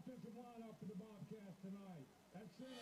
offensive lineup for the Bobcats tonight. At center.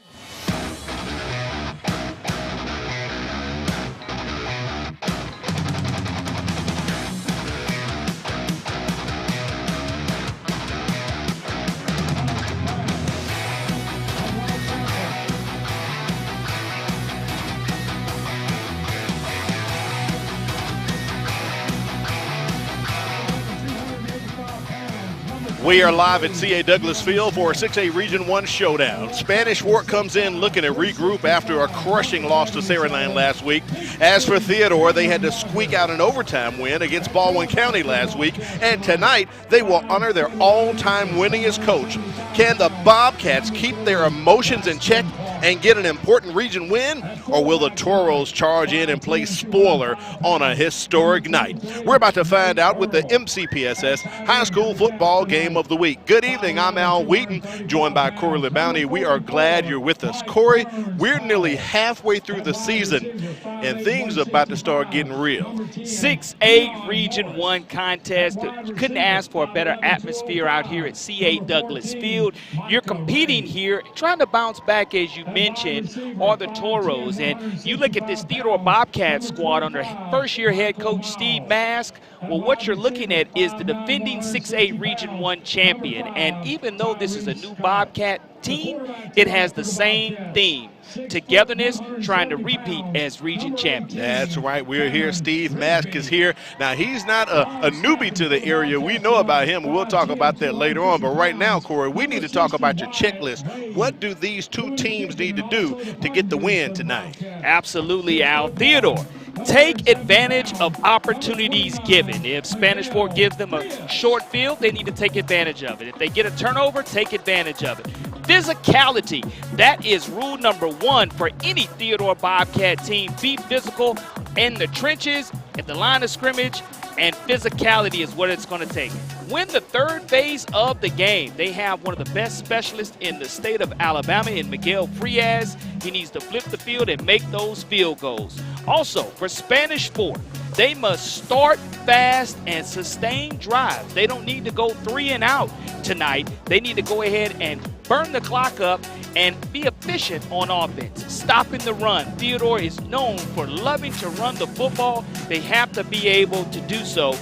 We are live at C.A. Douglas Field for a 6A Region 1 showdown. Spanish Fort comes in looking to regroup after a crushing loss to Saraland last week. As for Theodore, they had to squeak out an overtime win against Baldwin County last week. And tonight, they will honor their all-time winningest coach. Can the Bobcats keep their emotions in check and get an important region win? Or will the Toros charge in and play spoiler on a historic night? We're about to find out with the MCPSS High School Football Game of the Week. Good evening, I'm Al Wheaton, joined by Corey LeBounty. We are glad you're with us. Corey, we're nearly halfway through the season, and things are about to start getting real. 6A Region 1 contest. You couldn't ask for a better atmosphere out here at C.A. Douglas Field. You're competing here, trying to bounce back, as you mentioned, are the Toros. And you look at this Theodore Bobcat squad under first-year head coach Steve Mask. Well, what you're looking at is the defending 6A Region 1 champion. And even though this is a new Bobcat team, it has the same theme: togetherness, trying to repeat as region champions. That's right. We're here. Steve Mask is here. Now, he's not a newbie to the area. We know about him, and we'll talk about that later on. But right now, Corey, we need to talk about your checklist. What do these two teams need to do to get the win tonight? Absolutely, Al. Theodore, take advantage of opportunities given. If Spanish Fort gives them a short field, they need to take advantage of it. If they get a turnover, take advantage of it. Physicality, that is rule number one for any Theodore Bobcat team. Be physical in the trenches, at the line of scrimmage, and physicality is what it's going to take. Win the third phase of the game. They have one of the best specialists in the state of Alabama in Miguel Frias. He needs to flip the field and make those field goals. Also, for Spanish Fort, they must start fast and sustain drives. They don't need to go 3 and out tonight. They need to go ahead and burn the clock up and be efficient on offense, stopping the run. Theodore is known for loving to run the football. They have to be able to do so.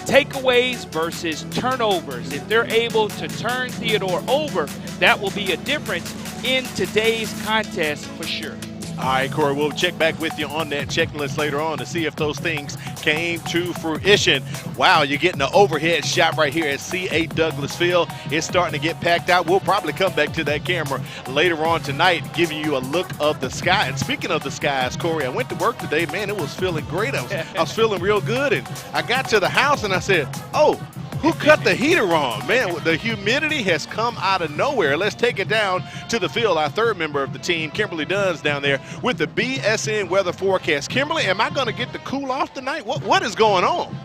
Takeaways versus turnovers. If they're able to turn Theodore over, that will be a difference in today's contest for sure. All right, Corey, we'll check back with you on that checklist later on to see if those things came to fruition. Wow, you're getting an overhead shot right here at C.A. Douglas Field. It's starting to get packed out. We'll probably come back to that camera later on tonight, giving you a look of the sky. And speaking of the skies, Corey, I went to work today. Man, it was feeling great. I was feeling real good. And I got to the house and I said, oh, who cut the heater on? Man, the humidity has come out of nowhere. Let's take it down to the field. Our third member of the team, Kimberly Dunn's down there with the BSN weather forecast. Kimberly, am I going to get to cool off tonight? What is going on?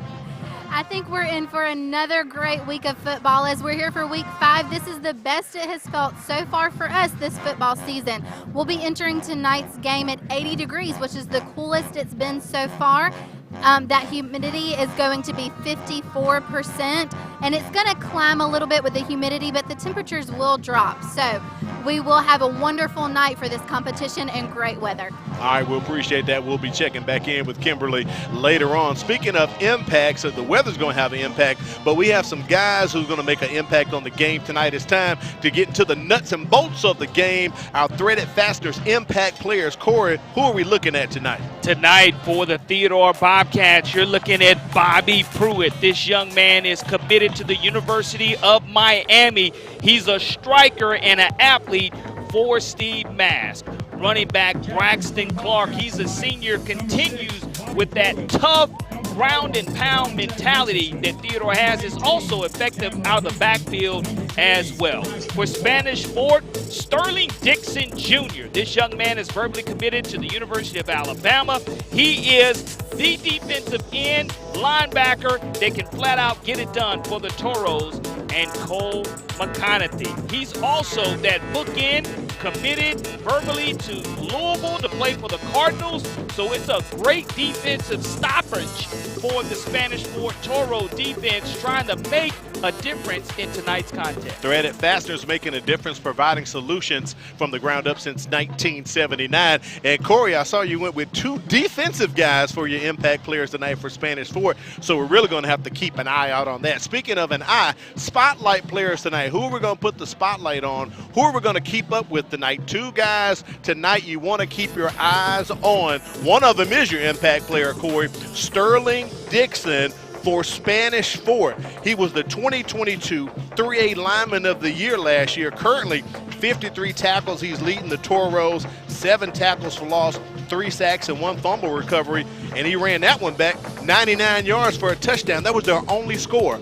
I think we're in for another great week of football as we're here for week 5. This is the best it has felt so far for us this football season. We'll be entering tonight's game at 80 degrees, which is the coolest it's been so far. That humidity is going to be 54%, and it's going to climb a little bit with the humidity, but the temperatures will drop. So we will have a wonderful night for this competition and great weather. All right, we'll appreciate that. We'll be checking back in with Kimberly later on. Speaking of impacts, so the weather's going to have an impact, but we have some guys who's going to make an impact on the game tonight. It's time to get into the nuts and bolts of the game. Our Threaded Fasteners impact players. Corey, who are we looking at tonight? Tonight for the Theodore Bobcats, you're looking at Bobby Pruitt. This young man is committed to the University of Miami. He's a striker and an athlete for Steve Mask. Running back Braxton Clark, he's a senior, continues with that tough ground and pound mentality that Theodore has, is also effective out of the backfield as well. For Spanish Fort, Sterling Dixon Jr. This young man is verbally committed to the University of Alabama. He is the defensive end linebacker that can flat out get it done for the Toros. And Cole McConaughey. He's also that bookend, committed verbally to Louisville to play for the Cardinals. So it's a great defensive stoppage for the Spanish Fort Toro defense, trying to make a difference in tonight's contest. Threaded fasteners making a difference, providing solutions from the ground up since 1979. And Corey, I saw you went with 2 defensive guys for your impact players tonight for Spanish Fort, so we're really going to have to keep an eye out on that. Speaking of an eye, spotlight players tonight. Who are we going to put the spotlight on? Who are we going to keep up with tonight? 2 guys tonight you want to keep your eyes on. One of them is your impact player, Corey, Sterling Dixon for Spanish Fort. He was the 2022 3A Lineman of the Year last year. Currently 53 tackles. He's leading the Toros, 7 tackles for loss, 3 sacks, and 1 fumble recovery. And he ran that one back 99 yards for a touchdown. That was their only score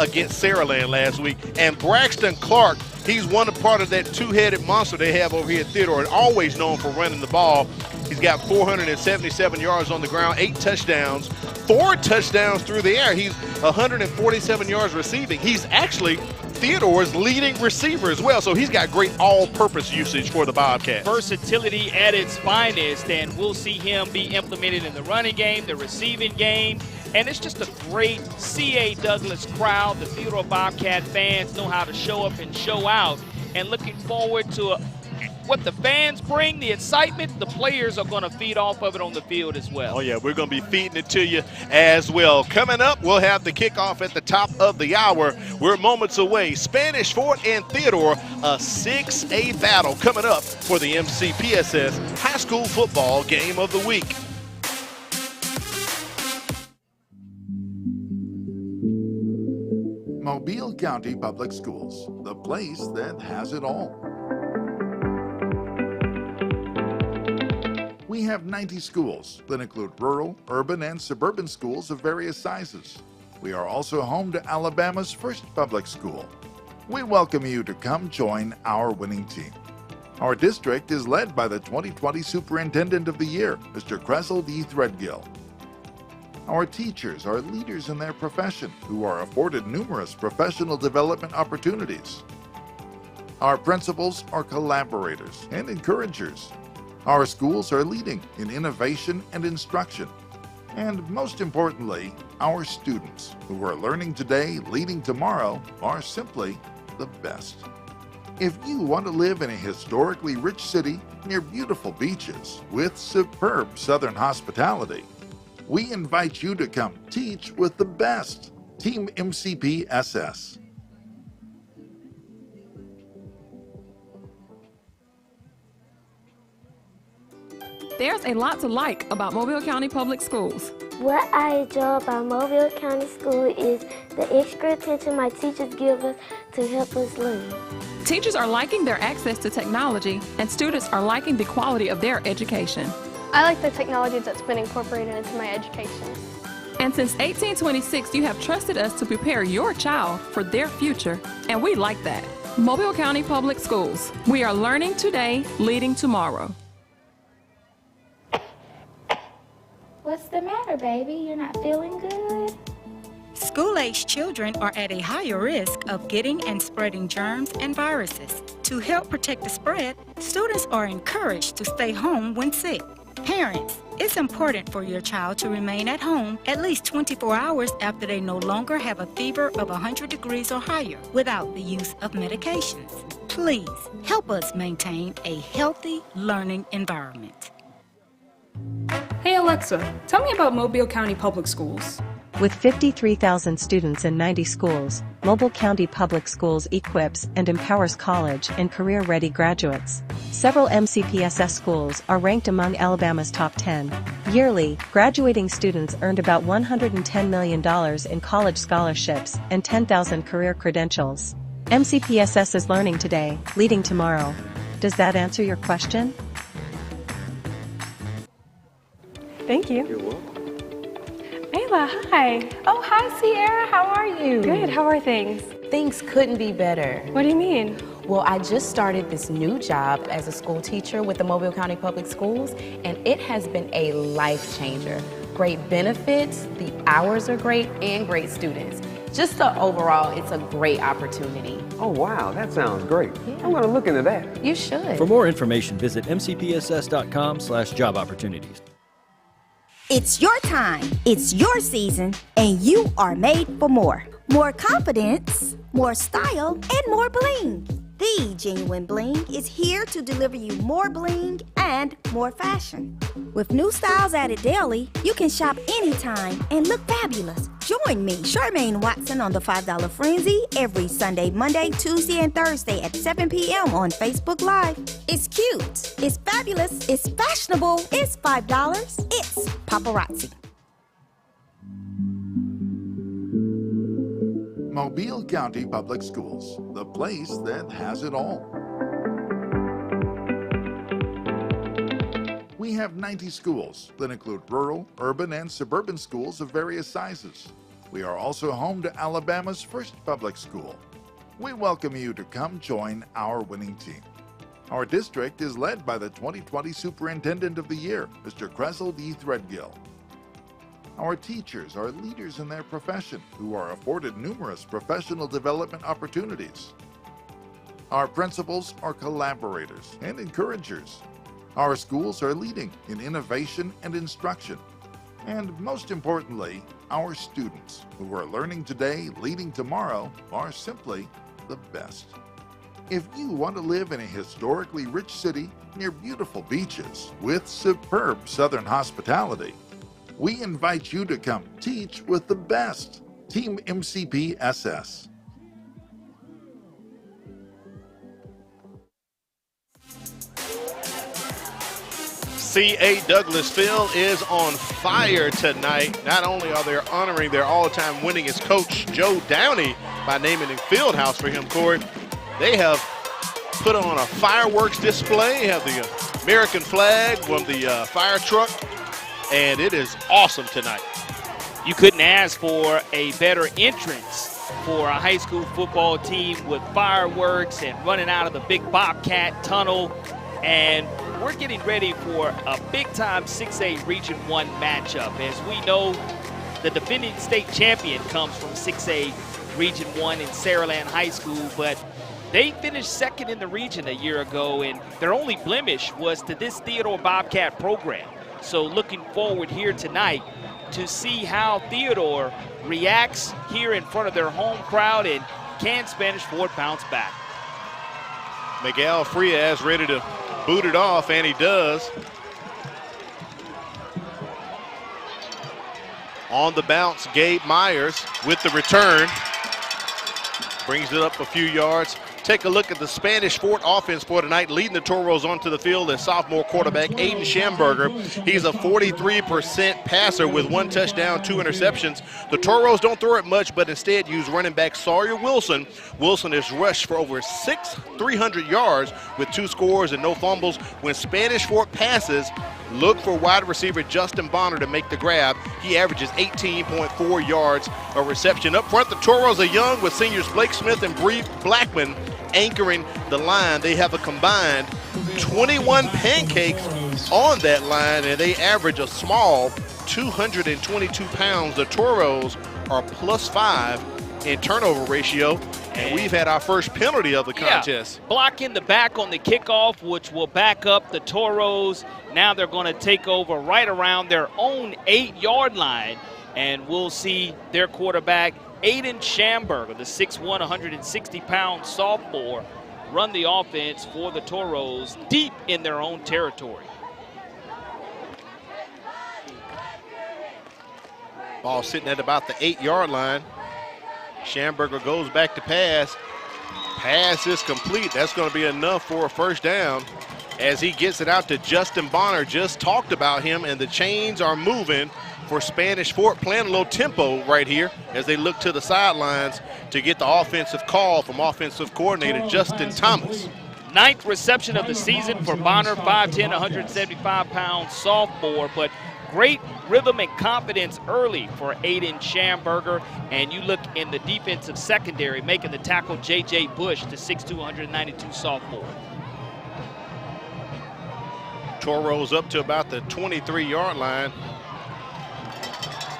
against Saraland last week. And Braxton Clark, he's one part of that 2-headed monster they have over here at Theodore, and always known for running the ball. He's got 477 yards on the ground, 8 touchdowns, 4 touchdowns through the air. He's 147 yards receiving. He's actually Theodore's leading receiver as well, so he's got great all-purpose usage for the Bobcats. Versatility at its finest, and we'll see him be implemented in the running game, the receiving game, and it's just a great C.A. Douglas crowd. The Theodore Bobcat fans know how to show up and show out, and looking forward to what the fans bring, the excitement, the players are going to feed off of it on the field as well. Oh, yeah, we're going to be feeding it to you as well. Coming up, we'll have the kickoff at the top of the hour. We're moments away. Spanish Fort and Theodore, a 6A battle coming up for the MCPSS High School Football Game of the Week. Mobile County Public Schools, the place that has it all. We have 90 schools that include rural, urban, and suburban schools of various sizes. We are also home to Alabama's first public school. We welcome you to come join our winning team. Our district is led by the 2020 Superintendent of the Year, Mr. Cresel D. Threadgill. Our teachers are leaders in their profession who are afforded numerous professional development opportunities. Our principals are collaborators and encouragers. Our schools are leading in innovation and instruction. And most importantly, our students who are learning today, leading tomorrow, are simply the best. If you want to live in a historically rich city near beautiful beaches with superb Southern hospitality, we invite you to come teach with the best. Team MCPSS. There's a lot to like about Mobile County Public Schools. What I enjoy about Mobile County School is the extra attention my teachers give us to help us learn. Teachers are liking their access to technology, and students are liking the quality of their education. I like the technology that's been incorporated into my education. And since 1826, you have trusted us to prepare your child for their future, and we like that. Mobile County Public Schools. We are learning today, leading tomorrow. What's the matter, baby? You're not feeling good? School-age children are at a higher risk of getting and spreading germs and viruses. To help protect the spread, students are encouraged to stay home when sick. Parents, it's important for your child to remain at home at least 24 hours after they no longer have a fever of 100 degrees or higher without the use of medications. Please help us maintain a healthy learning environment. Hey Alexa, tell me about Mobile County Public Schools. With 53,000 students in 90 schools, Mobile County Public Schools equips and empowers college and career-ready graduates. Several MCPSS schools are ranked among Alabama's top 10. Yearly, graduating students earned about $110 million in college scholarships and 10,000 career credentials. MCPSS is learning today, leading tomorrow. Does that answer your question? Thank you. You're welcome. Ayla, hi. Oh, hi, Sierra. How are you? Good. How are things? Things couldn't be better. What do you mean? Well, I just started this new job as a school teacher with the Mobile County Public Schools, and it has been a life changer. Great benefits, the hours are great, and great students. Just overall, it's a great opportunity. Oh, wow, that sounds great. Yeah. I'm going to look into that. You should. For more information, visit mcpss.com/job opportunities. It's your time, it's your season, and you are made for more. More confidence, more style, and more bling. The Genuine Bling is here to deliver you more bling and more fashion. With new styles added daily, you can shop anytime and look fabulous. Join me, Charmaine Watson, on the $5 Frenzy every Sunday, Monday, Tuesday, and Thursday at 7 p.m. on Facebook Live. It's cute, it's fabulous, it's fashionable, it's $5, it's paparazzi. Mobile County Public Schools, the place that has it all. We have 90 schools that include rural, urban, and suburban schools of various sizes. We are also home to Alabama's first public school. We welcome you to come join our winning team. Our district is led by the 2020 Superintendent of the Year, Mr. Cresel D. Threadgill. Our teachers are leaders in their profession who are afforded numerous professional development opportunities. Our principals are collaborators and encouragers. Our schools are leading in innovation and instruction. And most importantly, our students who are learning today, leading tomorrow, are simply the best. If you want to live in a historically rich city near beautiful beaches with superb Southern hospitality, we invite you to come teach with the best, Team MCPSS. C.A. Douglasville is on fire tonight. Not only are they honoring their all-time winningest coach, Joe Downey, by naming a field house for him, Corey, they have put on a fireworks display. They have the American flag from the fire truck, and it is awesome tonight. You couldn't ask for a better entrance for a high school football team with fireworks and running out of the big Bobcat tunnel. And we're getting ready for a big-time 6A Region 1 matchup. As we know, the defending state champion comes from 6A Region 1 in Saraland High School, but they finished second in the region a year ago, and their only blemish was to this Theodore Bobcat program. So looking forward here tonight to see how Theodore reacts here in front of their home crowd, and can Spanish Fort bounce back? Miguel Frias ready to boot it off, and he does. On the bounce, Gabe Myers with the return. Brings it up a few yards. Take a look at the Spanish Fort offense for tonight. Leading the Toros onto the field is sophomore quarterback Aiden Schamberger. He's a 43% passer with 1 touchdown, 2 interceptions. The Toros don't throw it much, but instead use running back Sawyer Wilson. Wilson has rushed for over 300 yards with 2 scores and no fumbles. When Spanish Fort passes, look for wide receiver Justin Bonner to make the grab. He averages 18.4 yards a reception. Up front, the Toros are young with seniors Blake Smith and Bree Blackman anchoring the line. They have a combined 21 pancakes on that line, and they average a small 222 pounds. The Toros are +5 in turnover ratio, and we've had our first penalty of the contest. Block in the back on the kickoff, which will back up the Toros. Now they're going to take over right around their own 8-yard line, and we'll see their quarterback Aiden Schamberger, the 6'1", 160-pound sophomore, run the offense for the Toros deep in their own territory. Ball sitting at about the 8-yard line. Schamberger goes back to pass. Pass is complete. That's going to be enough for a first down as he gets it out to Justin Bonner. Just talked about him, and the chains are moving for Spanish Fort, playing a little tempo right here as they look to the sidelines to get the offensive call from offensive coordinator Justin Thomas. 9th reception of the season for Bonner, 5'10", 175-pound sophomore, but great rhythm and confidence early for Aiden Schamberger. And you look in the defensive secondary, making the tackle J.J. Bush, the 6'2", 192 sophomore. Toros up to about the 23-yard line.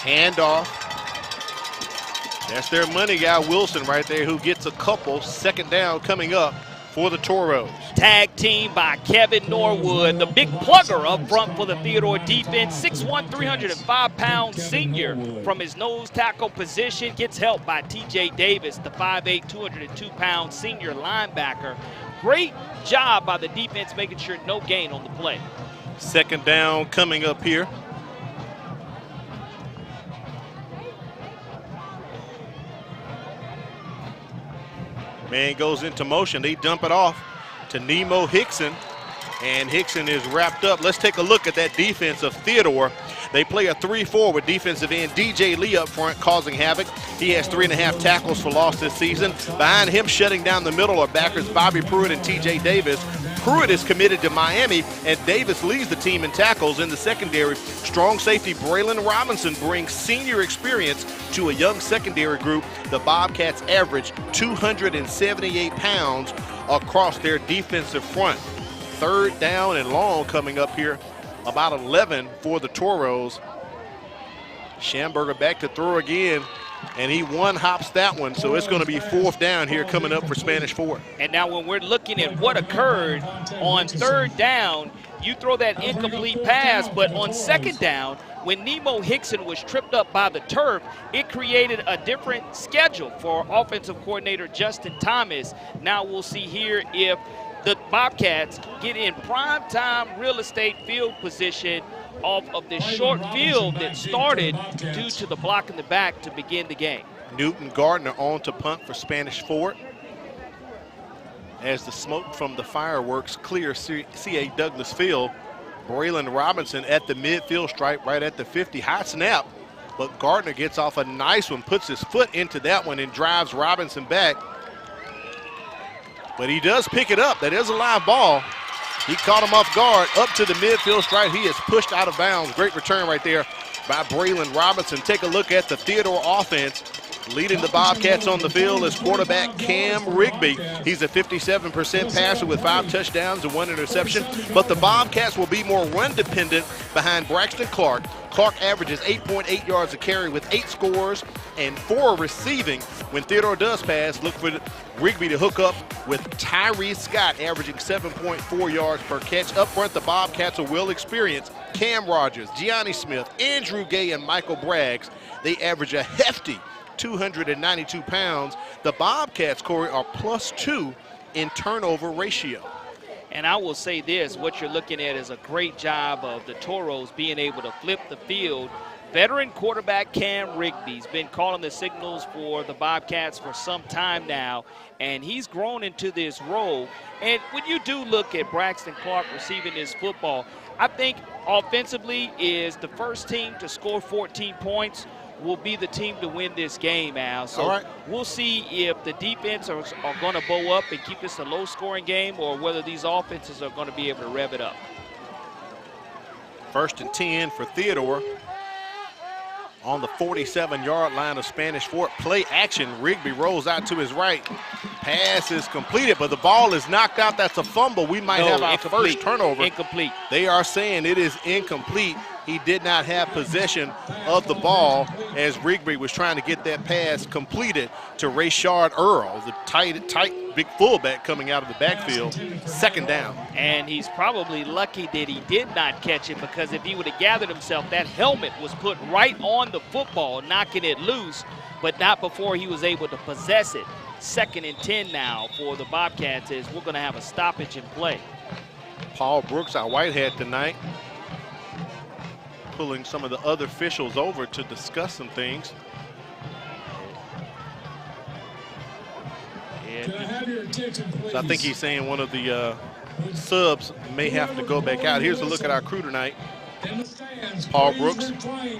Handoff. That's their money guy, Wilson, right there, who gets a couple. Second down coming up for the Toros. Tag team by Kevin Norwood, the big plugger up front for the Theodore defense. 6'1", 305-pound senior from his nose tackle position. Gets help by T.J. Davis, the 5'8", 202-pound senior linebacker. Great job by the defense making sure no gain on the play. Second down coming up here. Man goes into motion. They dump it off to Nemo Hickson, and Hickson is wrapped up. Let's take a look at that defense of Theodore. They play a 3-4 with defensive end DJ Lee up front causing havoc. He has 3.5 tackles for loss this season. Behind him, shutting down the middle, are backers Bobby Pruitt and TJ Davis. Pruitt is committed to Miami, and Davis leads the team in tackles. In the secondary, strong safety Braylon Robinson brings senior experience to a young secondary group. The Bobcats average 278 pounds across their defensive front. Third down and long coming up here, about 11 for the Toros. Schamberger back to throw again, and he one-hops that one, so it's going to be fourth down here coming up for Spanish Fort. And now when we're looking at what occurred on third down, you throw that incomplete pass, but on second down, when Nemo Hickson was tripped up by the turf, it created a different schedule for offensive coordinator Justin Thomas. Now we'll see here if the Bobcats get in prime-time real estate field position off of this short field that started due to the block in the back to begin the game. Newton Gardner on to punt for Spanish Fort as the smoke from the fireworks clears C.A. Douglas Field. Braylon Robinson at the midfield stripe right at the 50. High snap, but Gardner gets off a nice one, puts his foot into that one and drives Robinson back. But he does pick it up. That is a live ball. He caught him off guard up to the midfield stripe. He is pushed out of bounds. Great return right there by Braylon Robinson. Take a look at the Theodore offense. Leading the Bobcats on the field is quarterback Cam Rigby. He's a 57% passer with 5 touchdowns and 1 interception. But the Bobcats will be more run dependent behind Braxton Clark. Clark averages 8.8 yards a carry with 8 scores and 4 receiving. When Theodore does pass, look for Rigby to hook up with Tyree Scott, averaging 7.4 yards per catch. Up front, the Bobcats are well experienced. Cam Rogers, Gianni Smith, Andrew Gay, and Michael Braggs. They average a hefty 292 pounds. The Bobcats, Corey, are +2 in turnover ratio. And I will say this, what you're looking at is a great job of the Toros being able to flip the field. Veteran quarterback Cam Rigby's been calling the signals for the Bobcats for some time now, and he's grown into this role. And when you do look at Braxton Clark receiving this football, I think offensively is the first team to score 14 points will be the team to win this game, Al. So we'll see if the defense are going to bow up and keep this a low-scoring game, or whether these offenses are going to be able to rev it up. 1st and 10 for Theodore on the 47-yard line of Spanish Fort. Play action. Rigby rolls out to his right. Pass is completed, but the ball is knocked out. That's a fumble. We might have our first turnover. Incomplete. They are saying it is incomplete. He did not have possession of the ball as Rigby was trying to get that pass completed to Rayshard Earl, the tight big fullback coming out of the backfield. Second down. And he's probably lucky that he did not catch it, because if he would have gathered himself, that helmet was put right on the football, knocking it loose, but not before he was able to possess it. 2nd and 10 now for the Bobcats, as we're going to have a stoppage in play. Paul Brooks, our white hat tonight, pulling some of the other officials over to discuss some things. So I think he's saying one of the subs may have to go back out. Here's a look at our crew tonight. Paul Brooks,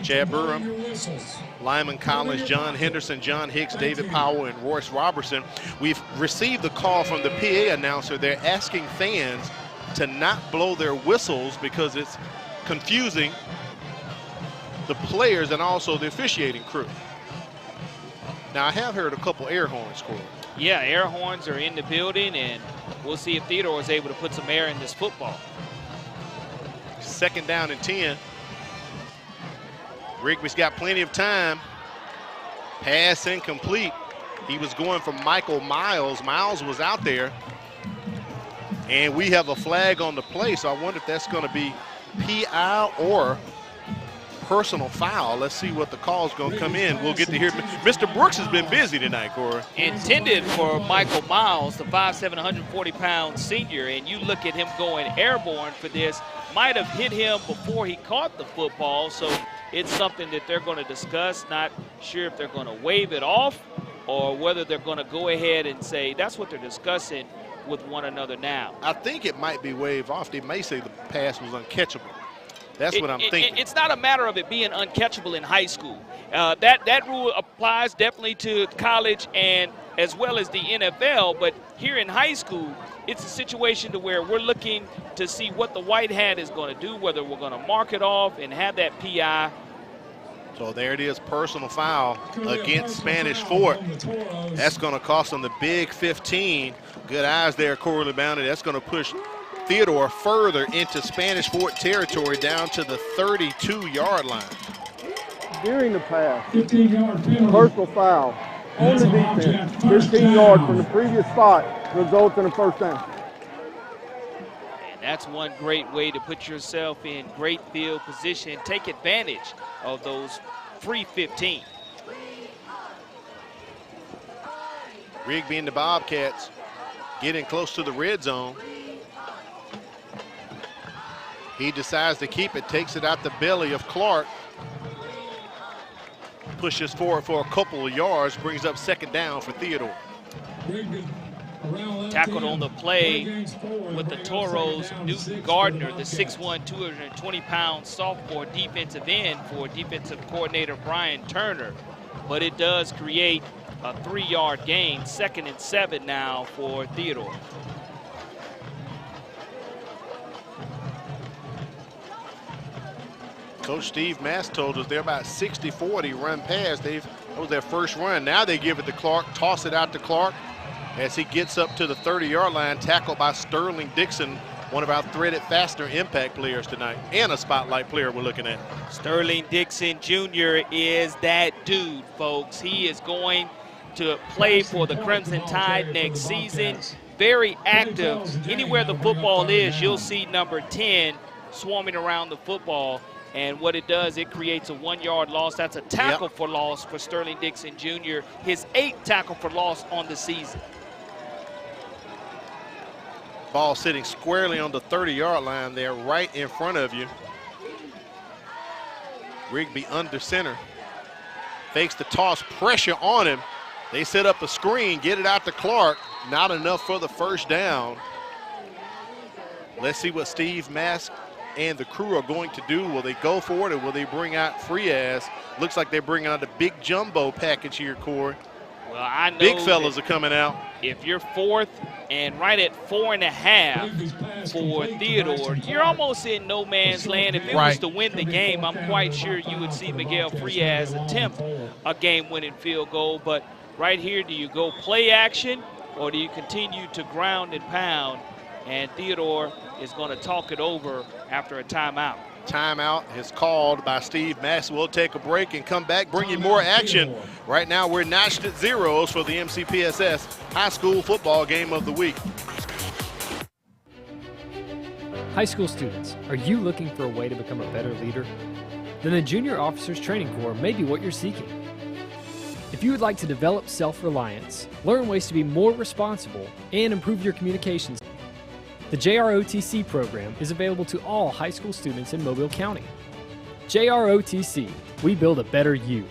Chad Burham, Lyman Collins, John Henderson, John Hicks, David Powell, and Royce Robertson. We've received the call from the PA announcer. They're asking fans to not blow their whistles because it's confusing the players and also the officiating crew. Now, I have heard a couple air horns, Corey. Yeah, air horns are in the building, and we'll see if Theodore is able to put some air in this football. 2nd down and 10. Rigby's got plenty of time. Pass incomplete. He was going for Michael Miles. Miles was out there. And we have a flag on the play, so I wonder if that's going to be PI or personal foul. Let's see what the call is going to come in. We'll get to hear. Mr. Brooks has been busy tonight, Corey. Intended for Michael Miles, the 5'7", 140-pound senior, and you look at him going airborne for this. Might have hit him before he caught the football, so it's something that they're going to discuss. Not sure if they're going to wave it off or whether they're going to go ahead and say that's what they're discussing with one another now. I think it might be waved off. They may say the pass was uncatchable. That's what I'm thinking. It's not a matter of it being uncatchable in high school. That rule applies definitely to college and as well as the NFL, but here in high school, it's a situation to where we're looking to see what the white hat is going to do, whether we're going to mark it off and have that PI. So there it is, personal foul against Spanish Fort. That's going to cost them the big 15. Good eyes there, Corey Bounty. That's going to push Theodore further into Spanish Fort territory down to the 32-yard line. During the pass, personal foul on the defense, 15 yards from the previous spot, results in a first down. And that's one great way to put yourself in great field position. Take advantage of those free 15. Rigby and the Bobcats getting close to the red zone. He decides to keep it, takes it out the belly of Clark. Pushes forward for a couple of yards, brings up second down for Theodore. Tackled on the play with the Toros, Newton Gardner, the 6'1", 220-pound sophomore defensive end for defensive coordinator Brian Turner. But it does create a 3-yard gain, 2nd and 7 now for Theodore. Coach Steve Mass told us they're about 60-40 run pass. That was their first run. Now they give it to Clark, toss it out to Clark as he gets up to the 30-yard line, tackled by Sterling Dixon, one of our threaded faster impact players tonight, and a spotlight player we're looking at. Sterling Dixon Jr. is that dude, folks. He is going to play for the Crimson Tide next season. Very active. Anywhere the football is, you'll see number 10 swarming around the football. And what it does, it creates a 1-yard loss. That's a tackle for loss for Sterling Dixon Jr., his 8th tackle for loss on the season. Ball sitting squarely on the 30-yard line there, right in front of you. Rigby under center. Fakes the toss, pressure on him. They set up a screen, get it out to Clark. Not enough for the first down. Let's see what Steve Mask and the crew are going to do. Will they go for it or will they bring out Frias? Looks like they're bringing out a big jumbo package here, Corey. Well, I know big fellas are coming out. If you're 4th and right at 4.5 for Theodore, you're almost in no man's land. If it was to win the game, I'm quite sure you would see Miguel Frias attempt a game-winning field goal. But right here, do you go play action or do you continue to ground and pound? And Theodore is going to talk it over after a timeout. Timeout is called by Steve Mass. We'll take a break and come back, bring you more action. Right now, we're notched at zeros for the MCPSS High School Football Game of the Week. High school students, are you looking for a way to become a better leader? Then the Junior Officers Training Corps may be what you're seeking. If you would like to develop self-reliance, learn ways to be more responsible, and improve your communications, the JROTC program is available to all high school students in Mobile County. JROTC, we build a better you.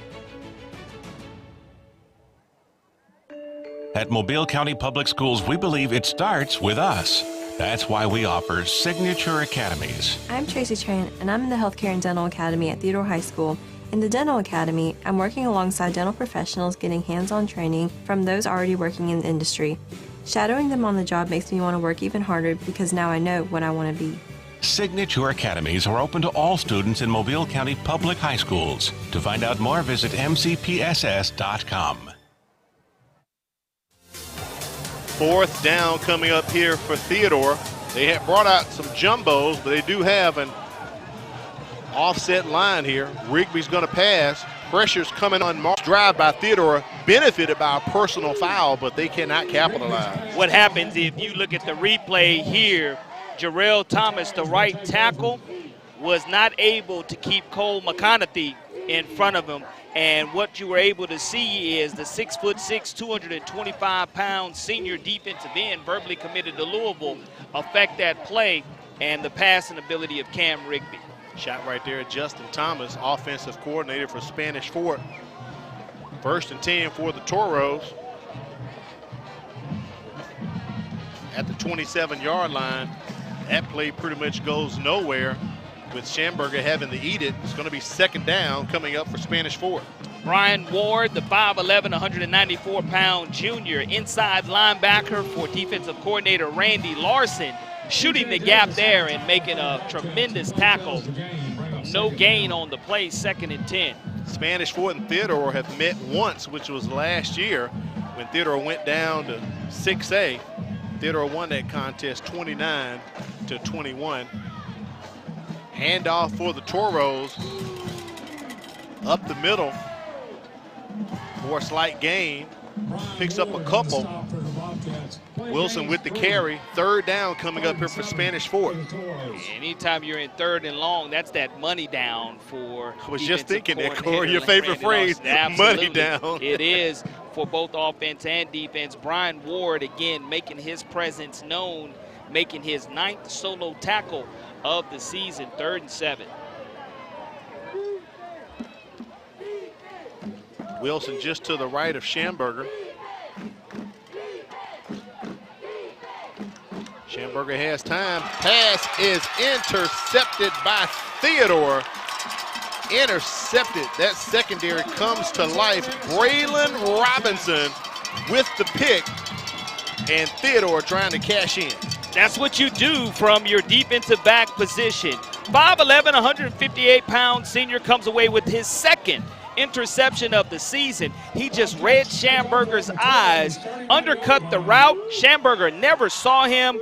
At Mobile County Public Schools, we believe it starts with us. That's why we offer Signature Academies. I'm Tracy Tran, and I'm in the Healthcare and Dental Academy at Theodore High School. In the Dental Academy, I'm working alongside dental professionals getting hands-on training from those already working in the industry. Shadowing them on the job makes me want to work even harder because now I know what I want to be. Signature Academies are open to all students in Mobile County Public High Schools. To find out more, visit MCPSS.com. 4th down coming up here for Theodore. They have brought out some jumbos, but they do have an offset line here. Rigby's going to pass. Pressure's coming on. Mark's drive by Theodore, benefited by a personal foul, but they cannot capitalize. What happens if you look at the replay here, Jarrell Thomas, the right tackle, was not able to keep Cole McConaughey in front of him. And what you were able to see is the 6'6", 225-pound senior defensive end, verbally committed to Louisville, affect that play and the passing ability of Cam Rigby. Shot right there, Justin Thomas, offensive coordinator for Spanish Fort. 1st and 10 for the Toros. At the 27-yard line, that play pretty much goes nowhere with Schamberger having to eat it. It's going to be 2nd down coming up for Spanish Fort. Brian Ward, the 5'11", 194-pound junior, inside linebacker for defensive coordinator Randy Larson, shooting the gap there and making a tremendous tackle. No gain on the play, 2nd and 10. Spanish Fort and Theodore have met once, which was last year when Theodore went down to 6A. Theodore won that contest 29-21. Handoff for the Toros. Up the middle for a slight gain. Picks up a couple. Wilson with the carry. 3rd down coming up here for Spanish Fort. Anytime you're in 3rd and long, that's that money down for. I was just thinking that, Corey, your favorite phrase, money down. It is for both offense and defense. Brian Ward, again, making his presence known, making his 9th solo tackle of the season. 3rd and 7. Wilson just to the right of Schamberger. Schamberger has time. Pass is intercepted by Theodore. Intercepted. That secondary comes to life. Braylon Robinson with the pick, and Theodore trying to cash in. That's what you do from your defensive back position. 5'11", 158-pound senior comes away with his 2nd interception of the season. He just read Schamberger's eyes, undercut the route. Schamberger never saw him.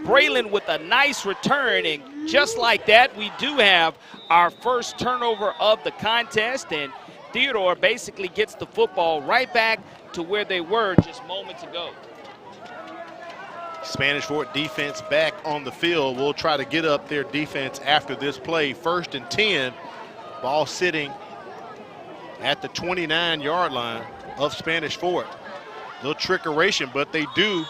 Braylon with a nice return, and just like that, we do have our first turnover of the contest, and Theodore basically gets the football right back to where they were just moments ago. Spanish Fort defense back on the field. We'll try to get up their defense after this play. 1st and 10. Ball sitting at the 29-yard line of Spanish Fort. Little trickeration, but they do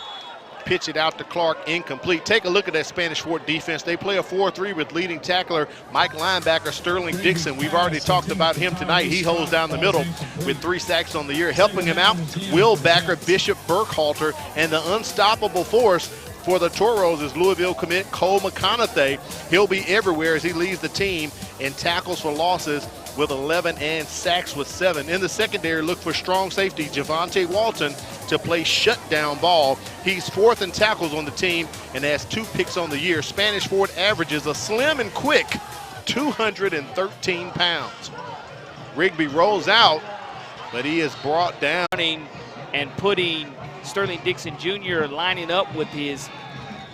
pitch it out to Clark, incomplete. Take a look at that Spanish Fort defense. They play a 4-3 with leading tackler Mike linebacker Sterling Dixon. We've already talked about him tonight. He holds down the middle with 3 sacks on the year. Helping him out, Will Backer, Bishop Burkhalter, and the unstoppable force for the Toros is Louisville commit Cole McConaughey. He'll be everywhere as he leads the team in tackles for losses with 11 and sacks with 7. In the secondary, look for strong safety Javante Walton to play shutdown ball. He's 4th in tackles on the team and has 2 picks on the year. Spanish Fort averages a slim and quick 213 pounds. Rigby rolls out, but he is brought down. And putting Sterling Dixon Jr. lining up with his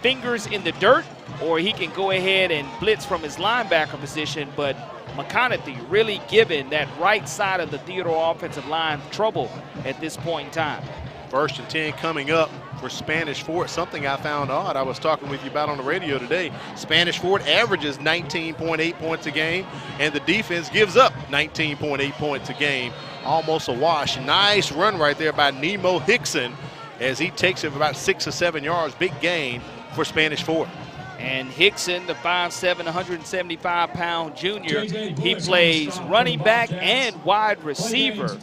fingers in the dirt, or he can go ahead and blitz from his linebacker position, but McConaughey really giving that right side of the Theodore offensive line trouble at this point in time. 1st and 10 coming up for Spanish Fort. Something I found odd, I was talking with you about on the radio today. Spanish Fort averages 19.8 points a game, and the defense gives up 19.8 points a game. Almost a wash. Nice run right there by Nemo Hickson as he takes it about 6 or 7 yards. Big gain for Spanish Fort. And Hickson, the 5'7", 175-pound junior, he plays running back and wide receiver.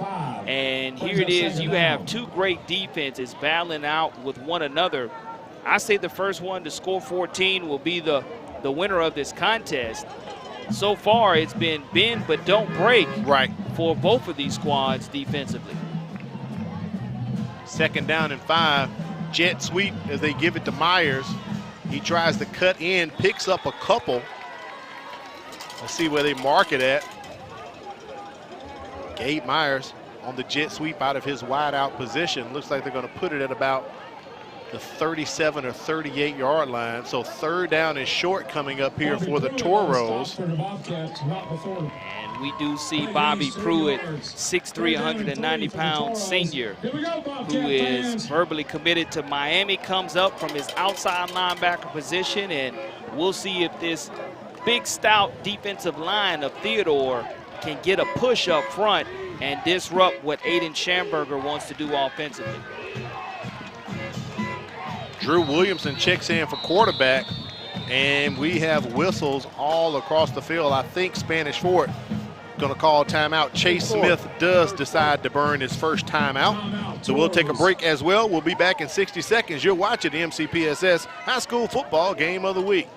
And here it is, you have 2 great defenses battling out with one another. I say the first one to score 14 will be the winner of this contest. So far, it's been bend but don't break for both of these squads defensively. 2nd down and 5. Jet sweep as they give it to Myers. He tries to cut in, picks up a couple. Let's see where they mark it at. Gabe Myers on the jet sweep out of his wide out position. Looks like they're going to put it at about the 37 or 38 yard line. So third down and short coming up here for the Toros. And we do see Bobby Pruitt, 6'3", 190-pound senior, who is verbally committed to Miami, comes up from his outside linebacker position, and we'll see if this big, stout defensive line of Theodore can get a push up front and disrupt what Aiden Schamberger wants to do offensively. Drew Williamson checks in for quarterback, and we have whistles all across the field. I think Spanish Fort going to call timeout. Chase Smith does decide to burn his first timeout. So we'll take a break as well. We'll be back in 60 seconds. You're watching the MCPSS High School Football Game of the Week.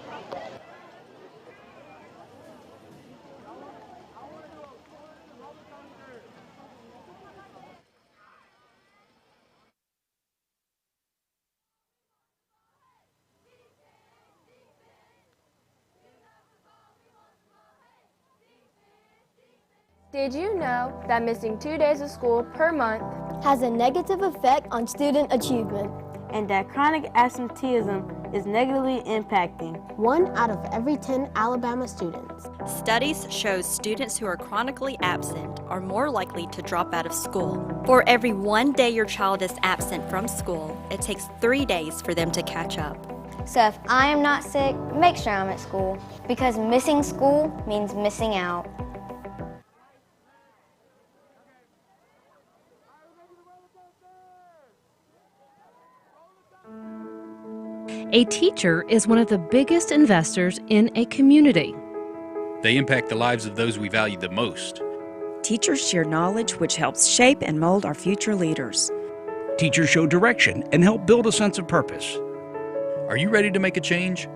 Did you know that missing 2 days of school per month has a negative effect on student achievement? And that chronic absenteeism is negatively impacting 1 out of every 10 Alabama students. Studies show students who are chronically absent are more likely to drop out of school. For every 1 day your child is absent from school, it takes 3 days for them to catch up. So if I am not sick, make sure I'm at school, because missing school means missing out. A teacher is one of the biggest investors in a community. They impact the lives of those we value the most. Teachers share knowledge which helps shape and mold our future leaders. Teachers show direction and help build a sense of purpose. Are you ready to make a change?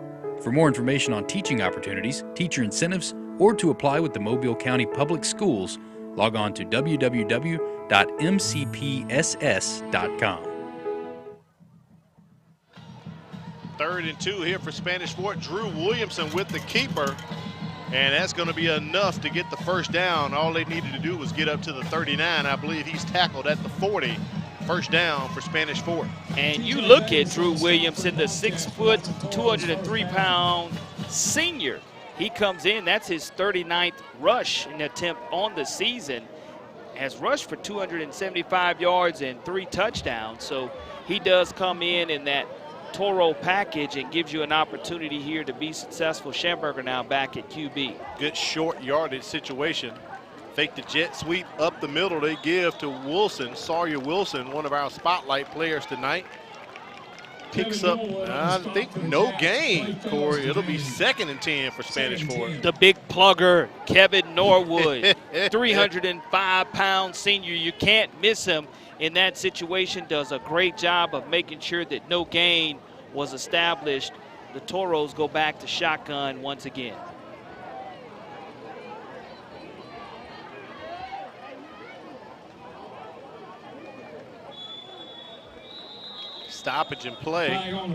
For more information on teaching opportunities, teacher incentives, or to apply with the Mobile County Public Schools, log on to www.mcpss.com. 3rd and 2 here for Spanish Fort. Drew Williamson with the keeper, and that's going to be enough to get the first down. All they needed to do was get up to the 39. I believe he's tackled at the 40. First down for Spanish Fort. And you look at Drew Williamson, the 6 foot, 203-pound senior. He comes in, that's his 39th rush and attempt on the season. Has rushed for 275 yards and 3 touchdowns. So he does come in that Toro package and gives you an opportunity here to be successful. Schamberger now back at QB. Good short yardage situation. Fake the jet sweep up the middle. They give to Wilson, Sawyer Wilson, one of our spotlight players tonight. Picks up, I think, no gain, Corey. It'll be 2nd and 10 for Spanish Fort. The big plugger, Kevin Norwood, 305-pound senior. You can't miss him in that situation. Does a great job of making sure that no gain was established. The Toros go back to shotgun once again. Stoppage and play.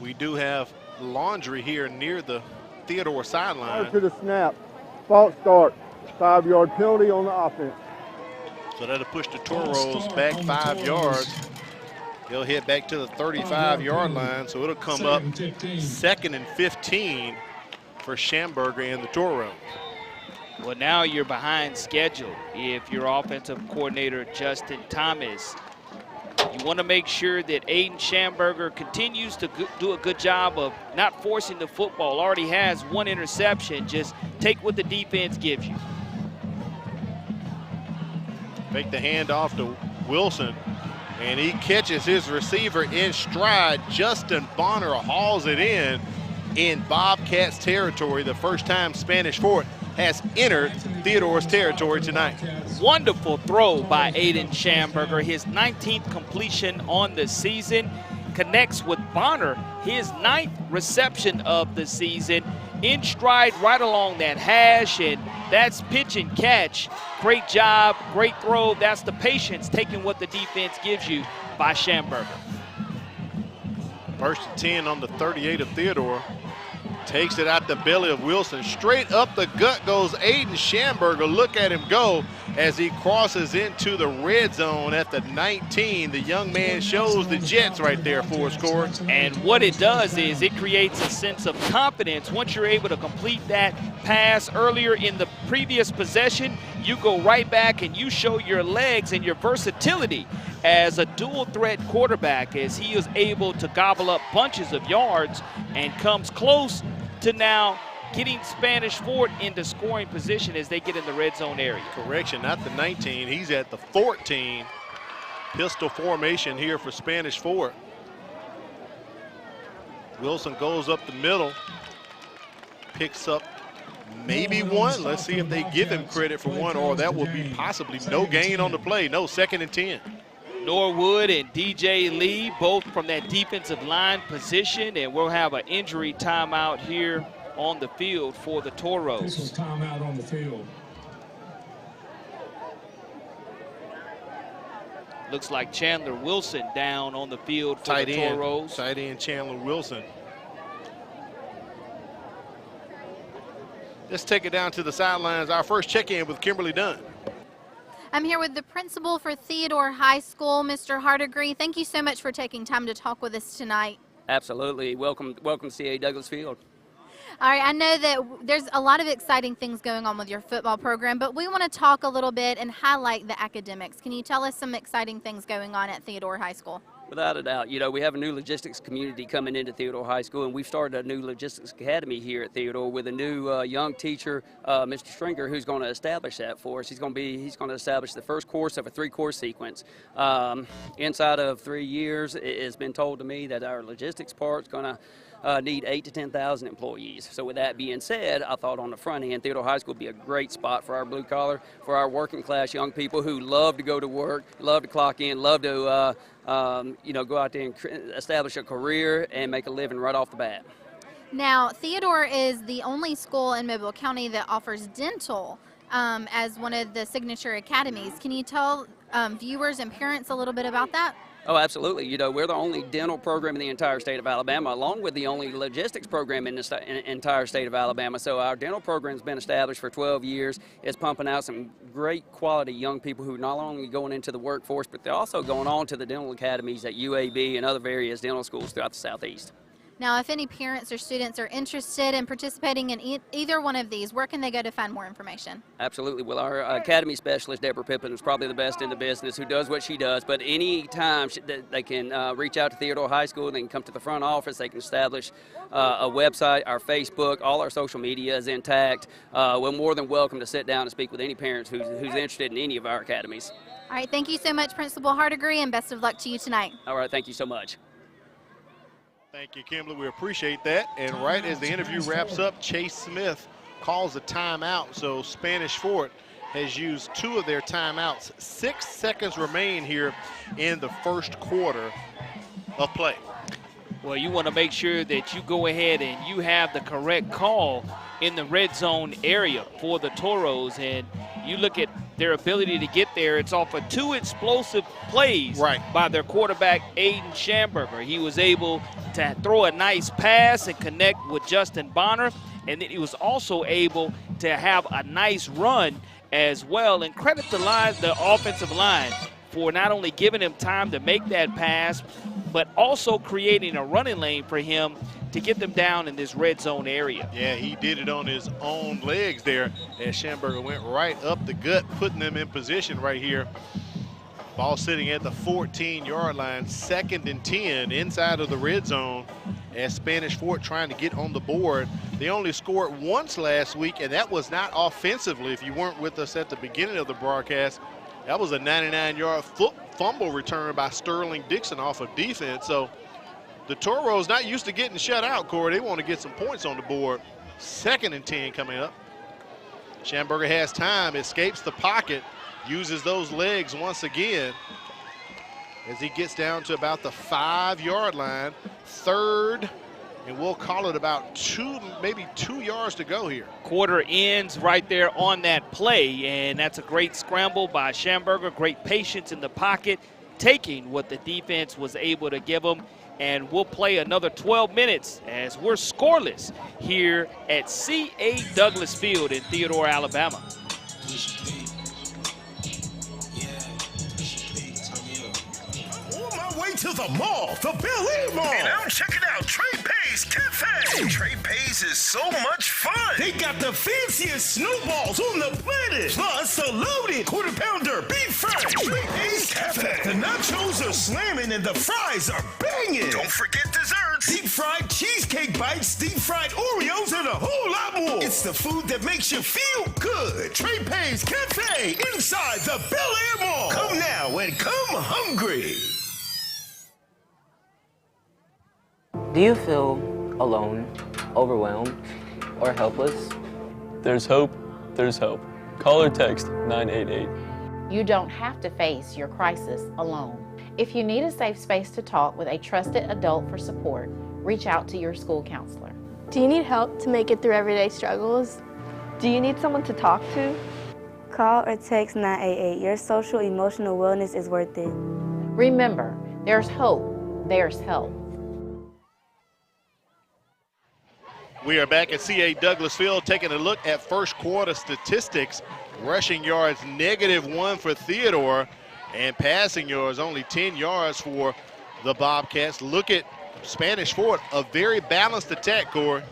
We do have laundry here near the Theodore sideline. Prior to the snap, false start, 5-yard penalty on the offense. So that'll push the Toros back 5 yards. They'll head back to the 35-yard line, so it'll come up 2nd and 15 for Schamberger and the Toros. Well, now you're behind schedule if you're offensive coordinator Justin Thomas. You want to make sure that Aiden Schamberger continues to do a good job of not forcing the football. Already has 1 interception. Just take what the defense gives you. Make the handoff to Wilson, and he catches his receiver in stride. Justin Bonner hauls it in Bobcats territory. The first time Spanish Fort has entered Theodore's territory tonight. Wonderful throw by Aiden Schamberger, his 19th completion on the season. Connects with Bonner, his 9th reception of the season. In stride right along that hash, and that's pitch and catch. Great job, great throw. That's the patience, taking what the defense gives you by Schamberger. 1st and 10 on the 38 of Theodore. Takes it out the belly of Wilson. Straight up the gut goes Aiden Schamberger. Look at him go as he crosses into the red zone at the 19. The young man shows the Jets right there for a score. And what it does is it creates a sense of confidence. Once you're able to complete that pass earlier in the previous possession, you go right back and you show your legs and your versatility as a dual threat quarterback, as he is able to gobble up bunches of yards and comes close to now getting Spanish Fort into scoring position as they get in the red zone area. Correction, not the 19. He's at the 14. Pistol formation here for Spanish Fort. Wilson goes up the middle, picks up maybe one. Let's see if they give him credit for one, or that will be possibly no gain on the play. No, 2nd and 10. Norwood and DJ Lee both from that defensive line position, and we'll have an injury timeout here on the field for the Toros. This was timeout on the field. Looks like Chandler Wilson down on the field for the Toros. Tight end Chandler Wilson. Let's take it down to the sidelines. Our first check-in with Kimberly Dunn. I'm here with the principal for Theodore High School, Mr. Hardigree. Thank you so much for taking time to talk with us tonight. Absolutely. Welcome to CA Douglas Field. All right, I know that there's a lot of exciting things going on with your football program, but we want to talk a little bit and highlight the academics. Can you tell us some exciting things going on at Theodore High School? Without a doubt. You know, we have a new logistics community coming into Theodore High School, and we've started a new logistics academy here at Theodore with a new young teacher, Mr. Stringer, who's going to establish that for us. He's going to establish the first course of a 3-course sequence. Inside of 3 years, it has been told to me that our logistics part's going to need 8,000 to 10,000 employees. So with that being said, I thought on the front end, Theodore High School would be a great spot for our blue collar, for our working class young people who love to go to work, love to clock in, love to go out there and establish a career and make a living right off the bat. Now, Theodore is the only school in Mobile County that offers dental as one of the signature academies. Can you tell viewers and parents a little bit about that? Oh, absolutely. You know, we're the only dental program in the entire state of Alabama, along with the only logistics program in the entire state of Alabama. So our dental program's been established for 12 years. It's pumping out some great quality young people who not only going into the workforce, but they're also going on to the dental academies at UAB and other various dental schools throughout the Southeast. Now, if any parents or students are interested in participating in either one of these, where can they go to find more information? Absolutely. Well, our academy specialist, Deborah Pippin, is probably the best in the business, who does what she does. But any time they can reach out to Theodore High School, they can come to the front office, they can establish a website, our Facebook, all our social media is intact. We're more than welcome to sit down and speak with any parents who's interested in any of our academies. All right, thank you so much, Principal Hardigree, and best of luck to you tonight. All right, thank you so much. Thank you, Kimberly. We appreciate that. And right as the interview wraps up, Chase Smith calls a timeout. So Spanish Fort has used 2 of their timeouts. 6 seconds remain here in the first quarter of play. Well, you want to make sure that you go ahead and you have the correct call in the red zone area for the Toros. And you look at their ability to get there. It's off of 2 explosive plays by their quarterback, Aiden Schamberger. He was able to throw a nice pass and connect with Justin Bonner, and then he was also able to have a nice run as well. And credit the offensive line for not only giving him time to make that pass, but also creating a running lane for him to get them down in this red zone area. Yeah, he did it on his own legs there as Schamberger went right up the gut, putting them in position right here. Ball sitting at the 14-yard line, 2nd and 10 inside of the red zone as Spanish Fort trying to get on the board. They only scored once last week, and that was not offensively. If you weren't with us at the beginning of the broadcast, that was a 99-yard fumble return by Sterling Dixon off of defense. So the Toros not used to getting shut out, Corey. They want to get some points on the board. 2nd and 10 coming up. Schamberger has time, escapes the pocket, uses those legs once again as he gets down to about the 5-yard line. 3rd, and we'll call it about maybe 2 yards to go here. Quarter ends right there on that play, and that's a great scramble by Schamberger. Great patience in the pocket, taking what the defense was able to give him. and we'll play another 12 minutes as we're scoreless here at C.A. Douglas Field in Theodore, Alabama. Way to the mall, the Bel Air Mall. And I'm checking out Trey Pay's Cafe. Trey Pay's is so much fun. They got the fanciest snowballs on the planet. Plus a loaded quarter-pounder beef fry. Trey Pay's Cafe. The nachos are slamming and the fries are banging. Don't forget desserts. Deep-fried cheesecake bites, deep-fried Oreos, and a whole lot more. It's the food that makes you feel good. Trey Pay's Cafe inside the Bel Air Mall. Come now and come hungry. Do you feel alone, overwhelmed, or helpless? There's hope. There's hope. Call or text 988. You don't have to face your crisis alone. If you need a safe space to talk with a trusted adult for support, reach out to your school counselor. Do you need help to make it through everyday struggles? Do you need someone to talk to? Call or text 988. Your social emotional wellness is worth it. Remember, there's hope, there's help. We are back at C.A. Douglas Field taking a look at first quarter statistics. Rushing yards -1 for Theodore, and passing yards only 10 yards for the Bobcats. Look at Spanish Fort, a very balanced attack, Corey.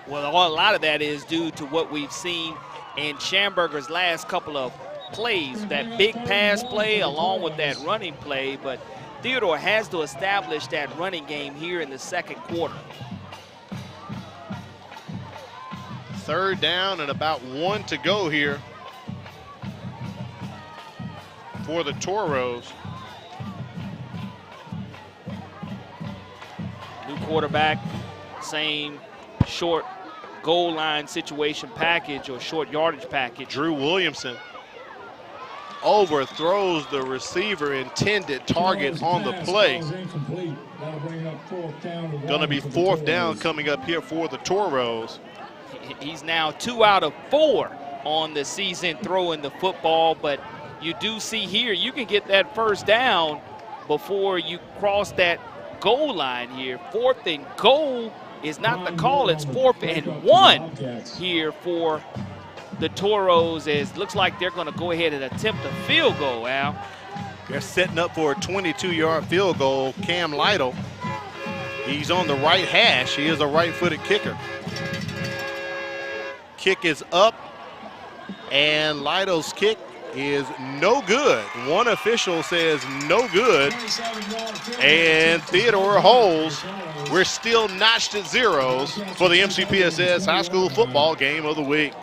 Well, a lot of that is due to what we've seen in Schamberger's last couple of plays, that big pass play along with that running play, but Theodore has to establish that running game here in the second quarter. Third down and about 1 to go here for the Toros. New quarterback, same short goal line situation package or short yardage package. Drew Williamson overthrows the receiver, intended target on the play. Going to be 4th down coming up here for the Toros. He's now 2 out of 4 on the season throwing the football, but you do see here you can get that first down before you cross that goal line here. 4th and goal is not the call. It's 4th and 1 here for the Toros. As looks like they're going to go ahead and attempt a field goal, Al. They're setting up for a 22-yard field goal. Cam Lytle, he's on the right hash. He is a right-footed kicker. Kick is up, and Lytle's kick is no good. One official says no good, and Theodore holds. We're still notched at zeros for the MCPSS High School Football Game of the Week.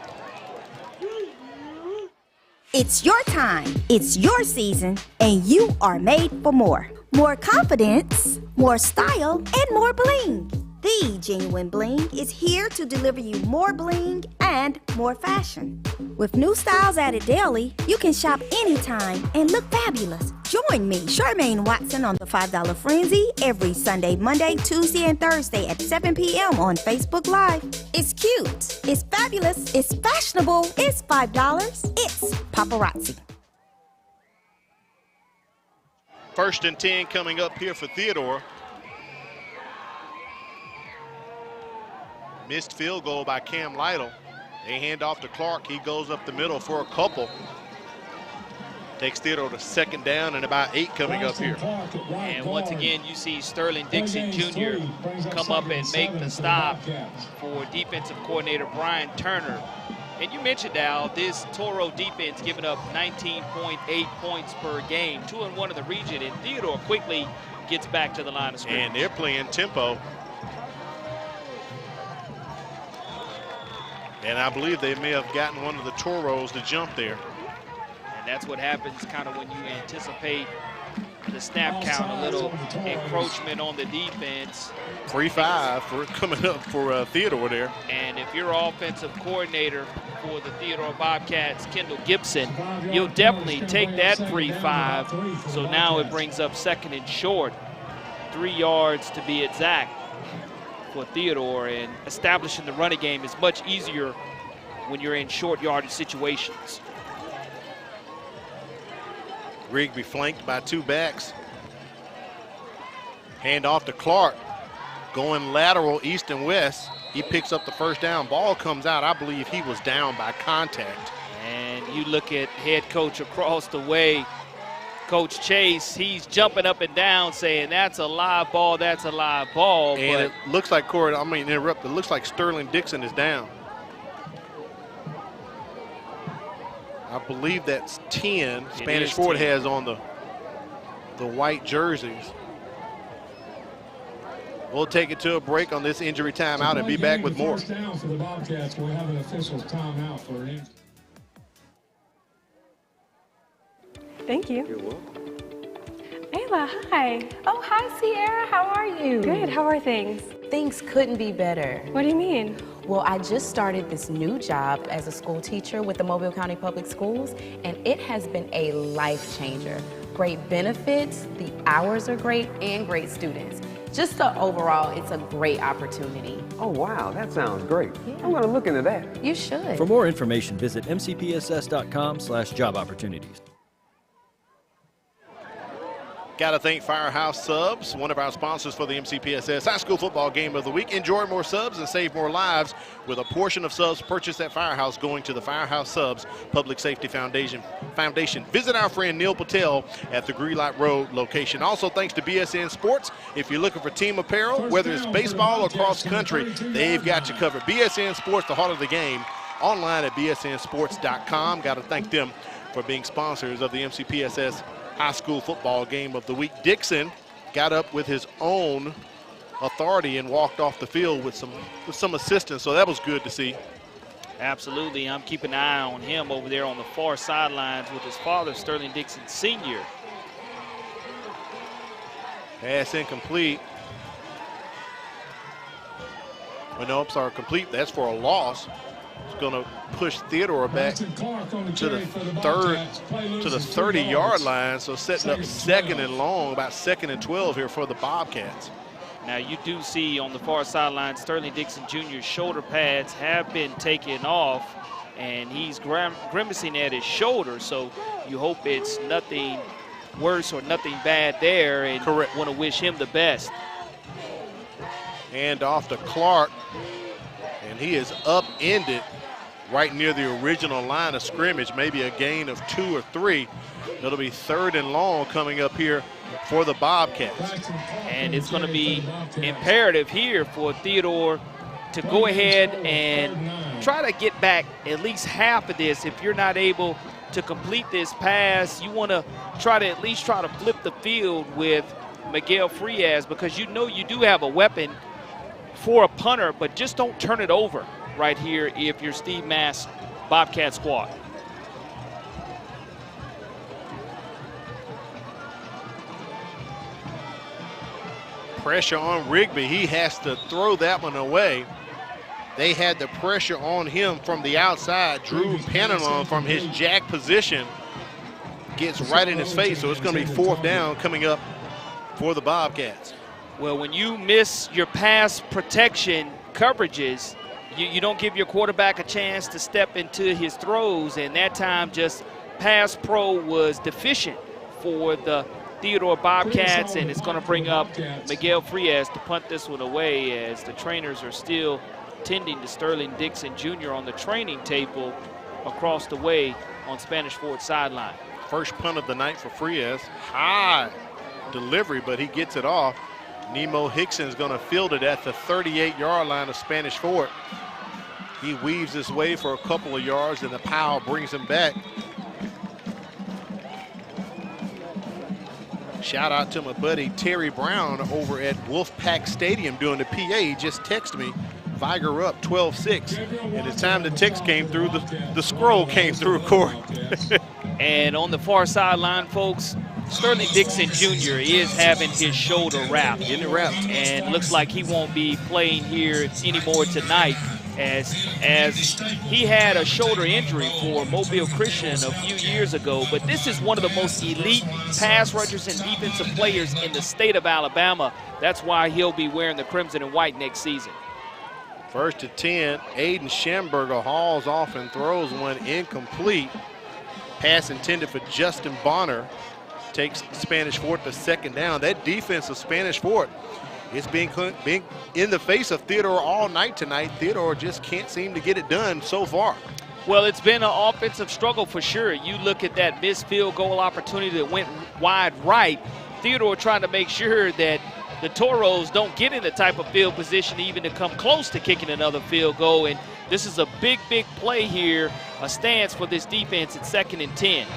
It's your time, it's your season, and you are made for more. More confidence, more style, and more bling. The Genuine Bling is here to deliver you more bling and more fashion. With new styles added daily, you can shop anytime and look fabulous. Join me, Charmaine Watson, on the $5 Frenzy every Sunday, Monday, Tuesday, and Thursday at 7 p.m. on Facebook Live. It's cute, it's fabulous, it's fashionable, it's $5, it's paparazzi. 1st and 10 coming up here for Theodore. Missed field goal by Cam Lytle. They hand off to Clark. He goes up the middle for a couple. Takes Theodore to 2nd down and about 8 coming up here. And once again, you see Sterling Dixon Jr. come up and make the stop for defensive coordinator Brian Turner. And you mentioned, Al, this Toro defense giving up 19.8 points per game, 2-1 in the region, and Theodore quickly gets back to the line of scrimmage. And they're playing tempo. And I believe they may have gotten one of the Toros to jump there. And that's what happens kind of when you anticipate the snap count, a little encroachment on the defense. 3-5 for coming up for Theodore there. And if you're offensive coordinator for the Theodore Bobcats, Kendall Gibson, you'll definitely take that 3-5. So now it brings up 2nd and short, 3 yards to be exact for Theodore, and establishing the running game is much easier when you're in short yardage situations. Rigby flanked by 2 backs. Hand off to Clark. Going lateral east and west. He picks up the first down. Ball comes out. I believe he was down by contact. And you look at head coach across the way, Coach Chase, he's jumping up and down saying, that's a live ball, that's a live ball. And it looks like, Corey, I mean, interrupt, it looks like Sterling Dixon is down. I believe that's 10. Spanish Fort has on the white jerseys. We'll take it to a break on this injury timeout and be back with more. First down for the Bobcats. We'll have an official's timeout for an injury. Thank you. You're welcome. Ayla, hi. Oh, hi, Sierra. How are you? Good. How are things? Things couldn't be better. What do you mean? Well, I just started this new job as a school teacher with the Mobile County Public Schools, and it has been a life changer. Great benefits, the hours are great, and great students. Just overall, it's a great opportunity. Oh, wow, that sounds great. Yeah. I'm going to look into that. You should. For more information, visit mcpss.com/job opportunities. Got to thank Firehouse Subs, one of our sponsors for the MCPSS High School Football Game of the Week. Enjoy more subs and save more lives with a portion of subs purchased at Firehouse going to the Firehouse Subs Public Safety Foundation. Visit our friend Neil Patel at the Greenlight Road location. Also, thanks to BSN Sports. If you're looking for team apparel, whether it's baseball or cross country, they've got you covered. BSN Sports, the heart of the game, online at bsnsports.com. Got to thank them for being sponsors of the MCPSS High School Football Game of the Week. Dixon got up with his own authority and walked off the field with some assistance, so that was good to see. Absolutely. I'm keeping an eye on him over there on the far sidelines with his father, Sterling Dixon Sr. Pass incomplete. Well, no, I'm sorry, complete. That's for a loss. It's going to push Theodore back to the 30-yard line, so setting up second and long, about 2nd and 12 here for the Bobcats. Now you do see on the far sideline, Sterling Dixon Jr.'s shoulder pads have been taken off, and he's grimacing at his shoulder, so you hope it's nothing worse or nothing bad there, and want to wish him the best. And off to Clark, and he is upended right near the original line of scrimmage, maybe a gain of 2 or 3. It'll be 3rd and long coming up here for the Bobcats. And it's going to be imperative here for Theodore to go ahead and try to get back at least half of this. If you're not able to complete this pass, you want to try to at least try to flip the field with Miguel Frias, because you know you do have a weapon for a punter, but just don't turn it over right here if you're Steve Mass Bobcat squad. Pressure on Rigby. He has to throw that one away. They had the pressure on him from the outside. Drew Panamon from his jack position gets right in his face, so it's going to be 4th down coming up for the Bobcats. Well, when you miss your pass protection coverages, you don't give your quarterback a chance to step into his throws, and that time just pass pro was deficient for the Theodore Bobcats, and it's going to bring up Miguel Frias to punt this one away, as the trainers are still tending to Sterling Dixon Jr. on the training table across the way on Spanish Fort sideline. First punt of the night for Frias. High delivery, but he gets it off. Nemo Hickson's going to field it at the 38-yard line of Spanish Fort. He weaves his way for a couple of yards, and the pile brings him back. Shout out to my buddy Terry Brown over at Wolfpack Stadium doing the PA. He just texted me, Viger up 12-6. And it's time the text came through, the scroll came through, Corey. And on the far sideline, folks, Sterling Dixon Jr. is having his shoulder wrapped. Getting it wrapped. And looks like he won't be playing here anymore tonight, as he had a shoulder injury for Mobile Christian a few years ago. But this is one of the most elite pass rushers and defensive players in the state of Alabama. That's why he'll be wearing the crimson and white next season. 1st and 10, Aiden Schamberger hauls off and throws one incomplete. Pass intended for Justin Bonner. takes Spanish Fort to second down. That defense of Spanish Fort is being in the face of Theodore all night tonight. Theodore just can't seem to get it done so far. Well, it's been an offensive struggle for sure. You look at that missed field goal opportunity that went wide right. Theodore trying to make sure that the Toros don't get in the type of field position even to come close to kicking another field goal. And this is a big, big play here, a stance for this defense at 2nd and 10.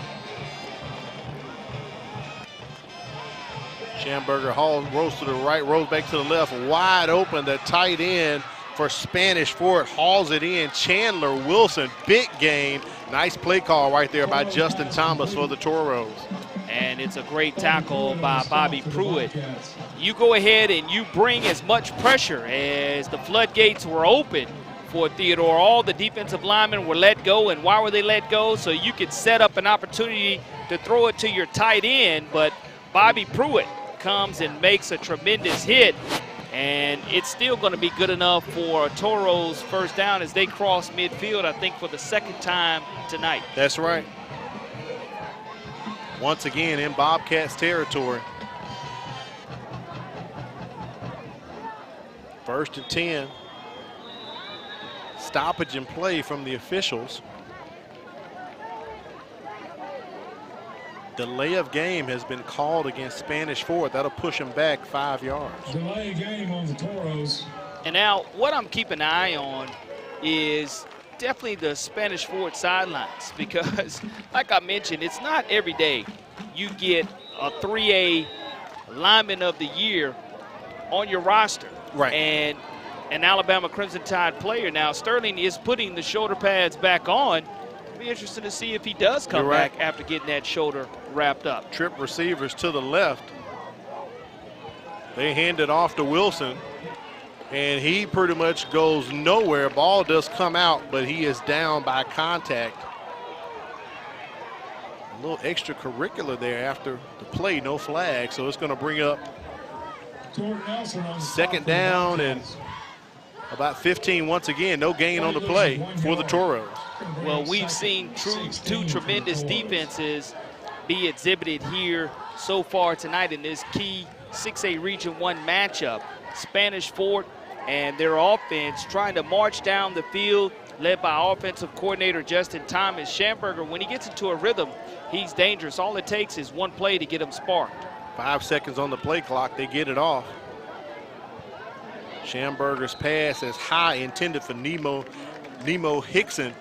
Schamberger rolls to the right, rolls back to the left, wide open. The tight end for Spanish Fort hauls it in. Chandler Wilson, big game. Nice play call right there by Justin Thomas for the Toros. And it's a great tackle by Bobby Pruitt. You go ahead and you bring as much pressure as the floodgates were open for Theodore. All the defensive linemen were let go. And why were they let go? So you could set up an opportunity to throw it to your tight end. But Bobby Pruitt comes and makes a tremendous hit. And it's still going to be good enough for Toros first down as they cross midfield, I think, for the 2nd time tonight. That's right. Once again in Bobcats territory. 1st and 10. Stoppage in play from the officials. Delay of game has been called against Spanish Fort. That'll push them back 5 yards. Delay game on the Toros. And now what I'm keeping an eye on is definitely the Spanish Fort sidelines, because like I mentioned, it's not every day you get a 3A lineman of the year on your roster. Right. And an Alabama Crimson Tide player. Now Sterling is putting the shoulder pads back on. Be interested to see if he does come back after getting that shoulder wrapped up. Trip receivers to the left. They hand it off to Wilson, and he pretty much goes nowhere. Ball does come out, but he is down by contact. A little extracurricular there after the play, no flag, so it's going to bring up 2nd down and about 15 once again. No gain on the play for the Toros. Well, we've seen two tremendous defenses be exhibited here so far tonight in this key 6A Region 1 matchup. Spanish Fort and their offense trying to march down the field, led by offensive coordinator Justin Thomas. Schamberger, when he gets into a rhythm, he's dangerous. All it takes is one play to get him sparked. 5 seconds on the play clock, they get it off. Schamberger's pass is high, intended for Nemo Hickson.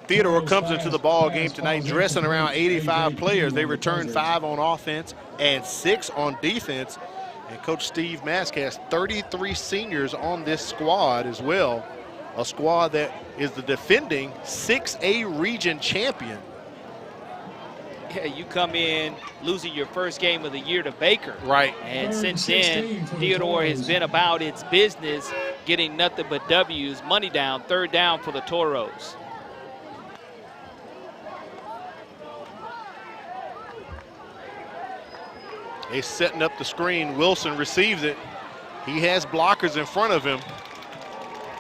Theodore comes into the ball game tonight dressing around 85 players. They return 5 on offense and 6 on defense. And Coach Steve Mask has 33 seniors on this squad as well. A squad that is the defending 6A region champion. Yeah, you come in losing your first game of the year to Baker. Right. And since then, Theodore has been about its business, getting nothing but W's. Money down, 3rd down for the Toros. They're setting up the screen. Wilson receives it. He has blockers in front of him.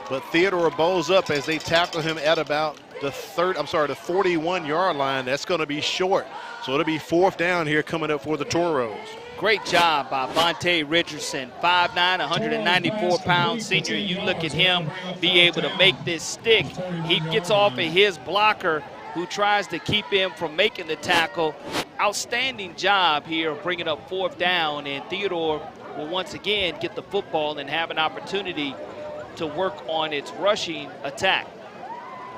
But Theodore bows up as they tackle him at about the 41-yard line. That's going to be short. So it'll be 4th down here coming up for the Toros. Great job by Vontae Richardson, 5'9", 194-pound senior. You look at him be able to make this stick. He gets off of his blocker who tries to keep him from making the tackle. Outstanding job here of bringing up 4th down, and Theodore will once again get the football and have an opportunity to work on its rushing attack.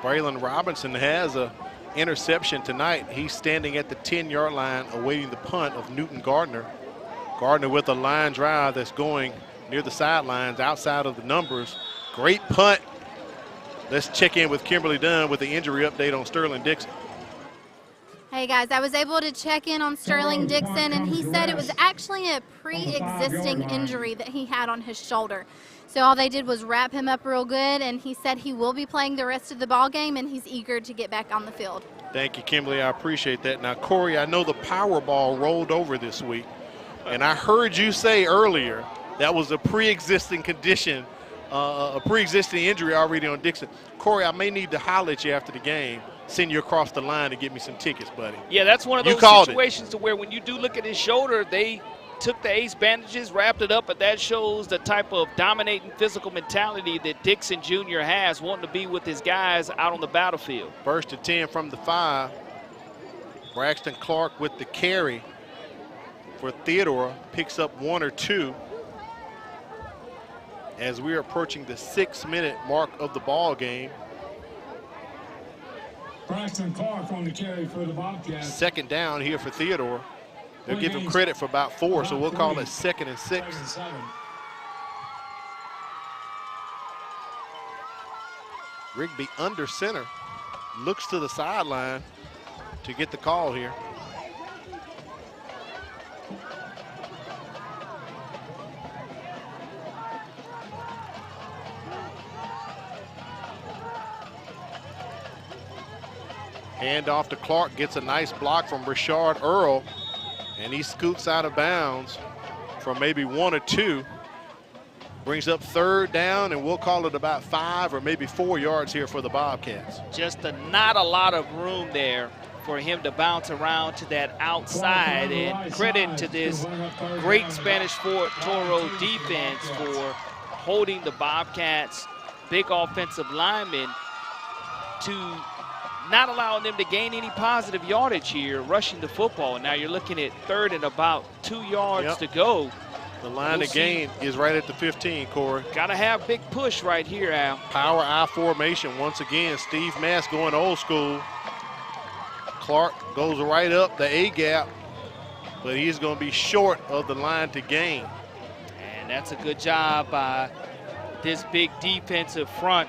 Braylon Robinson has a interception tonight. He's standing at the 10-yard line awaiting the punt of Newton Gardner. Gardner with a line drive that's going near the sidelines, outside of the numbers. Great punt. Let's check in with Kimberly Dunn with the injury update on Sterling Dixon. Hey guys, I was able to check in on Sterling Dixon, and he said it was actually a pre-existing injury that he had on his shoulder. So all they did was wrap him up real good, and he said he will be playing the rest of the ball game, and he's eager to get back on the field. Thank you, Kimberly. I appreciate that. Now, Corey, I know the Powerball rolled over this week, and I heard you say earlier that was a pre-existing condition, a pre-existing injury already on Dixon. Corey, I may need to holler at you after the game. send you across the line to get me some tickets, buddy. Yeah, that's one of those situations to where when you do look at his shoulder, they took the ace bandages, wrapped it up, but that shows the type of dominating physical mentality that Dixon Jr. has, wanting to be with his guys out on the battlefield. 1st and 10 from the 5. Braxton Clark with the carry for Theodore, picks up 1 or 2 as we're approaching the 6-minute mark of the ball game. Braxton Clark on the carry for the Bobcats. 2nd down here for Theodore. They'll give him credit for about 4, so we'll call it 2nd and 6. Rigby under center, looks to the sideline to get the call here. Hand off to Clark, gets a nice block from Rashard Earl, and he scoots out of bounds from maybe 1 or 2. Brings up 3rd down, and we'll call it about 5 or maybe 4 yards here for the Bobcats. Just not a lot of room there for him to bounce around to that outside, and credit to this great Spanish Fort Toro defense for holding the Bobcats' big offensive linemen to not allowing them to gain any positive yardage here, rushing the football. Now you're looking at 3rd and about 2 yards to go. The line to gain is right at the 15, Corey. Got to have big push right here, Al. Power I formation once again. Steve Mass going old school. Clark goes right up the A gap, but he's going to be short of the line to gain. And that's a good job by this big defensive front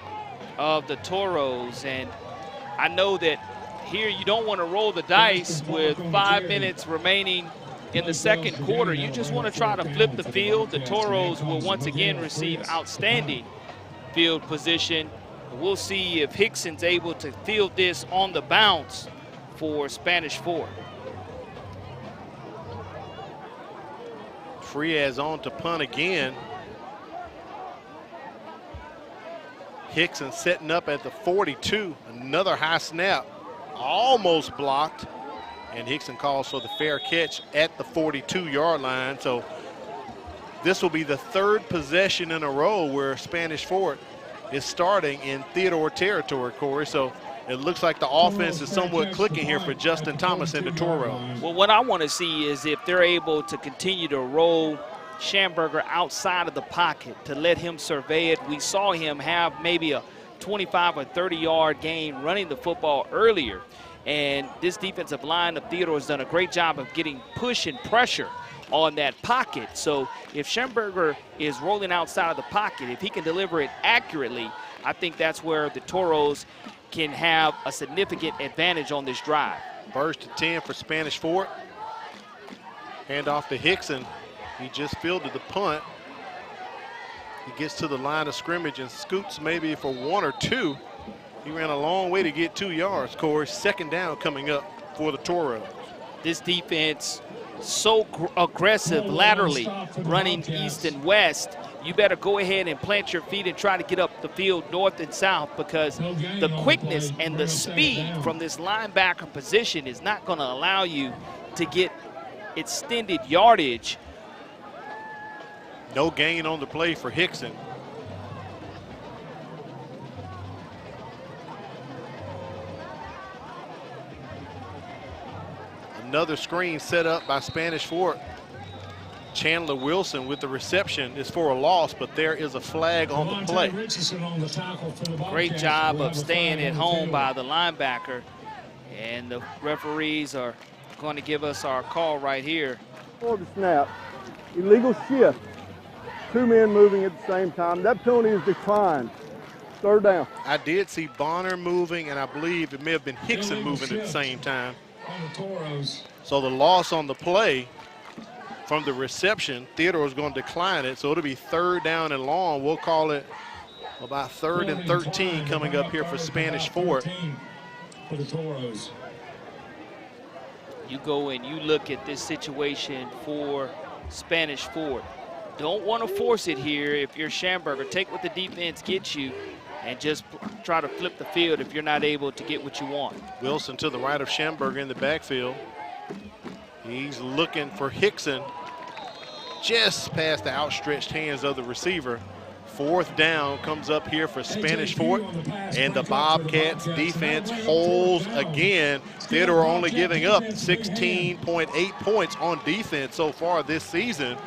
of the Toros. And I know that here you don't want to roll the dice with 5 minutes remaining in the 2nd quarter. You just want to try to flip the field. The Toros will once again receive outstanding field position. We'll see if Hickson's able to field this on the bounce for Spanish Fort. Frias on to punt again. Hickson setting up at the 42. Another high snap, almost blocked. And Hickson calls for the fair catch at the 42-yard line. So this will be the 3rd possession in a row where Spanish Fort is starting in Theodore territory, Corey. So it looks like the offense is somewhat clicking here for Justin Thomas and the Toros. Well, what I want to see is if they're able to continue to roll Schamberger outside of the pocket to let him survey it. We saw him have maybe a 25 or 30-yard gain running the football earlier. And this defensive line of Theodore has done a great job of getting push and pressure on that pocket. So if Schamberger is rolling outside of the pocket, if he can deliver it accurately, I think that's where the Toros can have a significant advantage on this drive. 1st and 10 for Spanish Fort. Hand off to Hickson. He just fielded the punt. He gets to the line of scrimmage and scoots maybe for 1 or 2. He ran a long way to get 2 yards, Corey. 2nd down coming up for the Toros. This defense so aggressive laterally, running east and west. You better go ahead and plant your feet and try to get up the field north and south, because the quickness and the speed from this linebacker position is not going to allow you to get extended yardage. No gain on the play for Hickson. Another screen set up by Spanish Fort. Chandler Wilson with the reception is for a loss, but there is a flag on the play. Great job of staying at home by the linebacker. And the referees are going to give us our call right here. For the snap, illegal shift. 2 men moving at the same time. That penalty is declined. 3rd down. I did see Bonner moving, and I believe it may have been Hickson moving at the same time. So the loss on the play from the reception, Theodore is going to decline it, so it'll be 3rd down and long. We'll call it about 3rd and 13 coming up here for Spanish Fort. For the Toros. You go and you look at this situation for Spanish Fort. Don't want to force it here if you're Schamberger. Take what the defense gets you and just try to flip the field if you're not able to get what you want. Wilson to the right of Schamberger in the backfield. He's looking for Hickson just past the outstretched hands of the receiver. 4th down comes up here for Spanish Fort, and the Bobcats defense holds again. Theodore only giving up 16.8 points on defense so far this season.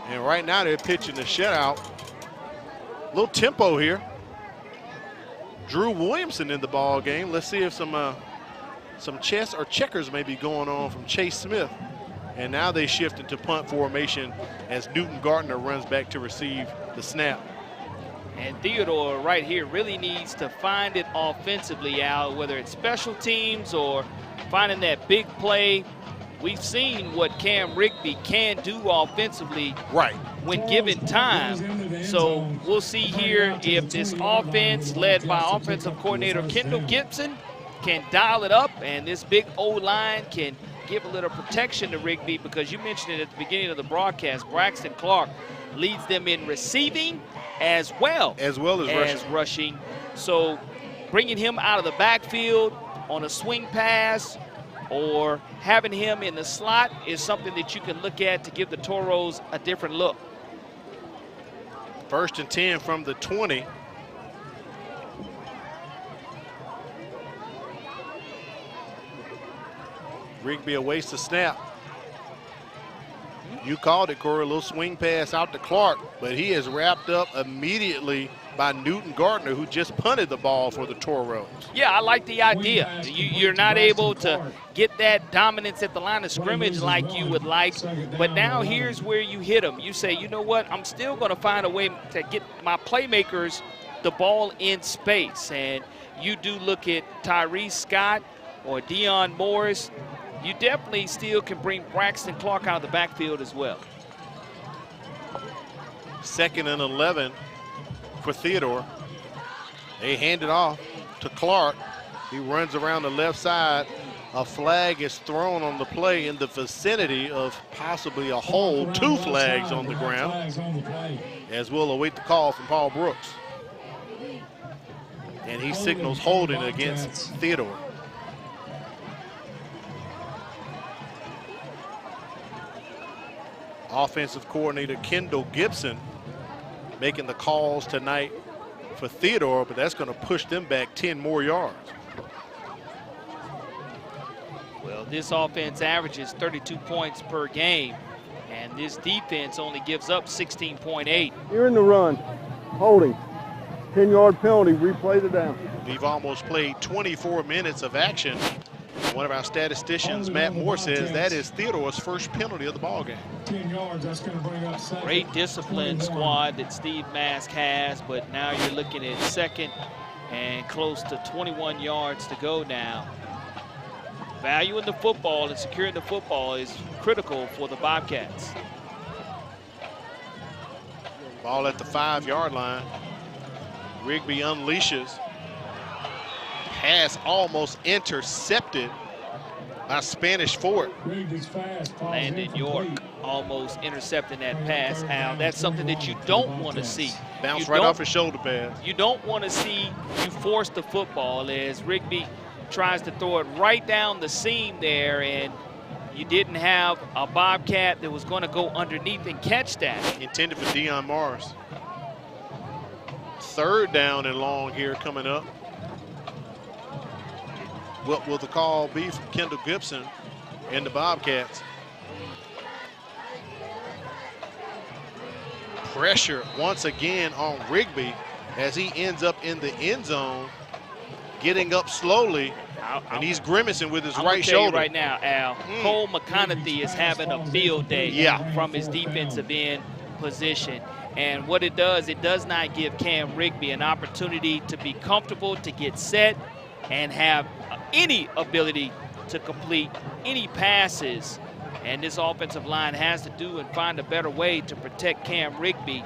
And right now they're pitching the shutout. Little tempo here. Drew Williamson in the ball game. Let's see if some chess or checkers may be going on from Chase Smith. And now they shift into punt formation as Newton Gardner runs back to receive the snap. And Theodore right here really needs to find it offensively, Al, whether it's special teams or finding that big play. We've seen what Cam Rigby can do offensively when given time. So we'll see here if this offense led by offensive coordinator Kendall Gibson can dial it up, and this big O-line can give a little protection to Rigby, because you mentioned it at the beginning of the broadcast. Braxton Clark leads them in receiving as well as rushing. So bringing him out of the backfield on a swing pass or having him in the slot is something that you can look at to give the Toros a different look. 1st and 10 from the 20. Rigby awaits the snap. You called it, Corey, a little swing pass out to Clark, but he is wrapped up immediately by Newton Gardner, who just punted the ball for the Toros. Yeah, I like the idea. You're not able to get that dominance at the line of scrimmage like you would like, but now here's where you hit them. You say, you know what, I'm still going to find a way to get my playmakers the ball in space. And you do look at Tyrese Scott or Dion Morris. You definitely still can bring Braxton Clark out of the backfield as well. 2nd and 11 for Theodore. They hand it off to Clark. He runs around the left side. A flag is thrown on the play in the vicinity of possibly a hold. 2 flags on the ground, as we'll await the call from Paul Brooks. And he signals holding against Theodore. Offensive coordinator Kendall Gibson making the calls tonight for Theodore, but that's going to push them back 10 more yards. Well, this offense averages 32 points per game, and this defense only gives up 16.8. Here in the run, holding, 10-yard penalty, replay the down. We've almost played 24 minutes of action. One of our statisticians, Matt Moore, says that is Theodore's first penalty of the ball game. 10 yards, that's going to bring up 2nd. Great disciplined squad that Steve Mask has, but now you're looking at 2nd and close to 21 yards to go now. Value in the football and securing the football is critical for the Bobcats. Ball at the 5-yard line. Rigby unleashes. Pass almost intercepted by Spanish Fort. Landon York almost intercepting that pass, Al. That's something that you don't want to see. Bounce right off his shoulder pass. You don't want to see you force the football as Rigby tries to throw it right down the seam there, and you didn't have a Bobcat that was going to go underneath and catch that. Intended for Dion Morris. 3rd down and long here coming up. What will the call be from Kendall Gibson and the Bobcats? Pressure once again on Rigby as he ends up in the end zone, getting up slowly, and he's grimacing with his right shoulder. Right now, Al, Cole McConaughey is having a field day from his defensive end position. And what it does not give Cam Rigby an opportunity to be comfortable, to get set, and have any ability to complete any passes. And this offensive line has to do and find a better way to protect Cam Rigby.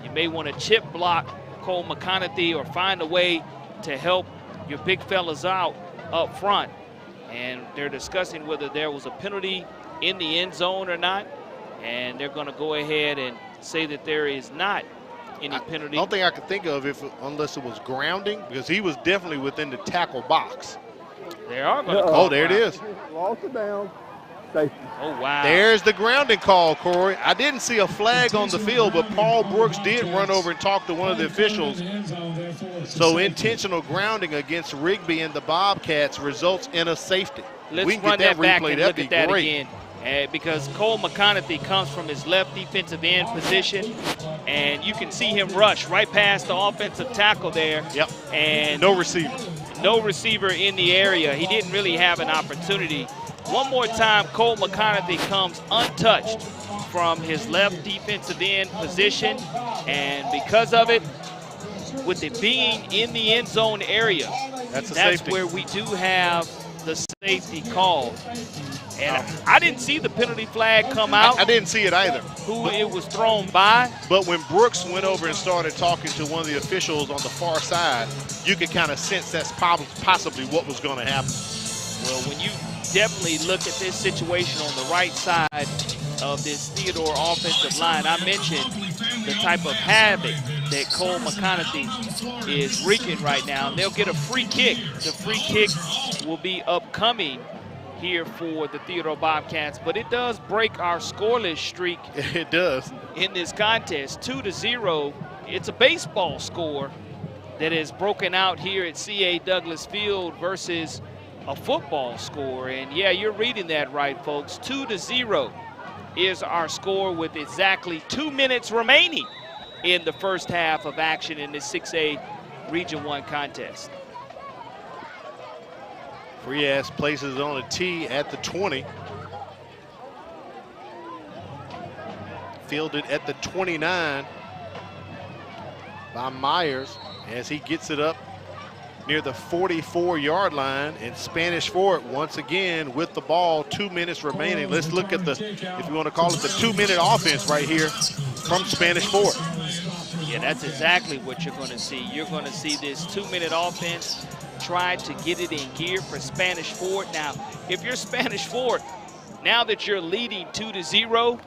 You may want to chip block Cole McConaughey or find a way to help your big fellas out up front. And they're discussing whether there was a penalty in the end zone or not. And they're going to go ahead and say that there is not any penalty. The only thing I could think of, unless it was grounding, because he was definitely within the tackle box. They are going to call. Oh, there it is. Lost it down. Safety. Oh, wow. There's the grounding call, Corey. I didn't see a flag on the field, but Paul Brooks did run over and talk to one of the officials. So intentional grounding against Rigby and the Bobcats results in a safety. Let's we can run get that back replay. and That'd look be at that great. again. Because Cole McConaughey comes from his left defensive end position, and you can see him rush right past the offensive tackle there. Yep. And no receiver. No receiver in the area. He didn't really have an opportunity. One more time, Cole McConaughey comes untouched from his left defensive end position, and because of it, with it being in the end zone area, that's where we do have the safety call. And I didn't see the penalty flag come out. I didn't see it either. Who it was thrown by. But when Brooks went over and started talking to one of the officials on the far side, you could kind of sense that's possibly what was going to happen. Well, when you definitely look at this situation on the right side of this Theodore offensive line, I mentioned the type of havoc that Cole McConaughey is wreaking right now. And they'll get a free kick. The free kick will be upcoming here for the Theodore Bobcats, but it does break our scoreless streak. It does. In this contest, 2-0. It's a baseball score that is broken out here at C.A. Douglas Field versus a football score. And yeah, you're reading that right, folks. 2-0 is our score with exactly 2 minutes remaining in the first half of action in this 6A Region 1 contest. Frias places it on a tee at the 20. Fielded at the 29 by Myers as he gets it up near the 44-yard line, and Spanish Fort once again with the ball, 2 minutes remaining. Let's look at the, if you want to call it the 2-minute offense right here from Spanish Fort. Yeah, that's exactly what you're going to see. You're going to see this 2-minute offense try to get it in gear for Spanish Fort. Now, if you're Spanish Fort, now that you're leading 2-0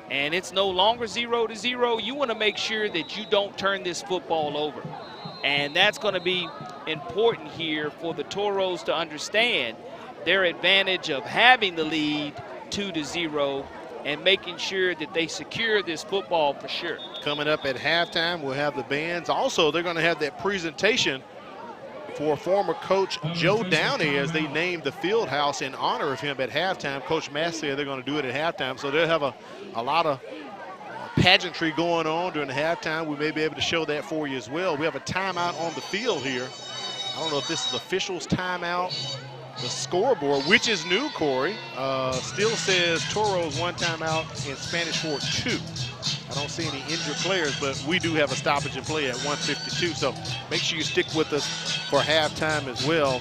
and it's no longer 0-0, you want to make sure that you don't turn this football over. And that's going to be important here for the Toros to understand their advantage of having the lead 2-0 and making sure that they secure this football for sure. Coming up at halftime, we'll have the bands. Also, they're going to have that presentation for former coach Joe Downey as they named the field house in honor of him at halftime. Coach Mass said they're going to do it at halftime, so they'll have a lot of pageantry going on during the halftime. We may be able to show that for you as well. We have a timeout on the field here. I don't know if this is officials timeout. The scoreboard, which is new, Corey, still says Toros 1 timeout and Spanish Fort 2. I don't see any injured players, but we do have a stoppage in play at 1:52. So make sure you stick with us for halftime as well.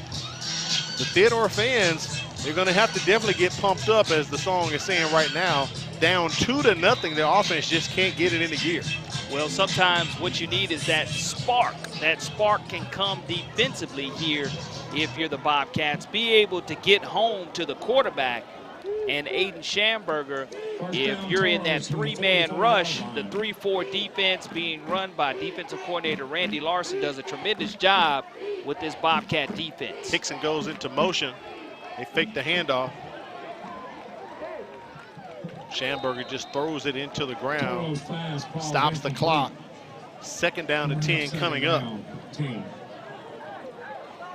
The Theodore fans, they're going to have to definitely get pumped up, as the song is saying right now. Down 2-0, their offense just can't get it into gear. Well, sometimes what you need is that spark. That spark can come defensively here if you're the Bobcats. Be able to get home to the quarterback. And Aiden Schamberger, if you're in that 3-man rush, the 3-4 defense being run by defensive coordinator Randy Larson does a tremendous job with this Bobcat defense. Hickson goes into motion. They fake the handoff. Schamberger just throws it into the ground, stops the clock. 2nd down and 10 coming up.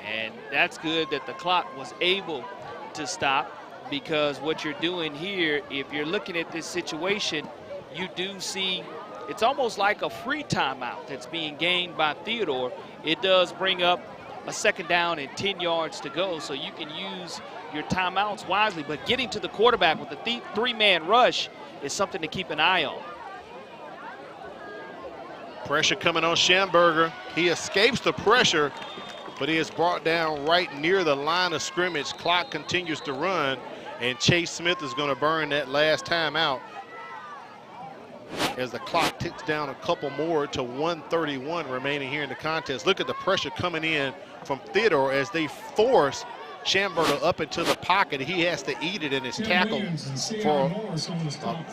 And that's good that the clock was able to stop, because what you're doing here, if you're looking at this situation, you do see it's almost like a free timeout that's being gained by Theodore. It does bring up a 2nd down and 10 yards to go, so you can use your timeouts wisely, but getting to the quarterback with the 3-man rush is something to keep an eye on. Pressure coming on Schamberger. He escapes the pressure, but he is brought down right near the line of scrimmage. Clock continues to run, and Chase Smith is going to burn that last timeout as the clock ticks down a couple more to 1:31 remaining here in the contest. Look at the pressure coming in from Theodore as they force Schamberger up into the pocket. He has to eat it, and it's tackled for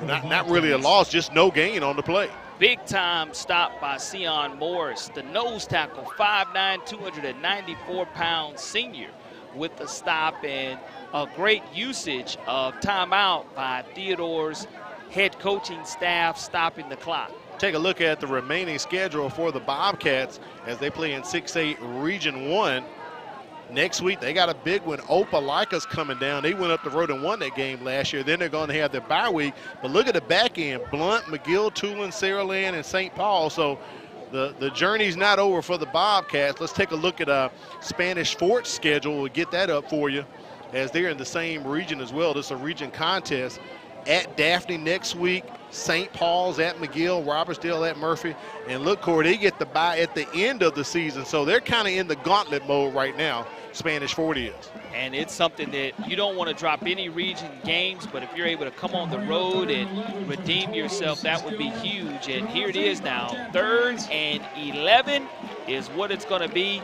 not really a loss, just no gain on the play. Big time stop by Sion Morris, the nose tackle, 5'9", 294-pound senior with the stop, and a great usage of timeout by Theodore's head coaching staff, stopping the clock. Take a look at the remaining schedule for the Bobcats as they play in 6A Region 1. Next week, they got a big one. Opelika's coming down. They went up the road and won that game last year. Then they're going to have their bye week. But look at the back end. Blount, McGill, Tulane, Saraland, and St. Paul. So the journey's not over for the Bobcats. Let's take a look at Spanish Fort's schedule. We'll get that up for you as they're in the same region as well. This is a region contest. At Daphne next week, St. Paul's at McGill, Robertsdale at Murphy. And look, Corey, they get the bye at the end of the season. So they're kind of in the gauntlet mode right now, Spanish Fort is. And it's something that you don't want to drop any region games, but if you're able to come on the road and redeem yourself, that would be huge. And here it is now, 3rd and 11 is what it's going to be.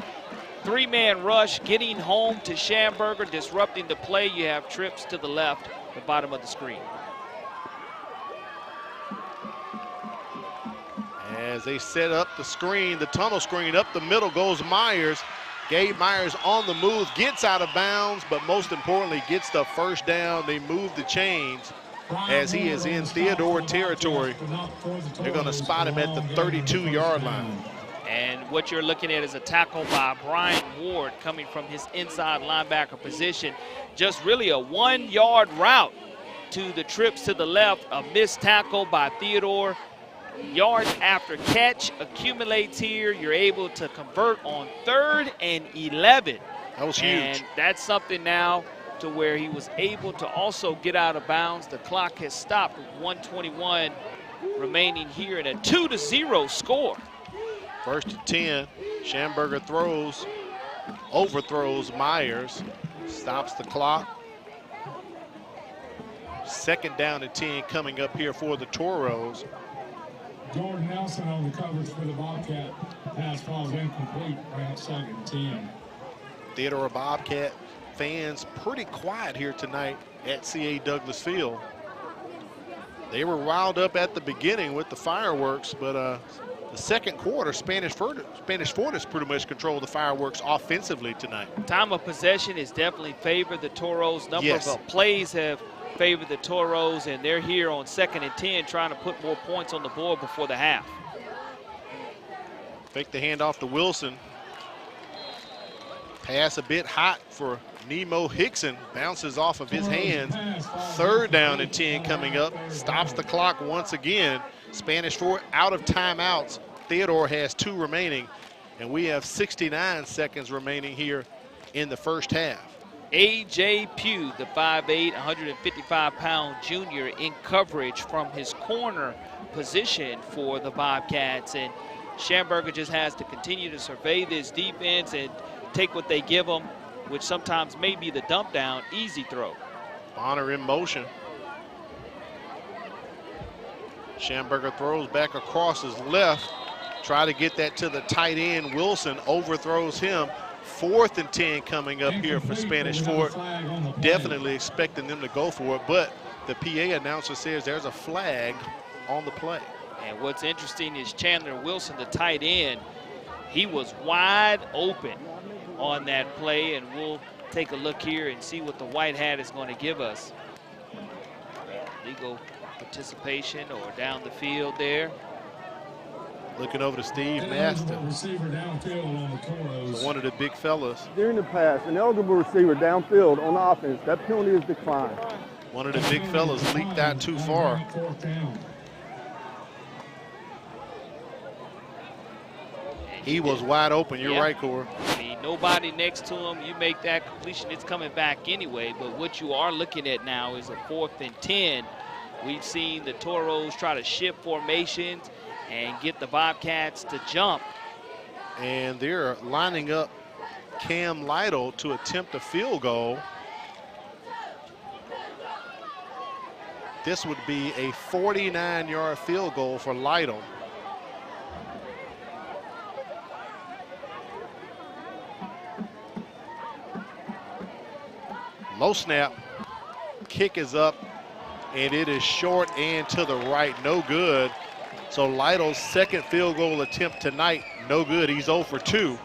3-man rush, getting home to Schamberger, disrupting the play. You have trips to the left, the bottom of the screen. As they set up the screen, the tunnel screen, up the middle goes Myers. Gabe Myers on the move, gets out of bounds, but most importantly, gets the first down. They move the chains as he is in Theodore territory. They're going to spot him at the 32-yard line. And what you're looking at is a tackle by Brian Ward coming from his inside linebacker position. Just really a 1-yard route to the trips to the left. A missed tackle by Theodore. Yards after catch accumulates here. You're able to convert on 3rd and 11. That was huge. And that's something now to where he was able to also get out of bounds. The clock has stopped with 1:21 remaining here in a 2-0 score. 1st and 10. Schamberger throws, overthrows Myers, stops the clock. 2nd down and 10 coming up here for the Toros. Jordan Nelson on the coverage for the Bobcat. Pass falls incomplete, right 2nd and 10. Theodore Bobcat fans pretty quiet here tonight at C.A. Douglas Field. They were riled up at the beginning with the fireworks, but the second quarter, Spanish Fort has pretty much controlled the fireworks offensively tonight. Time of possession has definitely favored the Toros. Number of plays have favored the Toros, and they're here on 2nd and 10 trying to put more points on the board before the half. Fake the handoff to Wilson. Pass a bit hot for Nemo Hickson. Bounces off of his hands. 3rd down and 10 coming up. Stops the clock once again. Spanish Fort out of timeouts. Theodore has 2 remaining, and we have 69 seconds remaining here in the first half. A.J. Pugh, the 5'8", 155-pound junior, in coverage from his corner position for the Bobcats. And Schamberger just has to continue to survey this defense and take what they give him, which sometimes may be the dump down, easy throw. Bonner in motion. Schamberger throws back across his left. Try to get that to the tight end. Wilson overthrows him. 4th and 10 coming up here for Spanish Fort. Definitely expecting them to go for it, but the PA announcer says there's a flag on the play. And what's interesting is Chandler Wilson, the tight end, he was wide open on that play, and we'll take a look here and see what the white hat is going to give us. Legal participation or down the field there. Looking over to Steve Master. Receiver downfield on the Toros. So one of the big fellas. During the pass, an eligible receiver downfield on offense, that penalty is declined. One of the big fellas leaked out too far. He was wide open. You're right, Corey. I mean, nobody next to him. You make that completion, it's coming back anyway. But what you are looking at now is a 4th and 10. We've seen the Toros try to shift formations and get the Bobcats to jump. And they're lining up Cam Lytle to attempt a field goal. This would be a 49-yard field goal for Lytle. Low snap, kick is up, and it is short and to the right, no good. So Lytle's second field goal attempt tonight, no good. He's 0 for 2.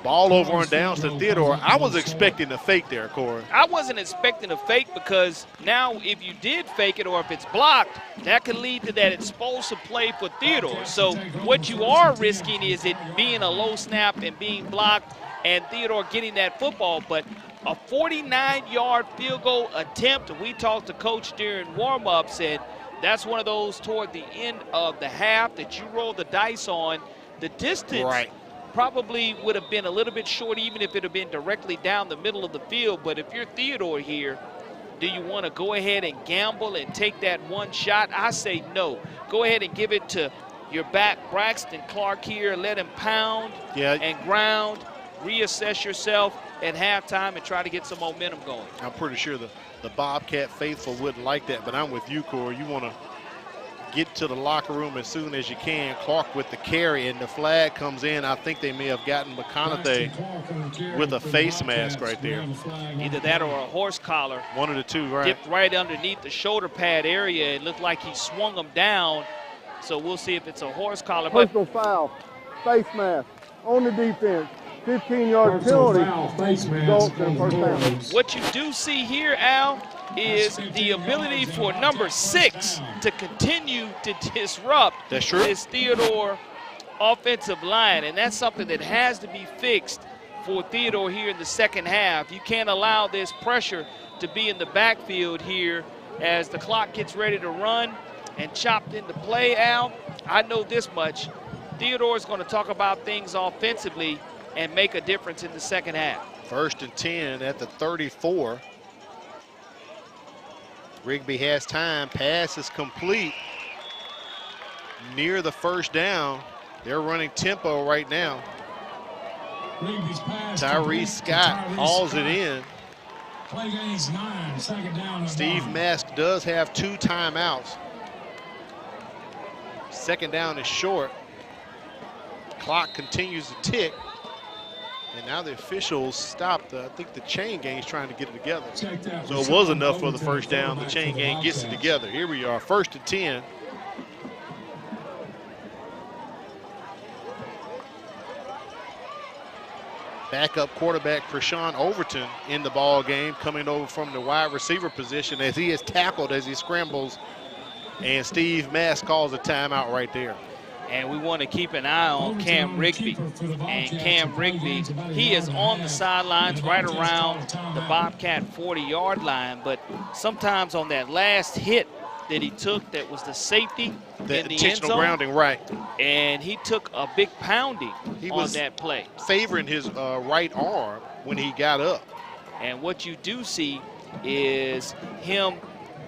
Ball over on downs to Theodore. I was expecting a fake there, Corey. I wasn't expecting a fake because now if you did fake it or if it's blocked, that could lead to that explosive play for Theodore. So what you are risking is it being a low snap and being blocked and Theodore getting that football. But a 49-yard field goal attempt, we talked to Coach during warm-ups, and that's one of those toward the end of the half that you roll the dice on. The distance probably would have been a little bit short even if it had been directly down the middle of the field. But if you're Theodore here, do you want to go ahead and gamble and take that one shot? I say no. Go ahead and give it to your back, Braxton Clark here. Let him pound and ground. Reassess yourself at halftime and try to get some momentum going. I'm pretty sure the Bobcat faithful wouldn't like that, but I'm with you, Corey. You want to get to the locker room as soon as you can. Clark with the carry, and the flag comes in. I think they may have gotten McConaughey with a face mask right there. Either that or a horse collar. One of the two, right? Dipped right underneath the shoulder pad area. It looked like he swung him down. So we'll see if it's a horse collar. Personal foul, face mask on the defense. 15-yard penalty. What you do see here, Al, is the ability for number 6 to continue to disrupt this Theodore offensive line, and that's something that has to be fixed for Theodore here in the second half. You can't allow this pressure to be in the backfield here as the clock gets ready to run and chopped into play, Al. I know this much. Theodore is going to talk about things offensively and make a difference in the second half. 1st and 10 at the 34. Rigby has time. Pass is complete. Near the first down. They're running tempo right now. Tyrese Scott hauls it in. Play gains 9, 2nd down. Steve Mask does have 2 timeouts. 2nd down is short. Clock continues to tick. And now the officials stopped. I think the chain gang's trying to get it together. So it was enough for the first down. The chain gang gets it together. Here we are, 1st and 10. Backup quarterback Krishan Overton in the ball game, coming over from the wide receiver position as he is tackled as he scrambles. And Steve Mask calls a timeout right there. And we want to keep an eye on Cam Rigby. And Cam Rigby, he is on the sidelines right around the Bobcat 40-yard line. But sometimes on that last hit that he took, that was the safety in the end zone. Intentional grounding, right. And he took a big pounding on that play. Favoring his right arm when he got up. And what you do see is him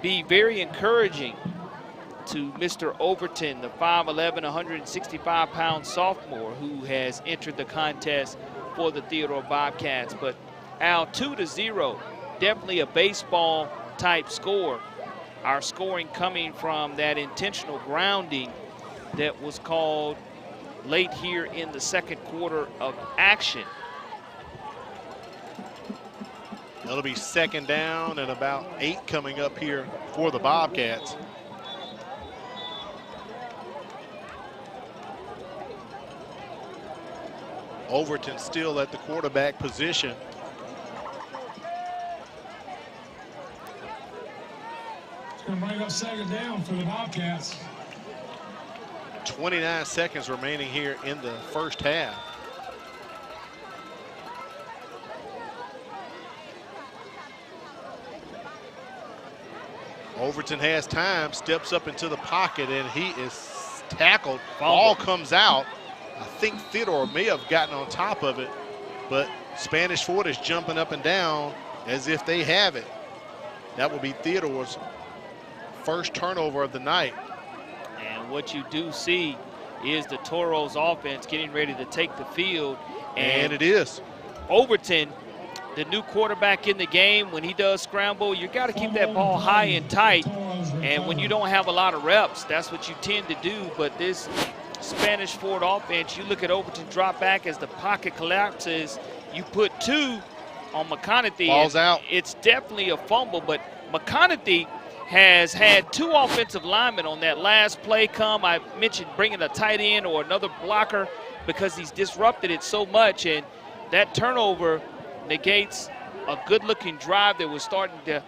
be very encouraging to Mr. Overton, the 5'11", 165-pound sophomore who has entered the contest for the Theodore Bobcats. But Al, 2-0, definitely a baseball-type score. Our scoring coming from that intentional grounding that was called late here in the second quarter of action. That'll be 2nd down and about 8 coming up here for the Bobcats. Overton still at the quarterback position. It's going to bring up 2nd down for the Bobcats. 29 seconds remaining here in the first half. Overton has time, steps up into the pocket, and he is tackled. Ball comes out. I think Theodore may have gotten on top of it, but Spanish Fort is jumping up and down as if they have it. That will be Theodore's first turnover of the night. And what you do see is the Toros offense getting ready to take the field. And it is. Overton, the new quarterback in the game, when he does scramble, you got to keep that ball high and tight. And when you don't have a lot of reps, that's what you tend to do. But this Spanish Fort offense, you look at Overton drop back as the pocket collapses. You put 2 on McConaughey. Ball's out. It's definitely a fumble, but McConaughey has had 2 offensive linemen on that last play come. I mentioned bringing a tight end or another blocker because he's disrupted it so much, and that turnover negates a good-looking drive that was starting to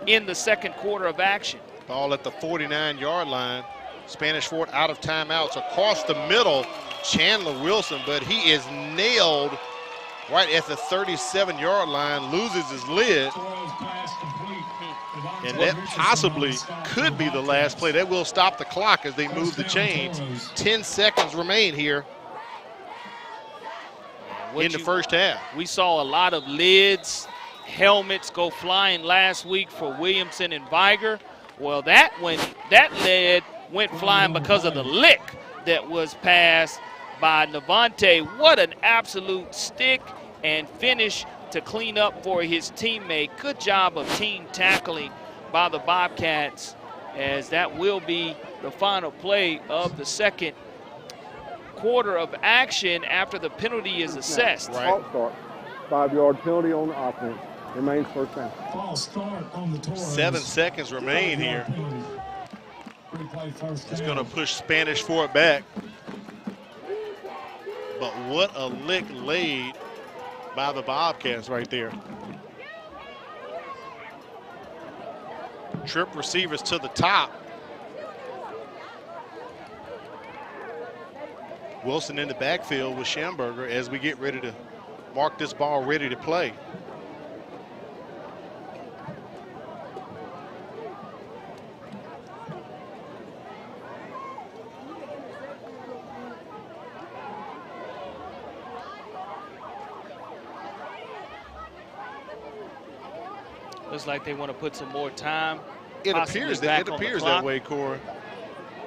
end the second quarter of action. Ball at the 49-yard line. Spanish Fort out of timeouts. Across the middle, Chandler Wilson, but he is nailed right at the 37-yard line, loses his lid. And that possibly could be the last play. That will stop the clock as they move the chains. 10 seconds remain here in the first half. We saw a lot of lids, helmets go flying last week for Williamson and Viger. Well, that lid went flying because of the lick that was passed by Navante. What an absolute stick and finish to clean up for his teammate. Good job of team tackling by the Bobcats, as that will be the final play of the second quarter of action after the penalty is assessed. False start. 5-yard penalty on the offense. Remains first down. 7 seconds remain here. It's going to push Spanish Fort back. But what a lick laid by the Bobcats right there. Trip receivers to the top. Wilson in the backfield with Schamberger as we get ready to mark this ball ready to play. Looks like they want to put some more time. It appears that way, Corey.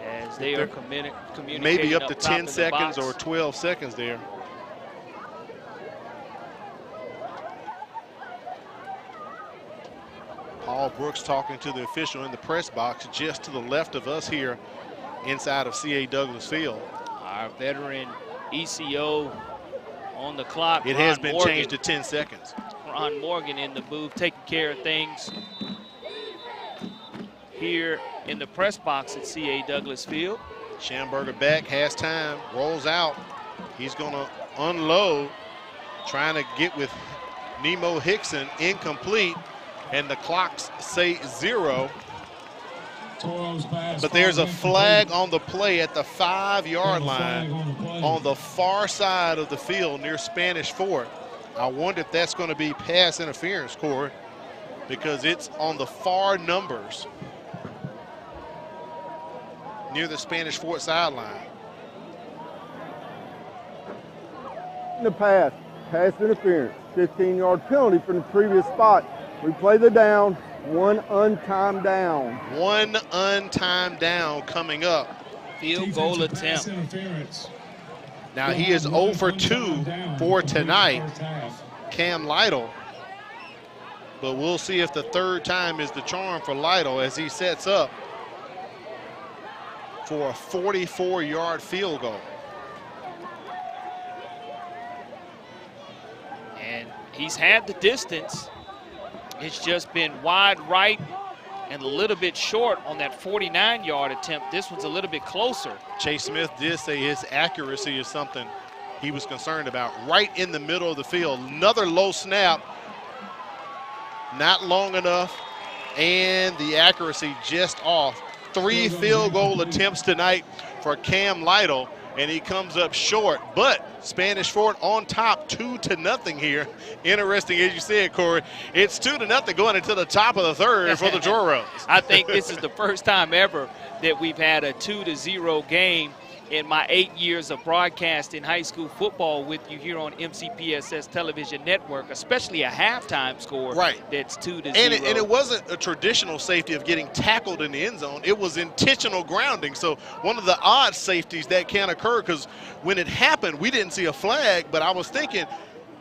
As they are communicating maybe up to top 10 seconds or 12 seconds there. Paul Brooks talking to the official in the press box just to the left of us here inside of C.A. Douglas Field. Our veteran ECO on the clock. It has been changed to 10 seconds. Ron Morgan in the booth taking care of things here in the press box at C.A. Douglas Field. Schamberger back, has time, rolls out. He's going to unload, trying to get with Nemo Hickson, incomplete, and the clocks say 0. But there's a flag on the play at the 5-yard line on the far side of the field near Spanish Fort. I wonder if that's going to be pass interference, Corey, because it's on the far numbers near the Spanish Fort sideline. In the pass interference, 15-yard penalty from the previous spot. We play the down, 1 untimed down. 1 untimed down coming up. Field goal attempt. Now he is 0 for 2 for tonight, Cam Lytle. But we'll see if the third time is the charm for Lytle as he sets up for a 44-yard field goal. And he's had the distance. It's just been wide right and a little bit short on that 49-yard attempt. This one's a little bit closer. Chase Smith did say his accuracy is something he was concerned about. Right in the middle of the field. Another low snap. Not long enough, and the accuracy just off. 3 field goal attempts tonight for Cam Lytle, and he comes up short. But Spanish Fort on top, 2-0 here. Interesting, as you said, Corey. It's 2-0 going into the top of the third for the Joros. I think this is the first time ever that we've had a 2-0 game in my 8 years of broadcasting high school football with you here on MCPSS television network, especially a halftime score that's 2-0. And it wasn't a traditional safety of getting tackled in the end zone. It was intentional grounding. So one of the odd safeties that can occur, because when it happened, we didn't see a flag, but I was thinking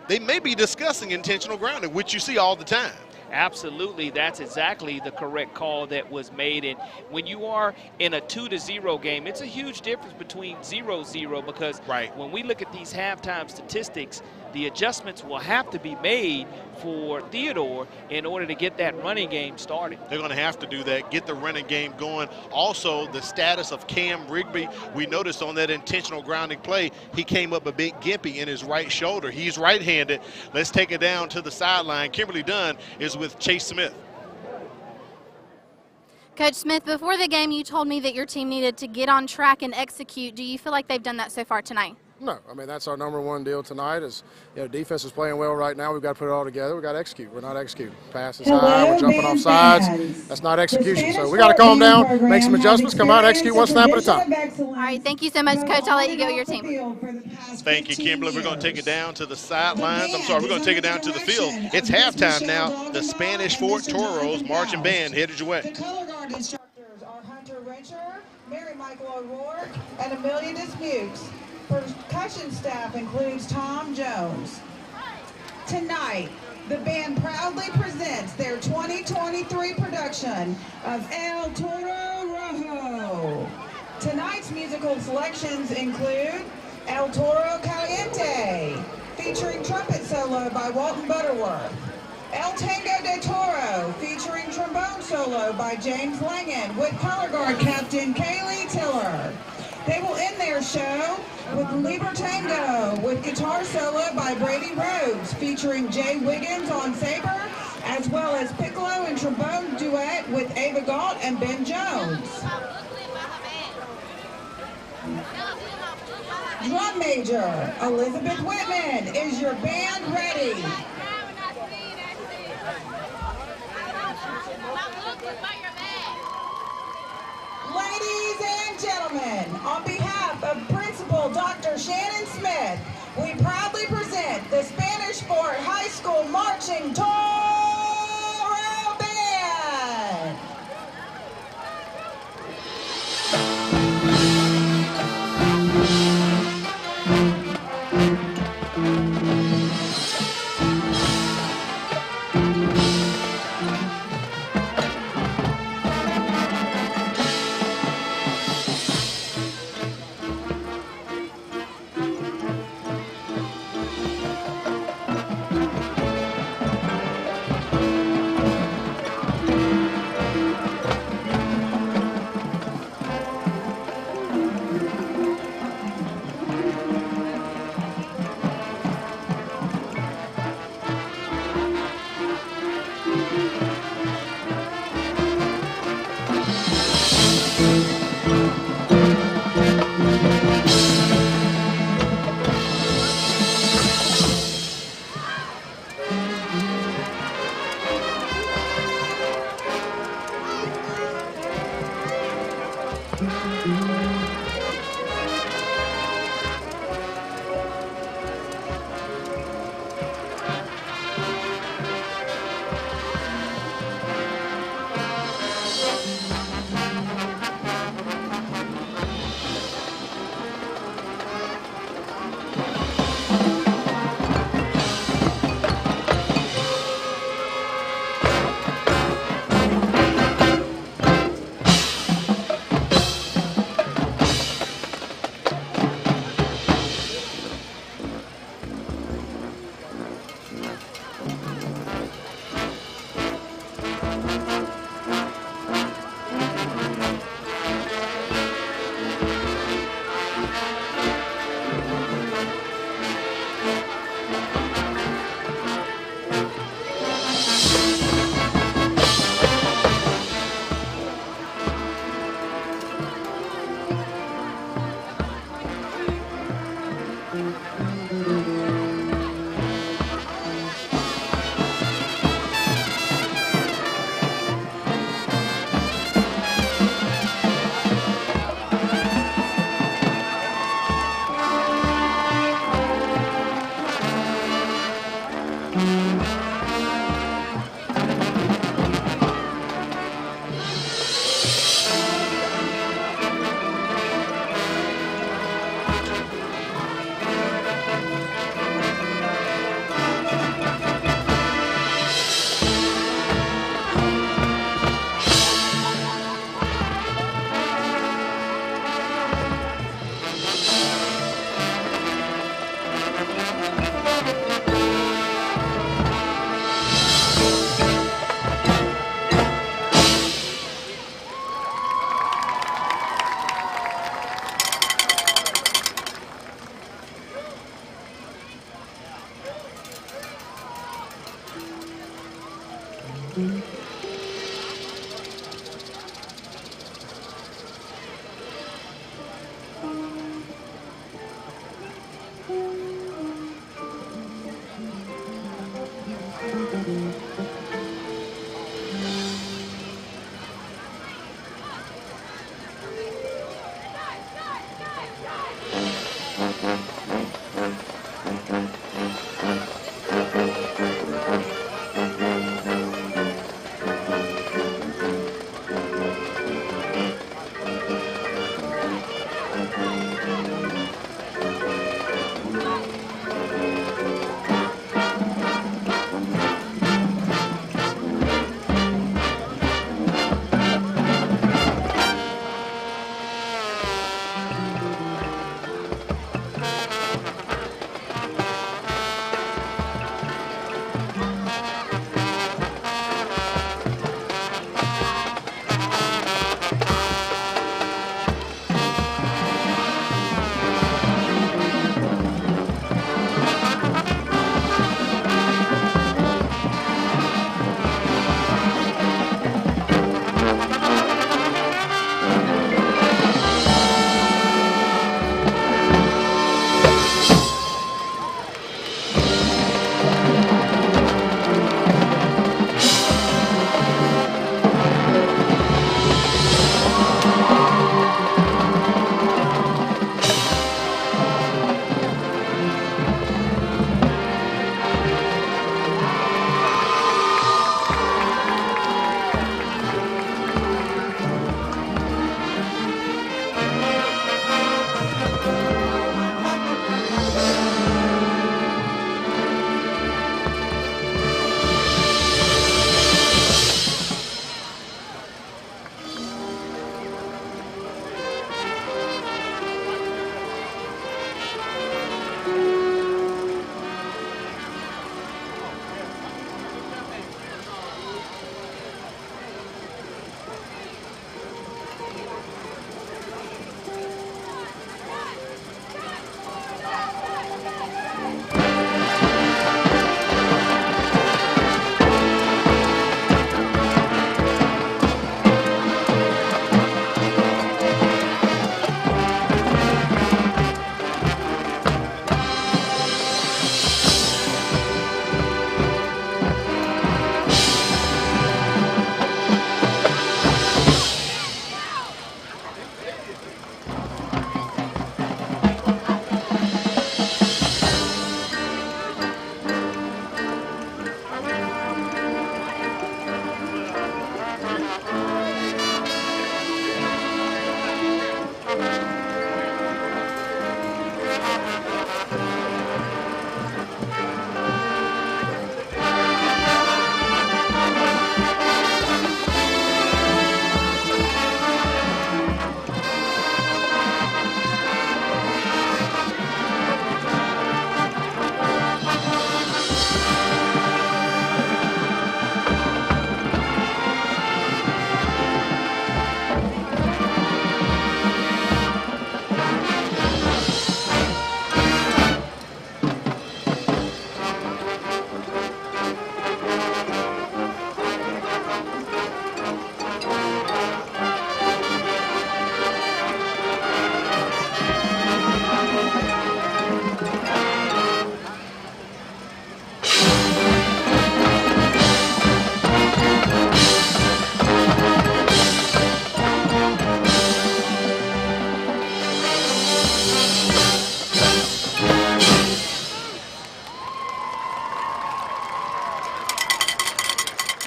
they may be discussing intentional grounding, which you see all the time. Absolutely, that's exactly the correct call that was made. And when you are in a 2-0 game, it's a huge difference between 0-0 because when we look at these halftime statistics, the adjustments will have to be made for Theodore in order to get that running game started. They're going to have to do that, get the running game going. Also, the status of Cam Rigby, we noticed on that intentional grounding play, he came up a bit gimpy in his right shoulder. He's right-handed. Let's take it down to the sideline. Kimberly Dunn is with Chase Smith. Coach Smith, before the game, you told me that your team needed to get on track and execute. Do you feel like they've done that so far tonight? No, I mean, that's our number one deal tonight is, defense is playing well right now. We've got to put it all together. We've got to execute. We're not executing. Pass is high. We're jumping off sides. That's not execution. So we got to calm down, make some adjustments, come out, execute one snap at a time. All right, thank you so much, Coach. I'll let you go with your team. Thank you, Kimberly. We're going to take it down to the sidelines. We're going to take it down to the field. It's halftime now. The Spanish Fort Toros marching band headed your way. The color guard instructors are Hunter Rencher, Mary Michael O'Rourke, and Amelia Disputes. Percussion staff includes Tom Jones. Tonight, the band proudly presents their 2023 production of El Toro Rojo. Tonight's musical selections include El Toro Caliente, featuring trumpet solo by Walton Butterworth. El Tango de Toro, featuring trombone solo by James Langan with color guard captain Kaylee Tiller. They will end their show with Liber Tango with guitar solo by Brady Rhodes, featuring Jay Wiggins on saber, as well as piccolo and trombone duet with Ava Galt and Ben Jones. Drum major Elizabeth Whitman, is your band ready? Ladies and gentlemen, on behalf of Principal Dr. Shannon Smith, we proudly present the Spanish Fort High School Marching Toro Band.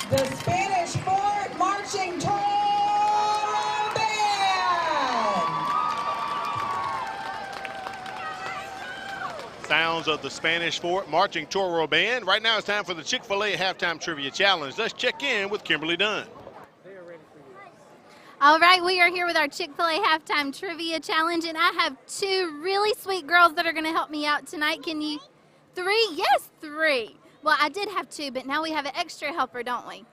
the Spanish Fort Marching Toro Band. Sounds of the Spanish Fort Marching Toro Band. Right now it's time for the Chick-fil-A Halftime Trivia Challenge. Let's check in with Kimberly Dunn. All right, we are here with our Chick-fil-A Halftime Trivia Challenge, and I have two really sweet girls that are going to help me out tonight. Can you? Three? Yes, three. Well, I did have two, but now we have an extra helper, don't we?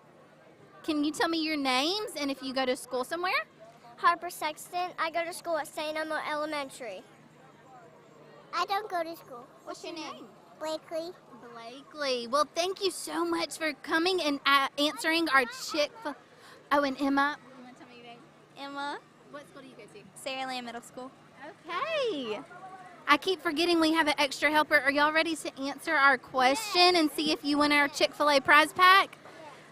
Can you tell me your names and if you go to school somewhere? Harper Sexton. I go to school at St. Emma Elementary. I don't go to school. What's your name? Blakely. Blakely. Well, thank you so much for coming and answering our Chick-fil-A. Oh, and Emma. You want to tell me your name? Emma. What school do you go to? Saraland Middle School. Okay. I keep forgetting we have an extra helper. Are y'all ready to answer our question and see if you win our Chick-fil-A prize pack?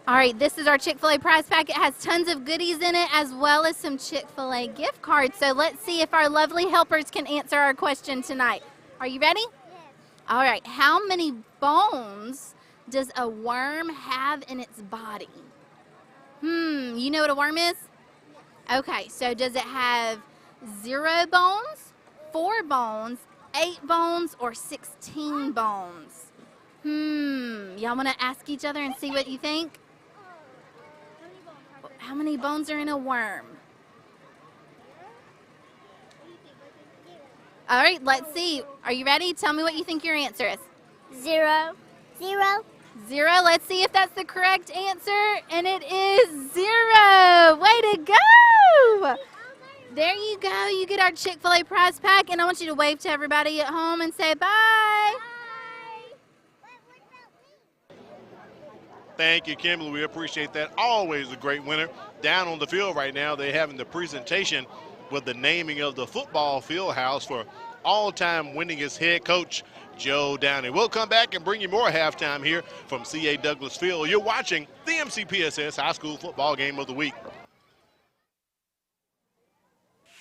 All right, this is our Chick-fil-A prize pack. It has tons of goodies in it as well as some Chick-fil-A gift cards. So let's see if our lovely helpers can answer our question tonight. Are you ready? Yes. All right, how many bones does a worm have in its body? You know what a worm is? Okay, so does it have 0 bones, 4 bones, 8 bones, or 16 bones? Y'all want to ask each other and see what you think? How many bones are in a worm? All right, let's see. Are you ready? Tell me what you think your answer is. 0. 0. 0. Let's see if that's the correct answer. And it is 0. Way to go. There you go. You get our Chick-fil-A prize pack. And I want you to wave to everybody at home and say bye. Thank you, Kimberly. We appreciate that. Always a great winner. Down on the field right now, they're having the presentation with the naming of the football field house for all-time winningest head coach, Joe Downey. We'll come back and bring you more halftime here from C.A. Douglas Field. You're watching the MCPSS High School Football Game of the Week.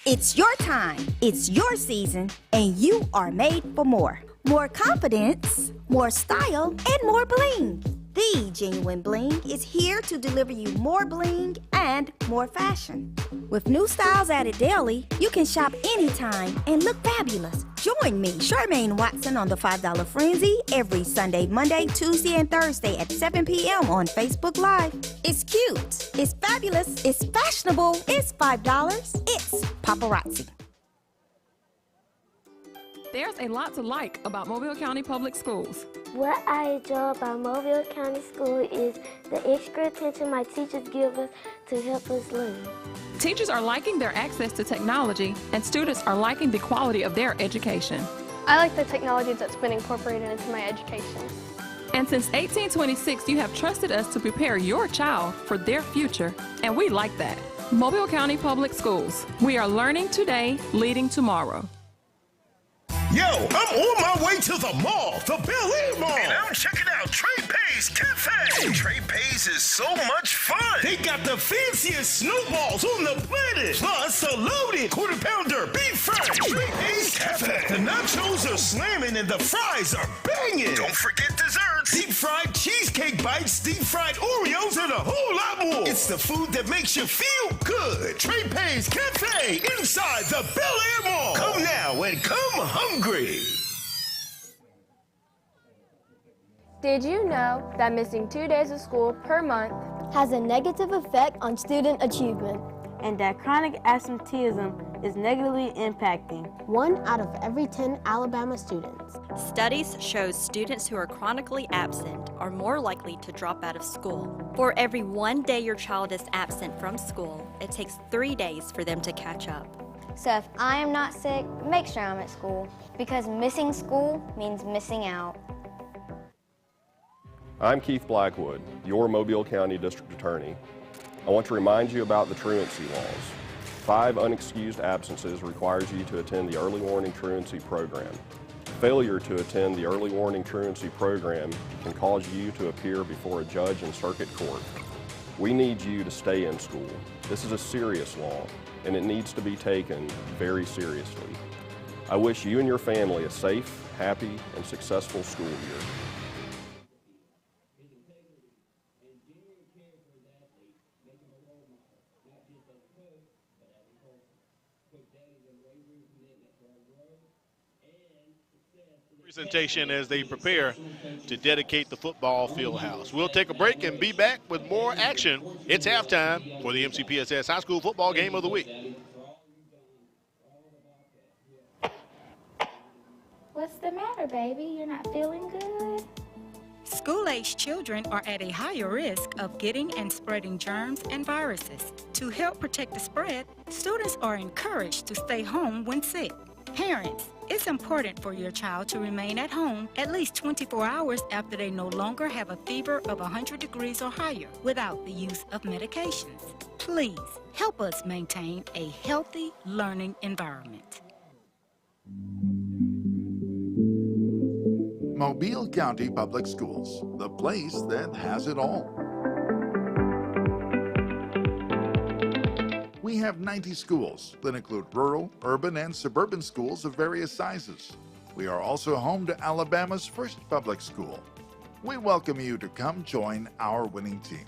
It's your time, it's your season, and you are made for more. More confidence, more style, and more bling. The Genuine Bling is here to deliver you more bling and more fashion. With new styles added daily, you can shop anytime and look fabulous. Join me, Charmaine Watson, on the $5 Frenzy every Sunday, Monday, Tuesday, and Thursday at 7 p.m. on Facebook Live. It's cute, it's fabulous, it's fashionable, it's $5, it's paparazzi. There's a lot to like about Mobile County Public Schools. What I enjoy about Mobile County School is the extra attention my teachers give us to help us learn. Teachers are liking their access to technology, and students are liking the quality of their education. I like the technology that's been incorporated into my education. And since 1826, you have trusted us to prepare your child for their future, and we like that. Mobile County Public Schools. We are learning today, leading tomorrow. Yo, I'm on my way to the mall, the Bel Air Mall. And I'm checking out Trey Pay's Cafe. Trey Pay's is so much fun. They got the fanciest snowballs on the planet. Plus a loaded quarter-pounder beef fry. Trey Pay's Cafe. The nachos are slamming and the fries are banging. Don't forget desserts. Deep-fried cheesecake bites, deep-fried Oreos, and a whole lot more. It's the food that makes you feel good. Trey Pay's Cafe inside the Bel Air Mall. Come now and come hungry. Did you know that missing 2 days of school per month has a negative effect on student achievement? And that chronic absenteeism is negatively impacting 1 out of every 10 Alabama students. Studies show students who are chronically absent are more likely to drop out of school. For every 1 day your child is absent from school, it takes 3 days for them to catch up. So if I am not sick, make sure I'm at school, because missing school means missing out. I'm Keith Blackwood, your Mobile County District Attorney. I want to remind you about the truancy laws. 5 unexcused absences requires you to attend the early warning truancy program. Failure to attend the early warning truancy program can cause you to appear before a judge in circuit court. We need you to stay in school. This is a serious law, and it needs to be taken very seriously. I wish you and your family a safe, happy, and successful school year. Presentation as they prepare to dedicate the football field house. We'll take a break and be back with more action. It's halftime for the MCPSS High School Football Game of the Week. What's the matter, baby? You're not feeling good? School-aged children are at a higher risk of getting and spreading germs and viruses. To help protect the spread, students are encouraged to stay home when sick. Parents, it's important for your child to remain at home at least 24 hours after they no longer have a fever of 100 degrees or higher without the use of medications. Please help us maintain a healthy learning environment. Mobile County Public Schools, the place that has it all. We have 90 schools that include rural, urban, and suburban schools of various sizes. We are also home to Alabama's first public school. We welcome you to come join our winning team.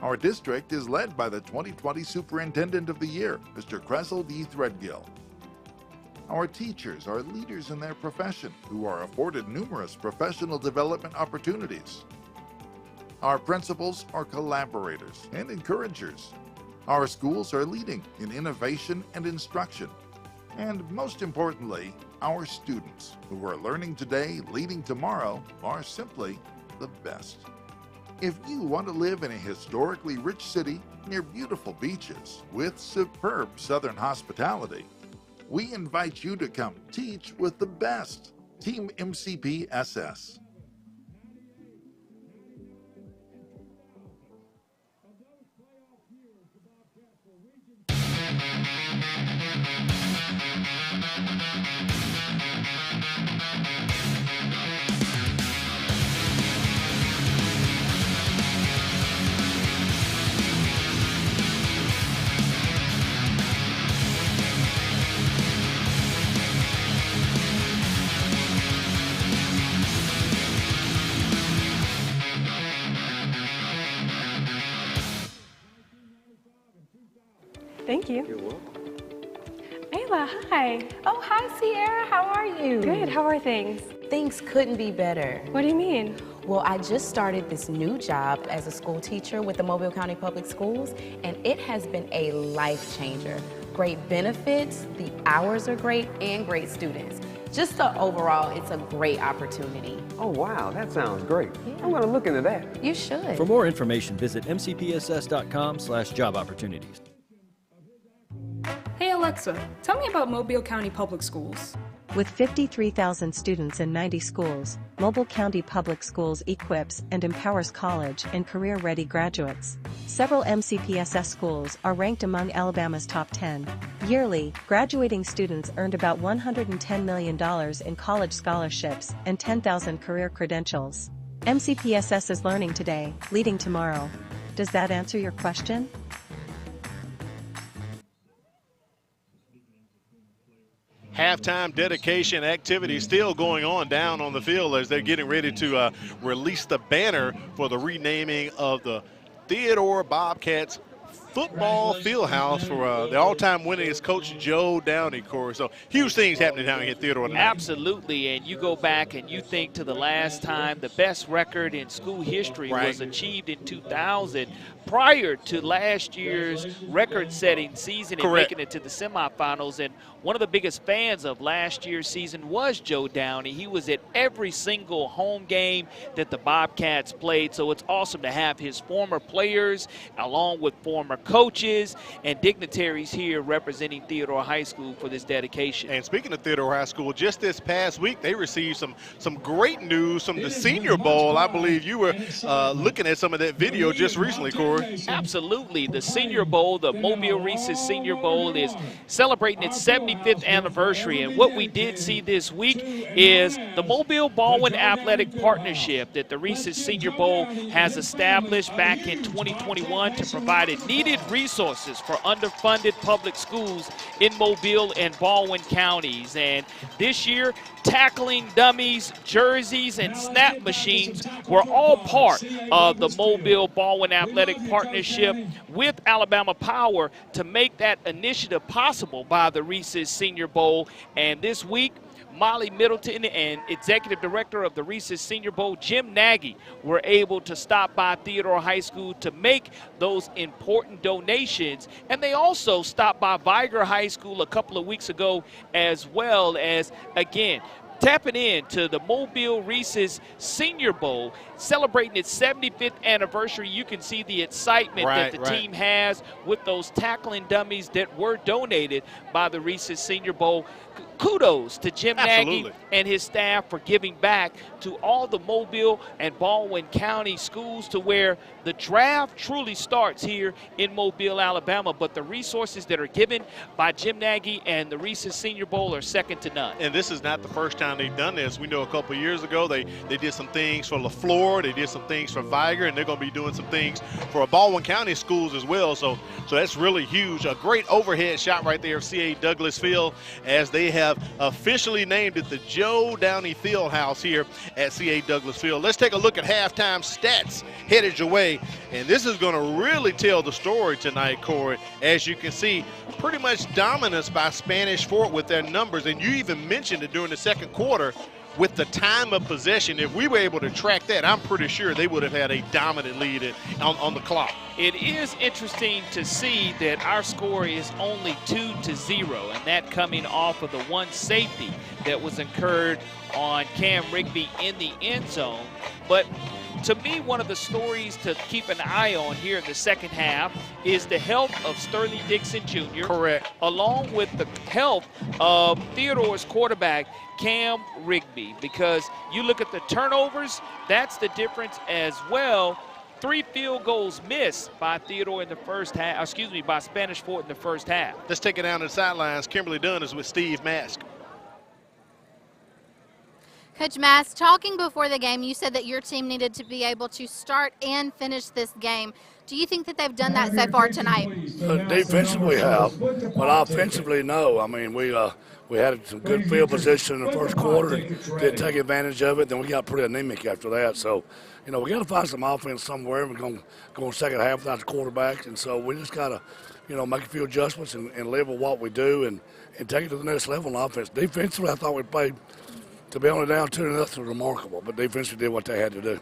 Our district is led by the 2020 Superintendent of the Year, Mr. Cressel D. Threadgill. Our teachers are leaders in their profession who are afforded numerous professional development opportunities. Our principals are collaborators and encouragers. Our schools are leading in innovation and instruction. And most importantly, our students who are learning today, leading tomorrow, are simply the best. If you want to live in a historically rich city near beautiful beaches with superb Southern hospitality, we invite you to come teach with the best. Team MCPSS. Thank you. You're welcome. Ayla, hi. Oh, hi, Sierra. How are you? Good. How are things? Things couldn't be better. What do you mean? Well, I just started this new job as a school teacher with the Mobile County Public Schools, and it has been a life changer. Great benefits, the hours are great, and great students. Just overall, it's a great opportunity. Oh, wow, that sounds great. Yeah. I'm going to look into that. You should. For more information, visit mcpss.com/job opportunities. Hey Alexa, tell me about Mobile County Public Schools. With 53,000 students in 90 schools, Mobile County Public Schools equips and empowers college and career-ready graduates. Several MCPSS schools are ranked among Alabama's top 10. Yearly, graduating students earned about $110 million in college scholarships and 10,000 career credentials. MCPSS is learning today, leading tomorrow. Does that answer your question? Halftime dedication activity still going on down on the field as they're getting ready to release the banner for the renaming of the Theodore Bobcats football field house for the all-time winningest coach Joe Downey, Corey. So huge things happening down here at Theodore tonight. Absolutely, and you go back and you think to the last time the best record in school history was achieved in 2000 prior to last year's record-setting season and making it to the semifinals. And one of the biggest fans of last year's season was Joe Downey. He was at every single home game that the Bobcats played, so it's awesome to have his former players along with former coaches and dignitaries here representing Theodore High School for this dedication. And speaking of Theodore High School, just this past week they received some great news from the Senior Bowl. I believe you were looking at some of that video just recently, Corey. Absolutely. The Senior Bowl, the Mobile Reese's Senior Bowl, is celebrating its 75th anniversary. And what we did see this week is the Mobile Baldwin Athletic Partnership that the Reese's Senior Bowl has established back in 2021 to provide needed resources for underfunded public schools in Mobile and Baldwin counties. And this year, tackling dummies, jerseys, and snap machines were all part of the Mobile Baldwin Athletic Partnership with Alabama Power to make that initiative possible by the Reese's Senior Bowl. And this week, Molly Middleton and Executive Director of the Reese's Senior Bowl, Jim Nagy, were able to stop by Theodore High School to make those important donations. And they also stopped by Viger High School a couple of weeks ago, as well as, again, tapping into the Mobile Reese's Senior Bowl, celebrating its 75th anniversary. You can see the excitement that the team has with those tackling dummies that were donated by the Reese's Senior Bowl. kudos to Jim Absolutely. Nagy and his staff for giving back to all the Mobile and Baldwin County schools to where the draft truly starts here in Mobile, Alabama, but the resources that are given by Jim Nagy and the recent Senior Bowl are second to none. And this is not the first time they've done this. We know a couple of years ago they did some things for LaFleur, they did some things for Viger, and they're going to be doing some things for Baldwin County schools as well. So that's really huge. A great overhead shot right there of C.A. Douglas Field as they have officially named it the Joe Downey Fieldhouse here at C.A. Douglas Field. Let's take a look at halftime stats headed your way. And this is going to really tell the story tonight, Corey. As you can see, pretty much dominance by Spanish Fort with their numbers. And you even mentioned it during the second quarter with the time of possession. If we were able to track that, I'm pretty sure they would have had a dominant lead on the clock. It is interesting to see that our score is only 2-0, and that coming off of the one safety that was incurred on Cam Rigby in the end zone. But to me, one of the stories to keep an eye on here in the second half is the health of Sterling Dixon Jr. Correct. Along with the health of Theodore's quarterback, Cam Rigby, because you look at the turnovers, that's the difference as well. 3 field goals missed by Theodore in the first half, by Spanish Fort in the first half. Let's take it down to the sidelines. Kimberly Dunn is with Steve Mask. Coach Mass, talking before the game, you said that your team needed to be able to start and finish this game. Do you think that they've done that so far tonight? Defensively, we have, but offensively, no. I mean, we had some good field position in the first quarter and didn't take advantage of it. Then we got pretty anemic after that. So, we got to find some offense somewhere. We're going to go in the second half without the quarterback, and so we just got to, make a few adjustments and live with what we do and take it to the next level on offense. Defensively, I thought we played. To be only down 2-0 was remarkable, but defensively did what they had to do.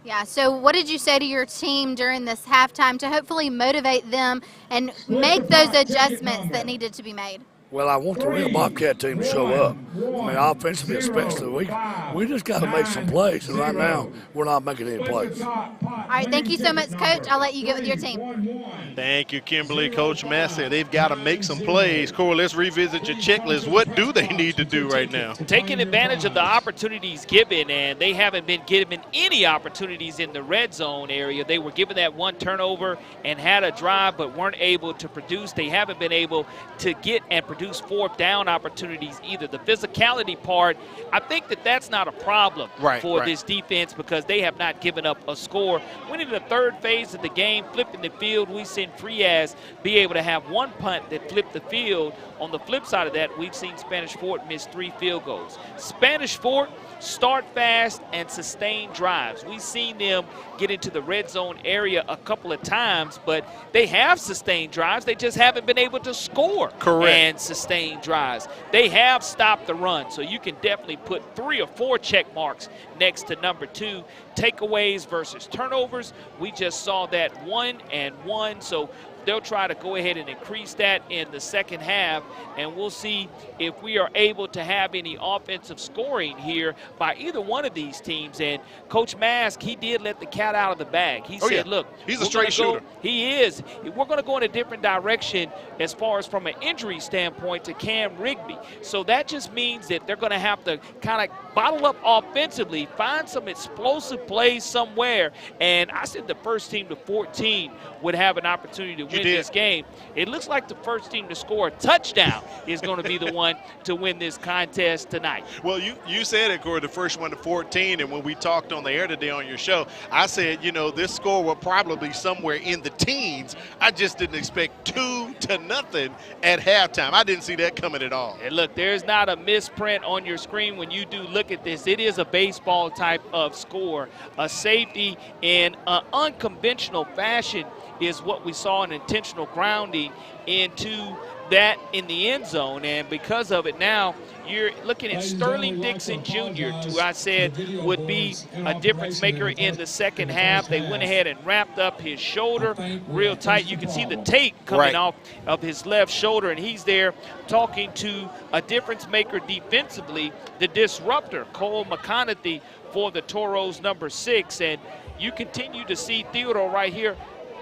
Yeah, so what did you say to your team during this halftime to hopefully motivate them and make those adjustments that needed to be made? Well, I want the real Bobcat team to show up. I mean, offensively especially, we just got to make some plays, and right now we're not making any plays. All right, thank you so much, Coach. I'll let you get with your team. Thank you, Kimberly. Coach Mass said they've got to make some plays. Corey, let's revisit your checklist. What do they need to do right now? Taking advantage of the opportunities given, and they haven't been given any opportunities in the red zone area. They were given that one turnover and had a drive but weren't able to produce. They haven't been able to get and produce fourth down opportunities either. The physicality part, I think that's not a problem for this defense because they have not given up a score. When in the third phase of the game, flipping the field, we've seen Frias be able to have one punt that flipped the field. On the flip side of that, we've seen Spanish Fort miss 3 field goals. Spanish Fort start fast and sustain drives. We've seen them get into the red zone area a couple of times, but they have sustained drives. They just haven't been able to score and sustain drives. They have stopped the run, so you can definitely put 3 or 4 check marks next to number 2. Takeaways versus turnovers, we just saw that 1 and 1, so they'll try to go ahead and increase that in the second half, and we'll see if we are able to have any offensive scoring here by either one of these teams. And Coach Mask, he did let the cat out of the bag. He said, look, he's a straight shooter. He is. We're going to go in a different direction as far as from an injury standpoint to Cam Rigby. So that just means that they're going to have to kind of bottle up offensively, find some explosive plays somewhere. And I said the first team to 14 would have an opportunity to win this game. It looks like the first team to score a touchdown is going to be the one to win this contest tonight. Well, you said it, Corey, the first one to 14, and when we talked on the air today on your show, I said, this score will probably be somewhere in the teens. I just didn't expect 2-0 at halftime. I didn't see that coming at all. And look, there's not a misprint on your screen when you do look at this. It is a baseball type of score. A safety in an unconventional fashion is what we saw, an intentional grounding into that in the end zone, and because of it now you're looking at Sterling Dixon Jr., who I said would be a difference maker in the second half. They went ahead and wrapped up his shoulder real tight. You can see the tape coming off of his left shoulder, and he's there talking to a difference maker defensively, the disruptor, Cole McConaughey for the Toros, number 6, and you continue to see Theodore right here.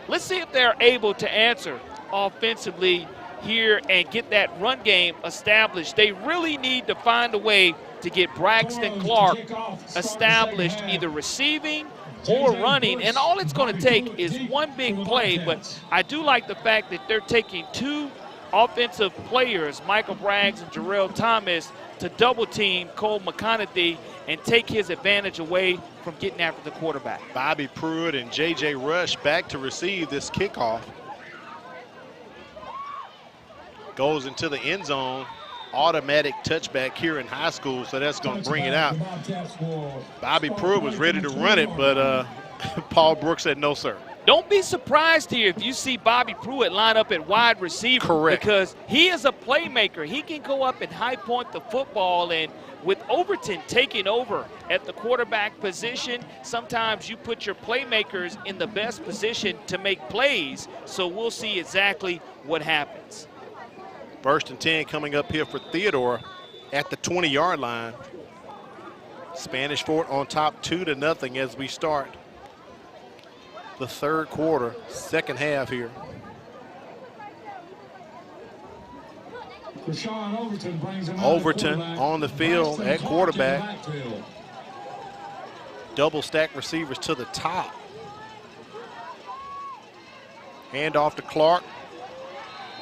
Let's see if they're able to answer offensively here and get that run game established. They really need to find a way to get Braxton Clark established, either receiving or running, and all it's going to take is one big play. But I do like the fact that they're taking two offensive players, Michael Braggs and Jarrell Thomas, to double team Cole McConaughey and take his advantage away from getting after the quarterback. Bobby Pruitt and J.J. Rush back to receive this kickoff. Goes into the end zone. Automatic touchback here in high school, so that's going to bring it out. Bobby Pruitt was ready to run it, but Paul Brooks said no, sir. Don't be surprised here if you see Bobby Pruitt line up at wide receiver. Correct. Because he is a playmaker. He can go up and high point the football, and with Overton taking over at the quarterback position, sometimes you put your playmakers in the best position to make plays, so we'll see exactly what happens. 1st and 10 coming up here for Theodore at the 20-yard line. Spanish Fort on top 2-0 as we start the third quarter, second half here. Overton on the field at quarterback. Double stack receivers to the top. Hand off to Clark.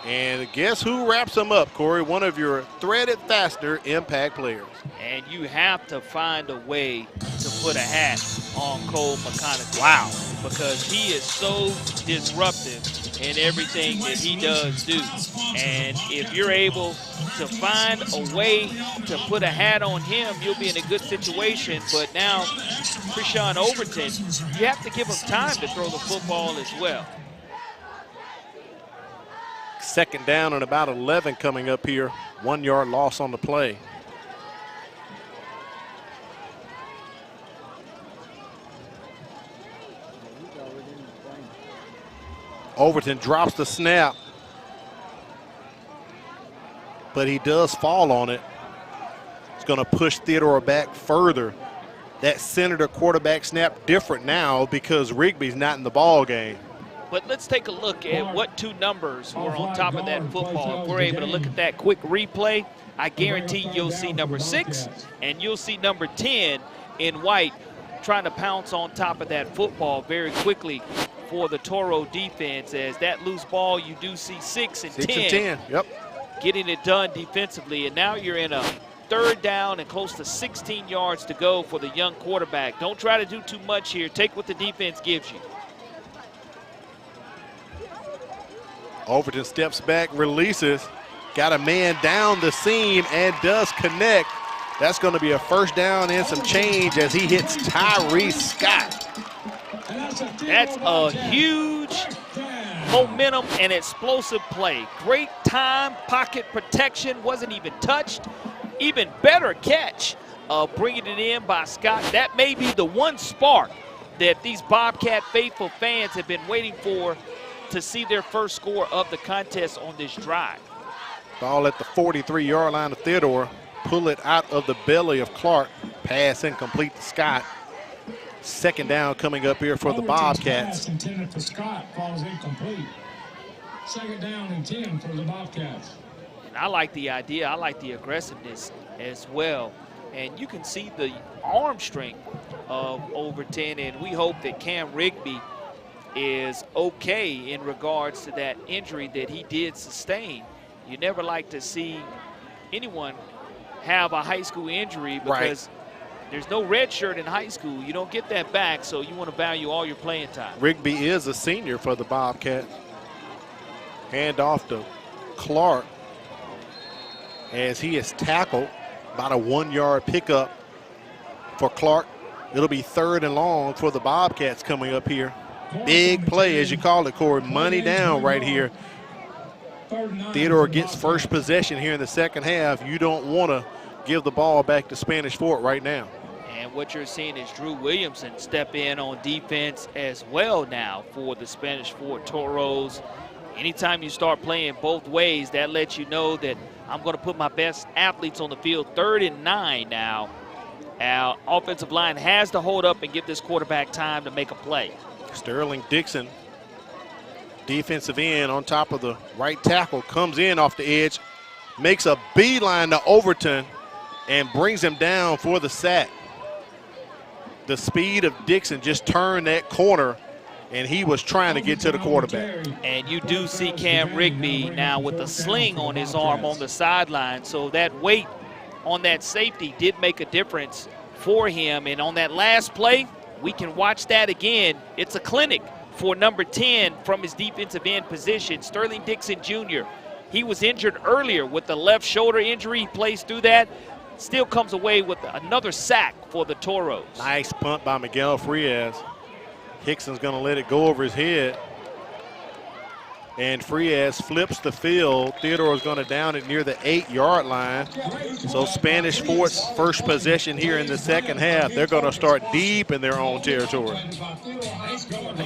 And guess who wraps them up, Corey? One of your threaded faster impact players. And you have to find a way to put a hat on Cole McConaughey. Wow. Because he is so disruptive in everything that he does do. And if you're able to find a way to put a hat on him, you'll be in a good situation. But now, Krishan Overton, you have to give him time to throw the football as well. Second down and about 11 coming up here. 1 yard loss on the play. Overton drops the snap, but he does fall on it. It's going to push Theodore back further. That Senator quarterback snap different now because Rigby's not in the ball game. But let's take a look at what two numbers were on top of that football. If we're able to look at that quick replay, I guarantee you'll see number 6 and you'll see number 10 in white trying to pounce on top of that football very quickly for the Toro defense. As that loose ball, you do see 6 and 10. Yep. Getting it done defensively. And now you're in a third down and close to 16 yards to go for the young quarterback. Don't try to do too much here. Take what the defense gives you. Overton steps back, releases, got a man down the seam and does connect. That's going to be a first down and some change as he hits Tyree Scott. That's a huge momentum and explosive play. Great time, pocket protection, wasn't even touched. Even better catch, bringing it in by Scott. That may be the one spark that these Bobcat faithful fans have been waiting for to see their first score of the contest on this drive. Ball at the 43-yard line of Theodore. Pull it out of the belly of Clark. Pass incomplete to Scott. Second down coming up here for the Bobcats. Intended for Scott falls incomplete. Second down and 10 for the Bobcats. And I like the idea. I like the aggressiveness as well. And you can see the arm strength of Overton, and we hope that Cam Rigby is okay in regards to that injury that he did sustain. You never like to see anyone have a high school injury because there's no red shirt in high school. You don't get that back, so you want to value all your playing time. Rigby is a senior for the Bobcats. Hand off to Clark as he is tackled. About a 1 yard pickup for Clark. It'll be third and long for the Bobcats coming up here. Big play, as you call it, Corey. Money down right here. Theodore gets first possession here in the second half. You don't want to give the ball back to Spanish Fort right now. And what you're seeing is Drew Williamson step in on defense as well now for the Spanish Fort Toros. Anytime you start playing both ways, that lets you know that I'm going to put my best athletes on the field. 3rd and 9 now. Our offensive line has to hold up and give this quarterback time to make a play. Sterling Dixon Defensive end on top of the right tackle comes in off the edge, makes a beeline to Overton, and brings him down for the sack. The speed of Dixon just turned that corner, and he was trying to get to the quarterback. And you do see Cam Rigby now with a sling on his arm on the sideline, so that weight on that safety did make a difference for him. And on that last play, we can watch that again. It's a clinic for number 10 from his defensive end position, Sterling Dixon Jr. He was injured earlier with the left shoulder injury. He plays through that. Still comes away with another sack for the Toros. Nice punt by Miguel Frias. Hickson's going to let it go over his head. And Frias flips the field. Theodore is going to down it near the 8-yard line. So Spanish Fort's first possession here in the second half. They're going to start deep in their own territory.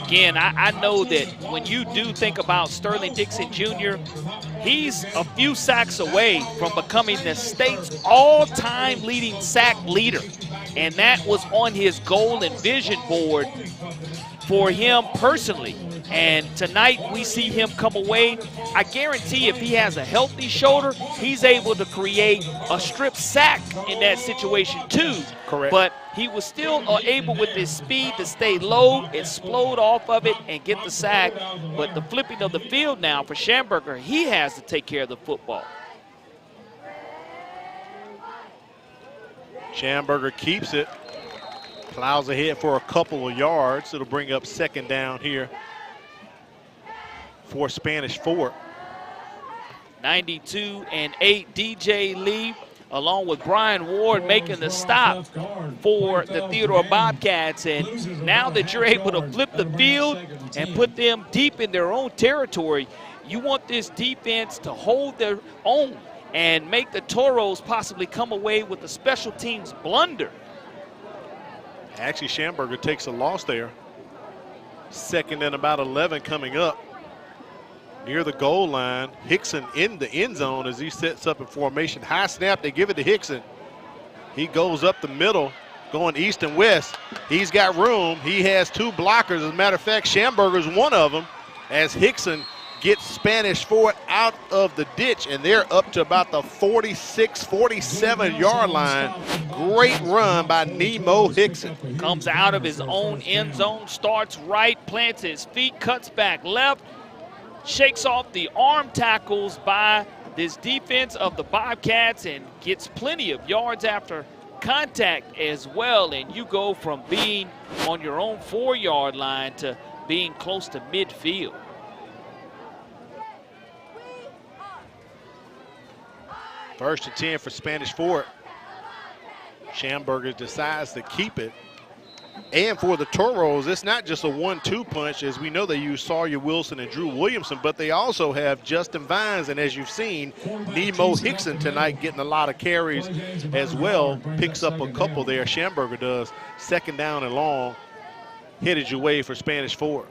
Again, I know that when you do think about Sterling Dixon Jr., he's a few sacks away from becoming the state's all-time leading sack leader. And that was on his goal and vision board for him personally. And tonight we see him come away. I guarantee if he has a healthy shoulder, he's able to create a strip sack in that situation too. Correct. But he was still able with his speed to stay low, explode off of it, and get the sack. But the flipping of the field now for Schamberger, he has to take care of the football. Schamberger keeps it, plows ahead for a couple of yards. It'll bring up second down here for Spanish Fort. 92-8 DJ Lee, along with Brian Ward, making the stop for the Theodore Bobcats. And now that you're able to flip the field and put them deep in their own territory, you want this defense to hold their own and make the Toros possibly come away with a special teams blunder. Actually, Schamberger takes a loss there. Second and about 11 coming up. Near the goal line, Hickson in the end zone as he sets up in formation. High snap, they give it to Hickson. He goes up the middle, going east and west. He's got room. He has two blockers. As a matter of fact, Schamberger's one of them as Hickson gets Spanish Fort out of the ditch, and they're up to about the 46, 47-yard line. Great run by Nemo Hickson. Comes out of his own end zone, starts right, plants his feet, cuts back left, shakes off the arm tackles by this defense of the Bobcats and gets plenty of yards after contact as well. And you go from being on your own 4-yard line to being close to midfield. First and 10 for Spanish Fort. Schamberger decides to keep it. And for the Toros, it's not just a 1-2 punch, as we know they use Sawyer Wilson and Drew Williamson, but they also have Justin Vines, and as you've seen, Nemo Hickson tonight getting a lot of carries as well. Picks up a couple there, Schamberger does. Second down and long, headed your way for Spanish Fort.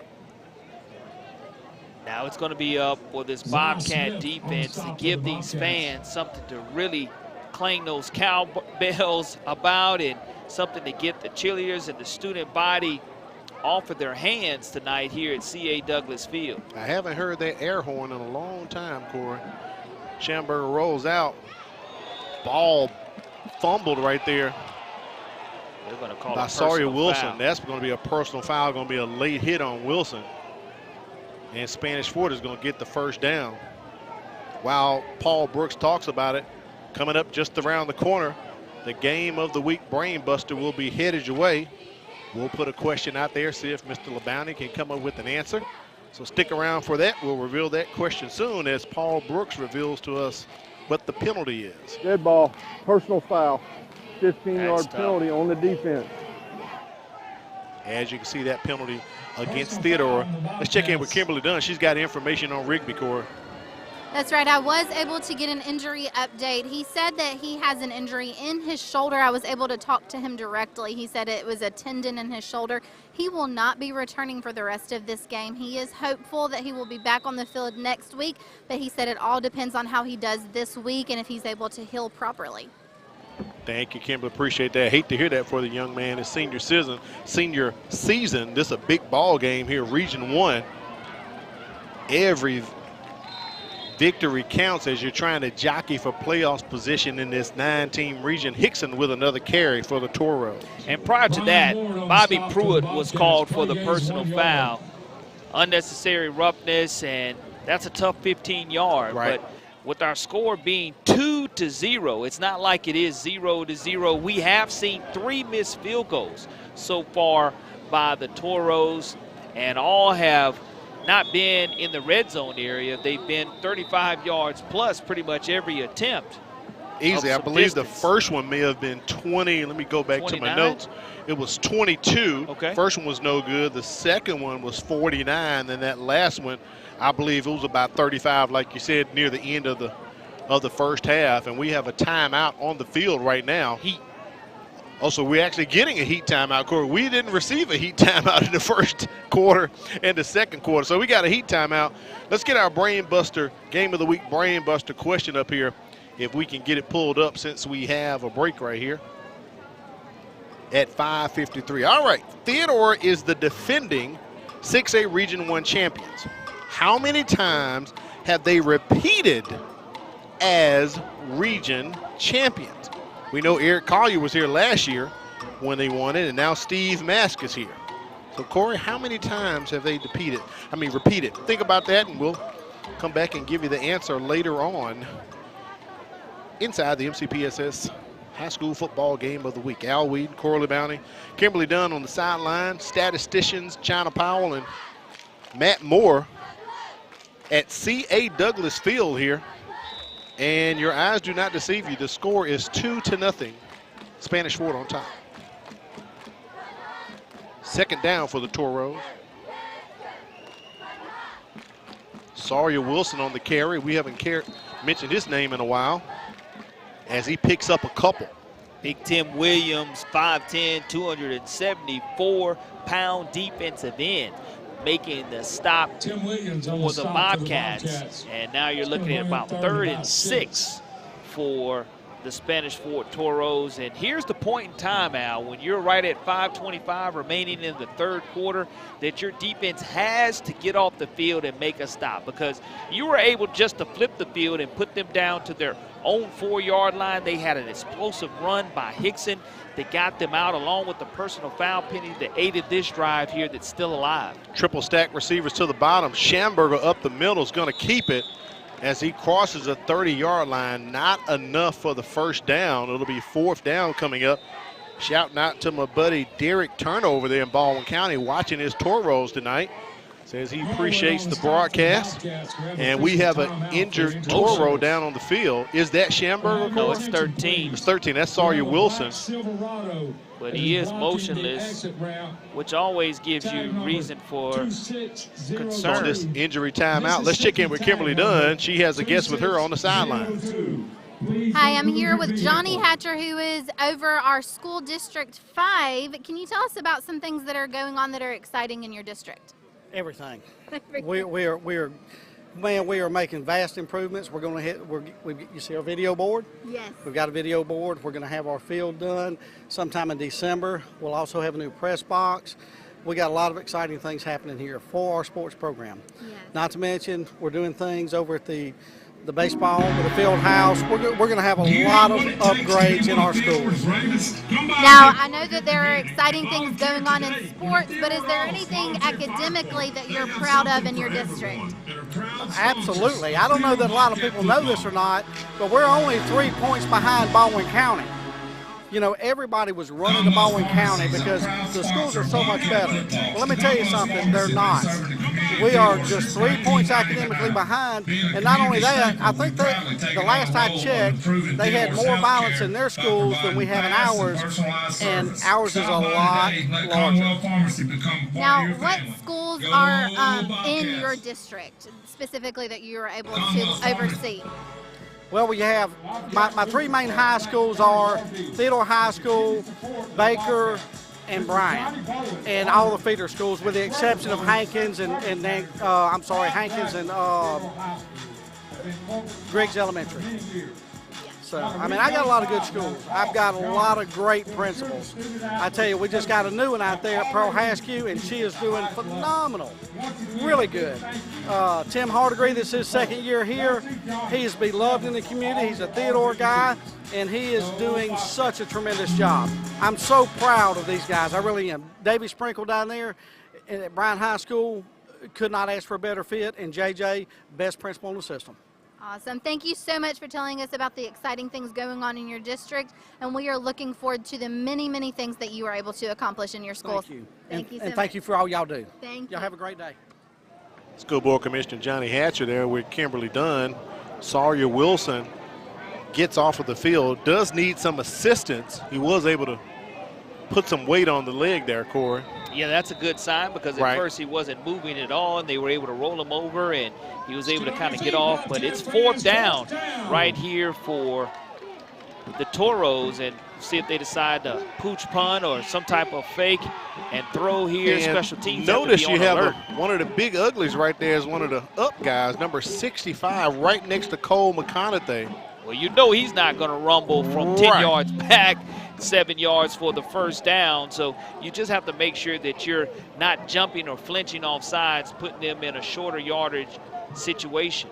Now it's going to be up for this Bobcat defense to give these fans something to really clang those cowbells about, and something to get the cheerleaders and the student body off of their hands tonight here at C.A. Douglas Field. I haven't heard that air horn in a long time, Corey. Schamberger rolls out. Ball fumbled right there. They're going to call by Sawyer Wilson. That's going to be a personal foul, going to be a late hit on Wilson. And Spanish Fort is going to get the first down. While Paul Brooks talks about it, coming up just around the corner, the game of the week brain buster will be headed your way. We'll put a question out there, see if Mr. LeBounty can come up with an answer. So stick around for that. We'll reveal that question soon as Paul Brooks reveals to us what the penalty is. Dead ball, personal foul, 15-yard penalty on the defense. As you can see, that penalty against Theodore. Let's check in with Kimberly Dunn. She's got information on Rigby, Corey. That's right. I was able to get an injury update. He said that he has an injury in his shoulder. I was able to talk to him directly. He said it was a tendon in his shoulder. He will not be returning for the rest of this game. He is hopeful that he will be back on the field next week, but he said it all depends on how he does this week and if he's able to heal properly. Thank you, Kimberly. Appreciate that. Hate to hear that for the young man. His senior season. This is a big ball game here, Region 1. every victory counts as you're trying to jockey for playoffs position in this 9-team region. Hickson with another carry for the Toros. And prior to that, Bobby Pruitt was called for the personal foul. Unnecessary roughness, and that's a tough 15-yard. Right. But with our score being 2-0, it's not like it is 0-0. We have seen 3 missed field goals so far by the Toros, and all have not been in the red zone area. They've been 35 yards plus pretty much every attempt. Easy. I believe the first one may have been 20. Let me go back 29? To my notes. It was 22. Okay. First one was no good. The second one was 49. And that last one, I believe it was about 35, like you said, near the end of the first half. And we have a timeout on the field right now. Heat. Also, we're actually getting a heat timeout, Corey. We didn't receive a heat timeout in the first quarter and the second quarter. So we got a heat timeout. Let's get our Brain Buster, Game of the Week Brain Buster question up here, if we can get it pulled up since we have a break right here at 5:53. All right, Theodore is the defending 6A Region 1 champions. How many times have they repeated as region champions? We know Eric Collier was here last year when they won it, and now Steve Mask is here. So, Corey, how many times have they repeated? Think about that, and we'll come back and give you the answer later on inside the MCPSS High School Football Game of the Week. Al Weed, Corley Bounty, Kimberly Dunn on the sideline, statisticians China Powell and Matt Moore at C.A. Douglas Field here. And your eyes do not deceive you. The score is 2-0. Spanish Fort on top. Second down for the Toros. Sawyer Wilson on the carry. We haven't mentioned his name in a while as he picks up a couple. Big Tim Williams, 5'10", 274-pound defensive end, making the stop for the Bobcats. And now you're looking at about 3rd and 6 for the Spanish Fort Toros. And here's the point in time, Al, when you're right at 5:25 remaining in the third quarter, that your defense has to get off the field and make a stop, because you were able just to flip the field and put them down to their own 4-yard line. They had an explosive run by Hickson that got them out, along with the personal foul penalty that aided this drive here that's still alive. Triple stack receivers to the bottom. Schamberger up the middle is going to keep it as he crosses a 30-yard line. Not enough for the first down. It'll be 4th down coming up. Shouting out to my buddy Derek Turnover there in Baldwin County, watching his Toros tonight. Says he appreciates the broadcast. And we have an injured Toro down on the field. Is that Schamberger? No, it's 13. It's 13. That's Sawyer Wilson. But he is motionless, which always gives you reason for concern. On this injury timeout, let's check in with Kimberly Dunn. She has a guest with her on the sideline. Hi, I'm here with Johnny Hatcher, who is over our school District 5. Can you tell us about some things that are going on that are exciting in your district? Everything. we are making vast improvements. We're going to hit. You see our video board? Yes. We've got a video board. We're going to have our field done sometime in December. We'll also have a new press box. We got a lot of exciting things happening here for our sports program. Yes. Not to mention, we're doing things over at the baseball, with the field house. We're going to have a lot of upgrades in our schools. Now, I know that there are exciting things going on in sports, but is there anything academically that you're proud of in your district? Absolutely. I don't know that a lot of people know this or not, but we're only 3 points behind Baldwin County. You know, everybody was running to Baldwin County because the schools are so much better. Well, let me tell you something, they're not. We are just 3 points academically behind, and not only that, I think that the last I checked, they had more violence in their schools than we have in ours, and ours is a lot larger. Now, what schools are in your district, specifically, that you are able to oversee? Well, we have, my 3 main high schools are Theodore High School, Baker, and Bryant, and all the feeder schools, with the exception of Hankins and Griggs Elementary. So, I mean, I got a lot of good schools. I've got a lot of great principals. I tell you, we just got a new one out there at Pearl Haskew, and she is doing phenomenal. Really good. Tim Hardegree, this is his second year here. He is beloved in the community. He's a Theodore guy, and he is doing such a tremendous job. I'm so proud of these guys. I really am. Davey Sprinkle down there at Bryan High School could not ask for a better fit, and JJ, best principal in the system. Awesome. Thank you so much for telling us about the exciting things going on in your district, and we are looking forward to the many, many things that you are able to accomplish in your school. Thank you. Thank you so and much. thank you for all y'all do. Thank you. Y'all have a great day. School Board Commissioner Johnny Hatcher there with Kimberly Dunn. Sawyer Wilson gets off of the field, does need some assistance. He was able to put some weight on the leg there, Corey. Yeah, that's a good sign because at first he wasn't moving at all, and they were able to roll him over, and he was able to kind of get off. But it's 4th down right here for the Toros, and see if they decide to pooch punt or some type of fake and throw here. And special teams. notice you have one of the big uglies right there is one of the up guys, number 65, right next to Cole McConaughey. Well, you know he's not going to rumble from 10 yards back, 7 yards for the first down. So you just have to make sure that you're not jumping or flinching off sides, putting them in a shorter yardage situation.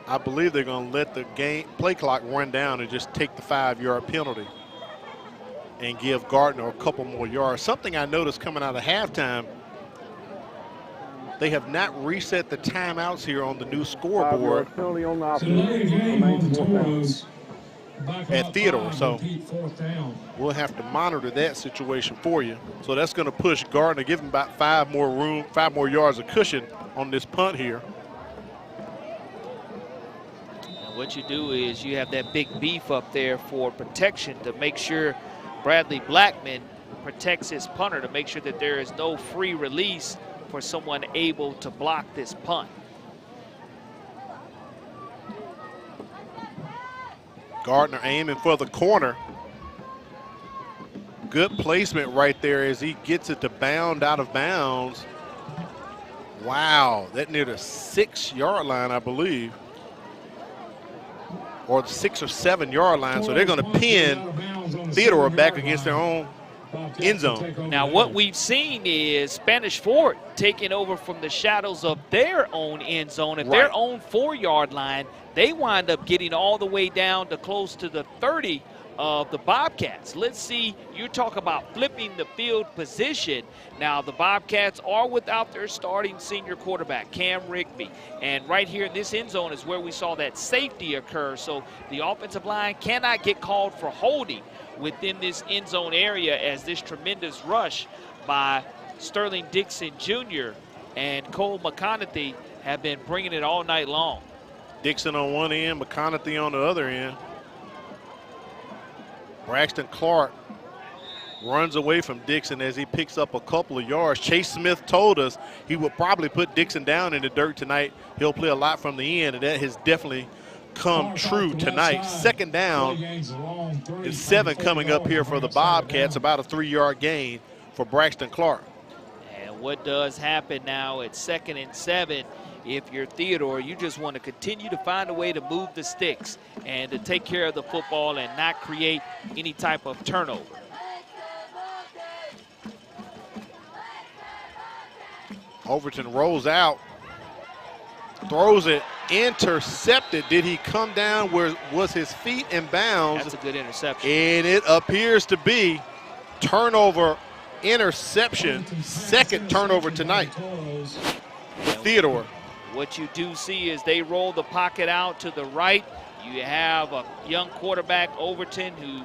I believe they're going to let the play clock run down and just take the 5-yard penalty and give Gardner a couple more yards. Something I noticed coming out of halftime, they have not reset the timeouts here on the new scoreboard at Theodore, so we'll have to monitor that situation for you. So that's going to push Gardner, give him about 5 more yards of cushion on this punt here. And what you do is you have that big beef up there for protection to make sure Bradley Blackman protects his punter, to make sure that there is no free release for someone able to block this punt. Gardner aiming for the corner. Good placement right there as he gets it to bound out of bounds. Wow, that near the 6-yard line, I believe. Or the 6 or 7 yard line. So they're going to pin Theodore back against their own end zone. Now what we've seen is Spanish Fort taking over from the shadows of their own end zone at their own 4-yard line. They wind up getting all the way down to close to the 30 of the Bobcats. Let's see, you talk about flipping the field position. Now the Bobcats are without their starting senior quarterback, Cam Rigby. And right here in this end zone is where we saw that safety occur. So the offensive line cannot get called for holding within this end zone area, as this tremendous rush by Sterling Dixon Jr. and Cole McConaughey have been bringing it all night long. Dixon on one end, McConaughey on the other end. Braxton Clark runs away from Dixon as he picks up a couple of yards. Chase Smith told us he would probably put Dixon down in the dirt tonight. He'll play a lot from the end, and that has definitely come true tonight. 2nd down and 7 coming up here for the Bobcats, about a 3-yard gain for Braxton Clark. And what does happen now at 2nd and 7, if you're Theodore, you just want to continue to find a way to move the sticks and to take care of the football and not create any type of turnover. Overton rolls out, throws it, intercepted. Did he come down where was his feet in bounds? That's a good interception. And it appears to be turnover, interception, 2nd turnover tonight with Theodore. What you do see is they roll the pocket out to the right. You have a young quarterback, Overton, who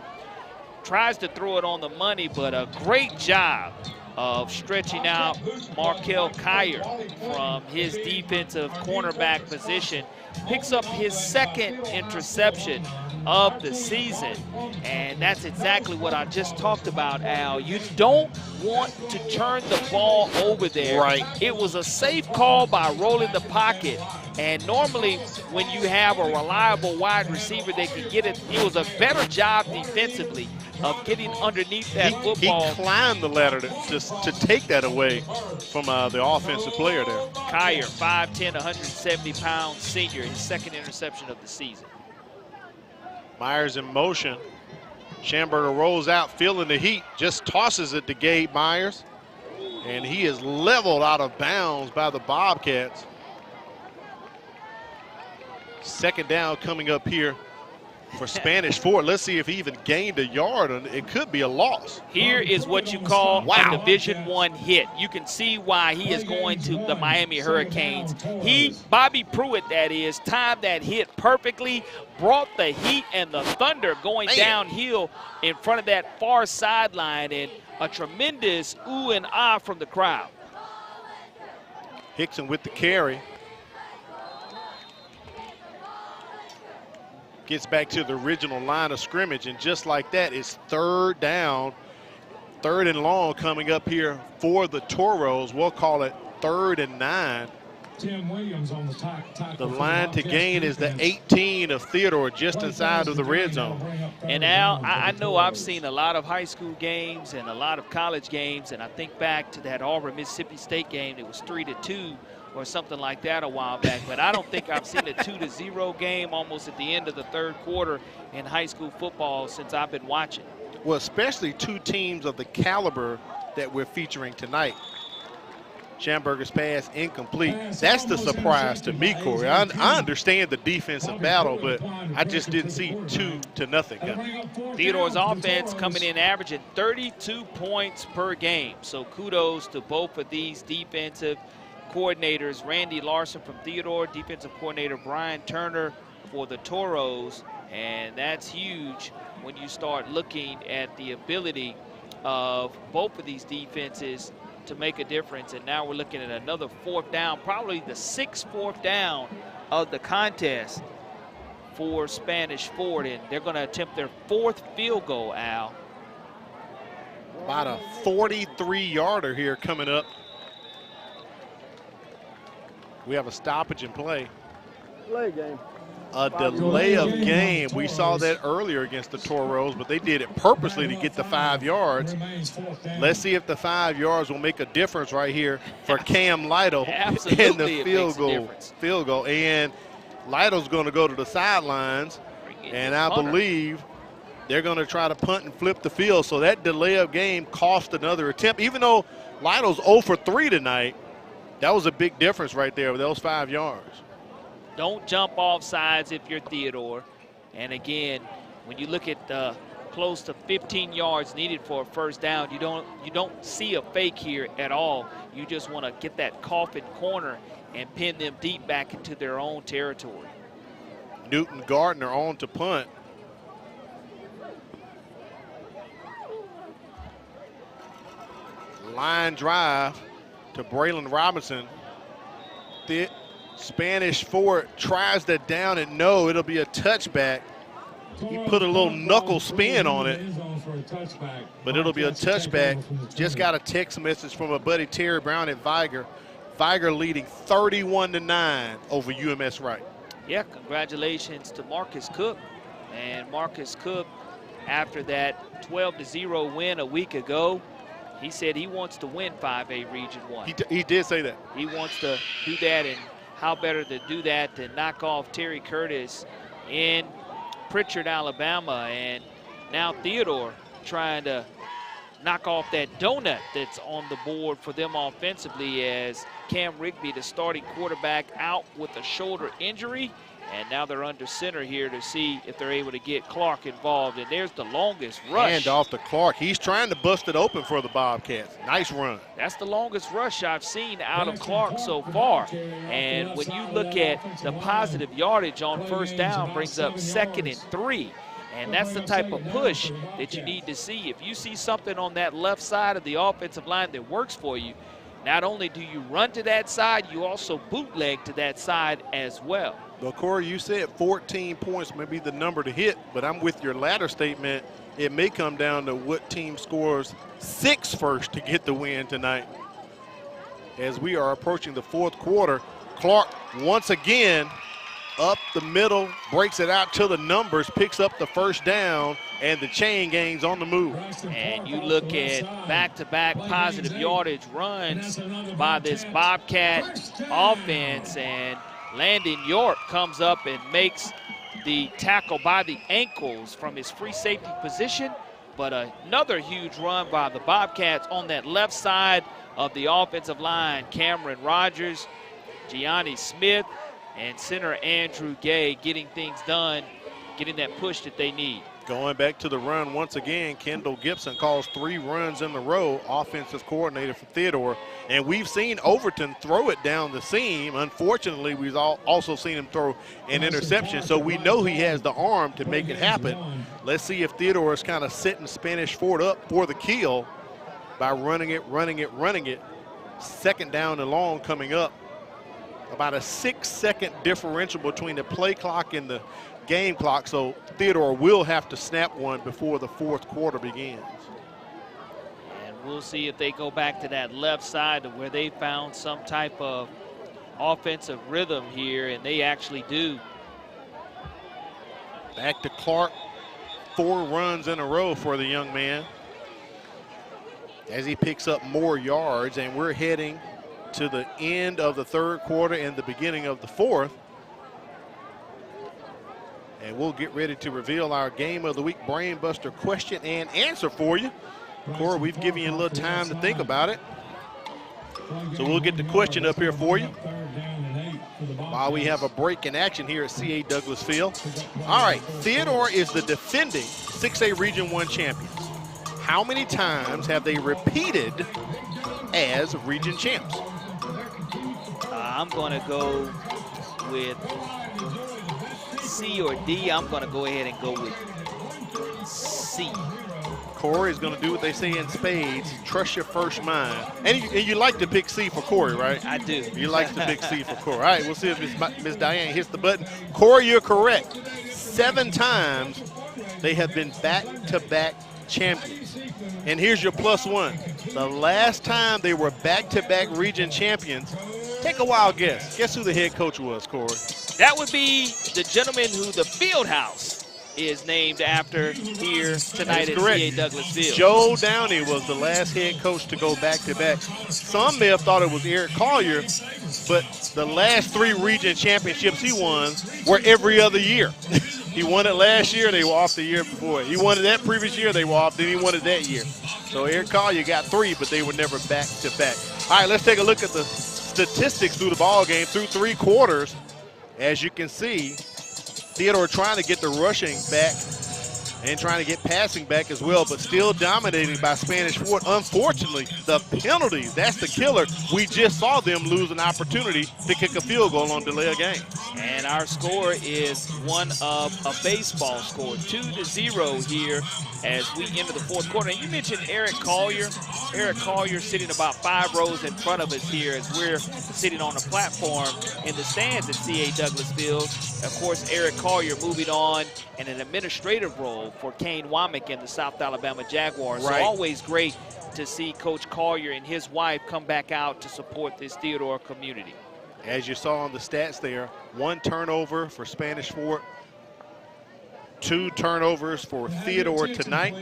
tries to throw it on the money, but a great job of stretching out Markel Kyer from his defensive cornerback position. Picks up his 2nd interception of the season, and that's exactly what I just talked about, Al. You don't want to turn the ball over there. Right. It was a safe call by rolling the pocket, and normally when you have a reliable wide receiver that can get it, it was a better job defensively of getting underneath that football. He climbed the ladder to take that away from the offensive player there. Kyer, 5'10", 170-pound senior, his 2nd interception of the season. Myers in motion. Schamberger rolls out, feeling the heat, just tosses it to Gabe Myers. And he is leveled out of bounds by the Bobcats. Second down coming up here for Spanish Fort. Let's see if he even gained a yard. It could be a loss. Here is what you call a Division I hit. You can see why he is going to the Miami Hurricanes. Bobby Pruitt, that is, timed that hit perfectly, brought the heat and the thunder going downhill in front of that far sideline, and a tremendous ooh and ah from the crowd. Hickson with the carry. Gets back to the original line of scrimmage, and just like that, it's third down, 3rd and long coming up here for the Toros. We'll call it 3rd and 9. Tim Williams on the tackle. The line to gain is the 18 of Theodore, just inside of the red zone. And Al, I know I've seen a lot of high school games and a lot of college games, and I think back to that Auburn-Mississippi State game. It was 3-2. Or something like that a while back, but I don't think I've seen a 2-0 game almost at the end of the 3rd quarter in high school football since I've been watching. Well, especially two teams of the caliber that we're featuring tonight. Schamberger's pass incomplete. That's the surprise to me, Corey. I understand the defensive battle, but I just didn't see 2-0 coming. Theodore's offense coming in averaging 32 points per game. So kudos to both of these defensive coordinators, Randy Larson from Theodore, defensive coordinator Brian Turner for the Toros, and that's huge when you start looking at the ability of both of these defenses to make a difference. And now we're looking at another 4th down, probably the 6th 4th down of the contest for Spanish Fort, and they're going to attempt their 4th field goal, Al. About a 43-yarder here coming up. We have a stoppage in play. Delay game. A delay of game. We saw that earlier against the Toros, but they did it purposely to get the 5 yards. Let's see if the 5 yards will make a difference right here for Cam Lytle in the field goal. And Lytle's going to go to the sidelines, and I believe they're going to try to punt and flip the field. So that delay of game cost another attempt. Even though Lytle's 0 for 3 tonight, that was a big difference right there with those 5 yards. Don't jump off sides if you're Theodore. And again, when you look at the close to 15 yards needed for a 1st down, you don't see a fake here at all. You just want to get that coffin corner and pin them deep back into their own territory. Newton Gardner on to punt. Line drive to Braylon Robinson. The Spanish Fort tries that down and no, it'll be a touchback. He put a little knuckle spin on it, but it'll be a touchback. Just got a text message from a buddy, Terry Brown at Viger. Viger leading 31-9 over UMS Wright. Yeah, congratulations to Marcus Cook. And Marcus Cook, after that 12-0 win a week ago, he said he wants to win 5A Region 1. He did say that. He wants to do that, and how better to do that than knock off Terry Curtis in Pritchard, Alabama. And now Theodore trying to knock off that donut that's on the board for them offensively, as Cam Rigby, the starting quarterback, out with a shoulder injury. And now they're under center here to see if they're able to get Clark involved. And there's the longest rush. Hand off to Clark. He's trying to bust it open for the Bobcats. Nice run. That's the longest rush I've seen out of Clark so far. And when you look at the positive yardage on 1st down, brings up 2nd and 3. And that's the type of push that you need to see. If you see something on that left side of the offensive line that works for you, not only do you run to that side, you also bootleg to that side as well. Well, Corey, you said 14 points may be the number to hit, but I'm with your latter statement. It may come down to what team scores 6 first to get the win tonight. As we are approaching the 4th quarter, Clark once again up the middle, breaks it out to the numbers, picks up the 1st down, and the chain gang's on the move. And you look at back-to-back positive yardage runs by this Bobcat offense, and Landon York comes up and makes the tackle by the ankles from his free safety position. But another huge run by the Bobcats on that left side of the offensive line. Cameron Rogers, Gianni Smith, and center Andrew Gay getting things done, getting that push that they need. Going back to the run once again, Kendall Gibson calls 3 runs in a row, offensive coordinator for Theodore. And we've seen Overton throw it down the seam. Unfortunately, we've also seen him throw an interception, so we know he has the arm to make it happen. Let's see if Theodore is kind of setting Spanish Fort up for the kill by running it. 2nd down and long coming up. About a 6-second differential between the play clock and the game clock, so Theodore will have to snap one before the 4th quarter begins. And we'll see if they go back to that left side to where they found some type of offensive rhythm here, and they actually do. Back to Clark, 4 runs in a row for the young man as he picks up more yards, and we're heading to the end of the 3rd quarter and the beginning of the 4th. And we'll get ready to reveal our Game of the Week Brainbuster question and answer for you. Corey, we've given you a little time to think about it. So we'll get the question up here for you while we have a break in action here at C.A. Douglas Field. All right, Theodore is the defending 6A Region 1 champions. How many times have they repeated as region champs? I'm going to go with C or D. I'm going to go ahead and go with C. Corey is going to do what they say in spades, trust your first mind. And you like to pick C for Corey, right? I do. You like to pick C for Corey. All right, we'll see if Miss Diane hits the button. Corey, you're correct. 7 times they have been back-to-back champions. And here's your +1. The last time they were back-to-back region champions, take a wild guess. Guess who the head coach was, Corey? That would be the gentleman who the field house is named after here tonight at C.A. Douglas Field. Joe Downey was the last head coach to go back-to-back. Some may have thought it was Eric Collier, but the last 3 region championships he won were every other year. He won it last year, they were off the year before. He won it that previous year, they were off, then he won it that year. So Eric Collier got 3, but they were never back-to-back. All right, let's take a look at the statistics through the ball game, through 3 quarters. As you can see, Theodore trying to get the rushing back and trying to get passing back as well, but still dominating by Spanish Fort. Unfortunately, the penalties, that's the killer. We just saw them lose an opportunity to kick a field goal on delay of game. And our score is one of a baseball score, 2-0 here as we enter the 4th quarter. And you mentioned Eric Collier. Eric Collier sitting about 5 rows in front of us here as we're sitting on a platform in the stands at C.A. Douglas Field. Of course, Eric Collier moving on in an administrative role for Kane Womack and the South Alabama Jaguars. Right. So always great to see Coach Collier and his wife come back out to support this Theodore community. As you saw on the stats there, 1 turnover for Spanish Fort, 2 turnovers for Theodore tonight.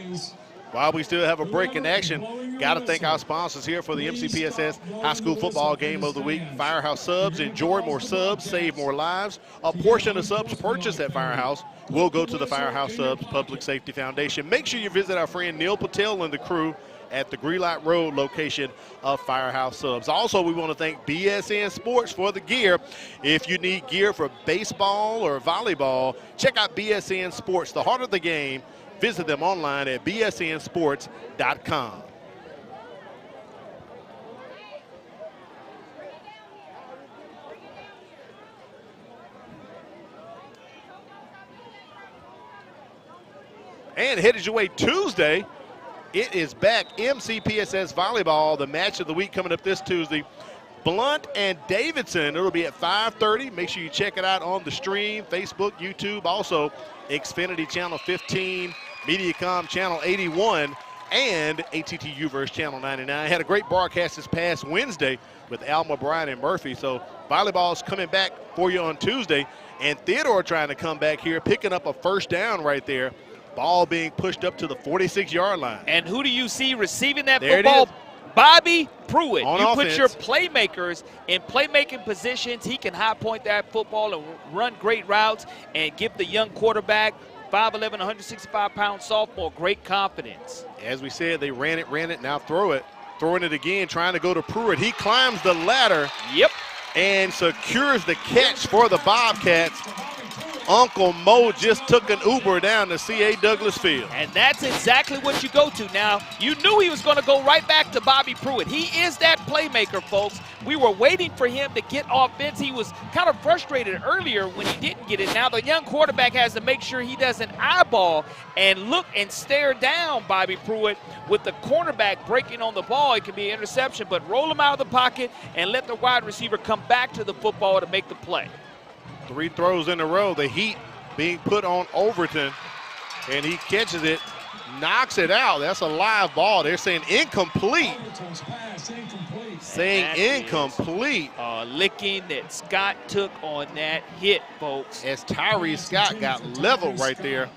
While we still have a break in action, got to thank our sponsors here for the MCPSS High School Football Game of the Week. Firehouse Subs, enjoy more subs, save more lives. A portion of subs purchased at Firehouse will go to the Firehouse Subs Public Safety Foundation. Make sure you visit our friend Neil Patel and the crew at the Greenlight Road location of Firehouse Subs. Also, we want to thank BSN Sports for the gear. If you need gear for baseball or volleyball, check out BSN Sports, the heart of the game. Visit them online at bsnsports.com. And headed your way Tuesday, it is back. MCPSS Volleyball, the match of the week coming up this Tuesday. Blunt and Davidson. It'll be at 5:30. Make sure you check it out on the stream, Facebook, YouTube, also Xfinity Channel 15, Mediacom Channel 81, and ATT Uverse Channel 99. Had a great broadcast this past Wednesday with Alma, Bryan, and Murphy. So volleyball's coming back for you on Tuesday. And Theodore trying to come back here, picking up a 1st down right there. Ball being pushed up to the 46-yard line. And who do you see receiving that there football? Bobby Pruitt. On you offense. put your playmakers in playmaking positions. He can high point that football and run great routes and give the young quarterback, 5'11", 165-pound sophomore, great confidence. As we said, they ran it, now throw it. Throwing it again, trying to go to Pruitt. He climbs the ladder. Yep. And secures the catch for the Bobcats. Uncle Mo just took an Uber down to C.A. Douglas Field. And that's exactly what you go to now. You knew he was going to go right back to Bobby Pruitt. He is that playmaker, folks. We were waiting for him to get offense. He was kind of frustrated earlier when he didn't get it. Now the young quarterback has to make sure he doesn't eyeball and look and stare down Bobby Pruitt with the cornerback breaking on the ball. It can be an interception, but roll him out of the pocket and let the wide receiver come back to the football to make the play. 3 throws in a row. The heat being put on Overton, and he catches it, knocks it out. That's a live ball. They're saying incomplete. Saying incomplete. Licking that Scott took on that hit, folks. As Tyree Scott got leveled right there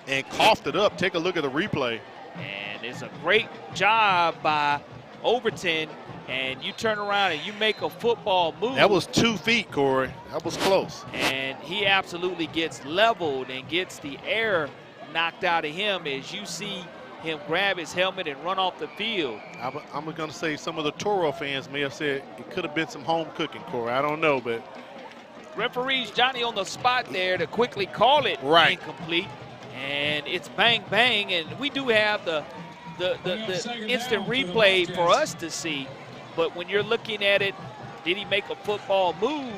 and coughed it up. Take a look at the replay. And it's a great job by Overton. And you turn around and you make a football move. That was 2 feet, Corey. That was close. And he absolutely gets leveled and gets the air knocked out of him as you see him grab his helmet and run off the field. I'm going to say some of the Toro fans may have said it could have been some home cooking, Corey. I don't know, but. Referee's Johnny on the spot there to quickly call it incomplete. And it's bang, bang. And we do have the instant replay for us to see. But when you're looking at it, did he make a football move?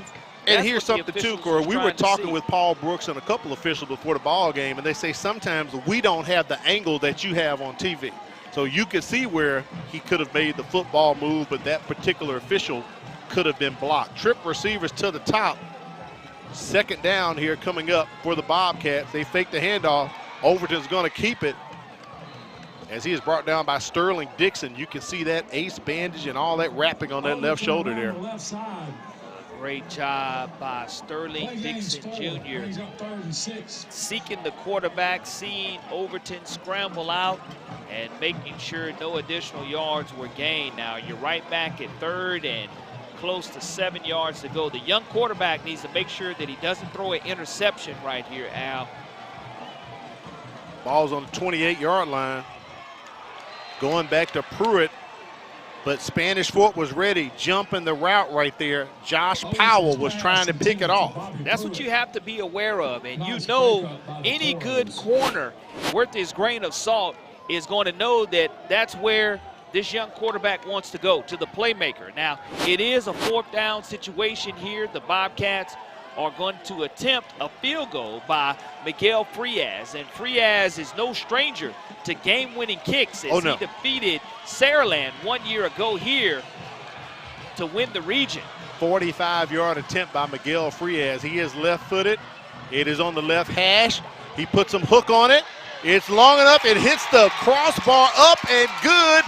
And here's something too, Corey. We were talking with Paul Brooks and a couple of officials before the ball game, and they say sometimes we don't have the angle that you have on TV. So you could see where he could have made the football move, but that particular official could have been blocked. Trip receivers to the top. 2nd down here coming up for the Bobcats. They fake the handoff. Overton's going to keep it. As he is brought down by Sterling Dixon. You can see that ace bandage and all that wrapping on that left shoulder there. Great job by Sterling Dixon Jr. Seeking the quarterback, seeing Overton scramble out, and making sure no additional yards were gained. Now you're right back at 3rd and close to 7 yards to go. The young quarterback needs to make sure that he doesn't throw an interception right here, Al. Ball's on the 28-yard line. Going back to Pruitt, but Spanish Fort was ready, jumping the route right there. Josh Powell was trying to pick it off. That's what you have to be aware of, and you know any good corner worth his grain of salt is going to know that that's where this young quarterback wants to go, to the playmaker. Now, it is a 4th down situation here. The Bobcats are going to attempt a field goal by Miguel Frias, and Frias is no stranger to game-winning kicks as he defeated Saraland 1 year ago here to win the region. 45-yard attempt by Miguel Frias. He is left-footed. It is on the left hash. He puts some hook on it. It's long enough. It hits the crossbar up and good.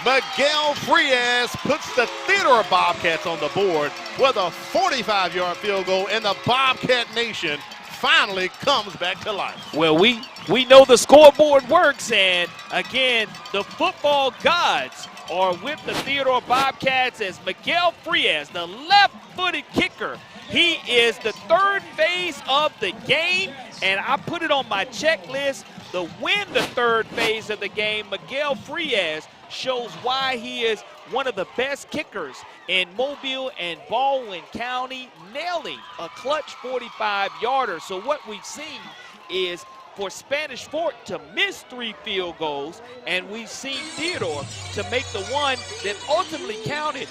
Miguel Frias puts the Theodore Bobcats on the board with a 45-yard field goal, and the Bobcat Nation finally comes back to life. Well, we know the scoreboard works, and again, the football gods are with the Theodore Bobcats as Miguel Frias, the left-footed kicker, he is the 3rd phase of the game, and I put it on my checklist. To win the 3rd phase of the game, Miguel Frias shows why he is one of the best kickers in Mobile and Baldwin County, nailing a clutch 45-yarder. So what we've seen is for Spanish Fort to miss 3 field goals, and we've seen Theodore to make the one that ultimately counted.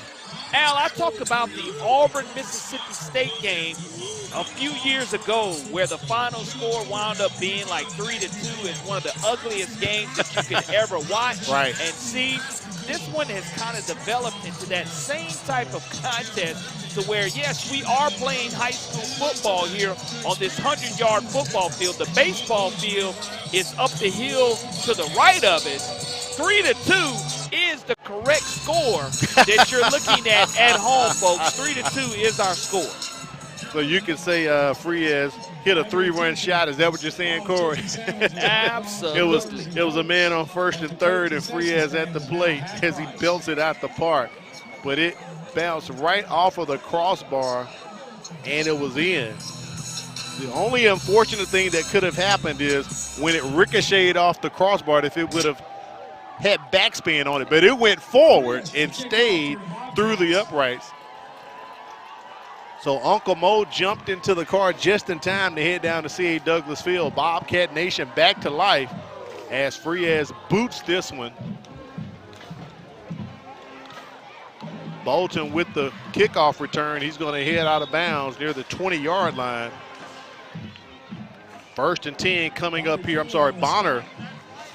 Al, I talked about the Auburn-Mississippi State game a few years ago where the final score wound up being like 3-2. It's one of the ugliest games that you could ever watch and see. This one has kind of developed into that same type of contest to where, yes, we are playing high school football here on this 100-yard football field. The baseball field is up the hill to the right of it. 3-2 is the correct score that you're looking at home, folks. 3-2 is our score. So you can say Frias hit a 3-run shot. Is that what you're saying, Corey? Absolutely. It was a man on 1st and 3rd, and Frias at the plate as he belts it out the park. But it bounced right off of the crossbar, and it was in. The only unfortunate thing that could have happened is when it ricocheted off the crossbar, if it would have had backspin on it, but it went forward and stayed through the uprights. So Uncle Mo jumped into the car just in time to head down to C.A. Douglas Field. Bobcat Nation back to life as Frias boots this one. Bolton with the kickoff return. He's going to head out of bounds near the 20-yard line. 1st and 10 coming up here. I'm sorry, Bonner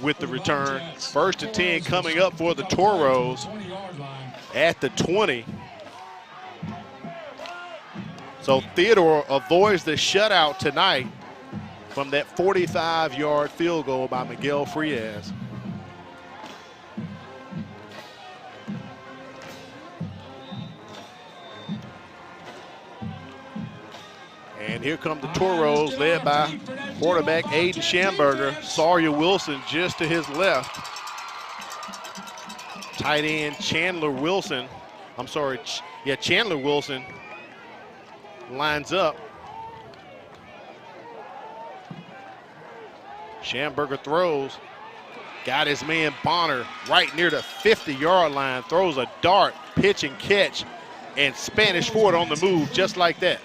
with the return. 1st and 10 coming up for the Toros at the 20. So Theodore avoids the shutout tonight from that 45-yard field goal by Miguel Frias. And here come the Toros, led by quarterback Aiden Schamberger. Sawyer Wilson just to his left. Tight end Chandler Wilson. Chandler Wilson lines up. Schamberger throws. Got his man Bonner right near the 50-yard line. Throws a dart, pitch and catch, and Spanish Fort on the move just like that.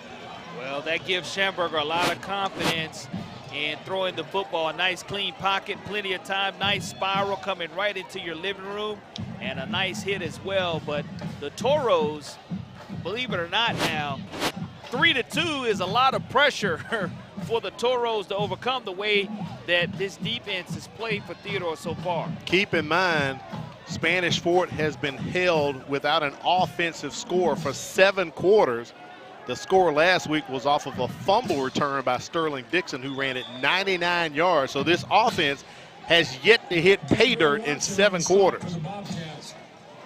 Well, that gives Schamberger a lot of confidence in throwing the football. A nice clean pocket, plenty of time, nice spiral coming right into your living room, and a nice hit as well. But the Toros, believe it or not now, 3-2 is a lot of pressure for the Toros to overcome the way that this defense has played for Theodore so far. Keep in mind, Spanish Fort has been held without an offensive score for 7 quarters. The score last week was off of a fumble return by Sterling Dixon, who ran it 99 yards. So this offense has yet to hit pay dirt in 7 quarters.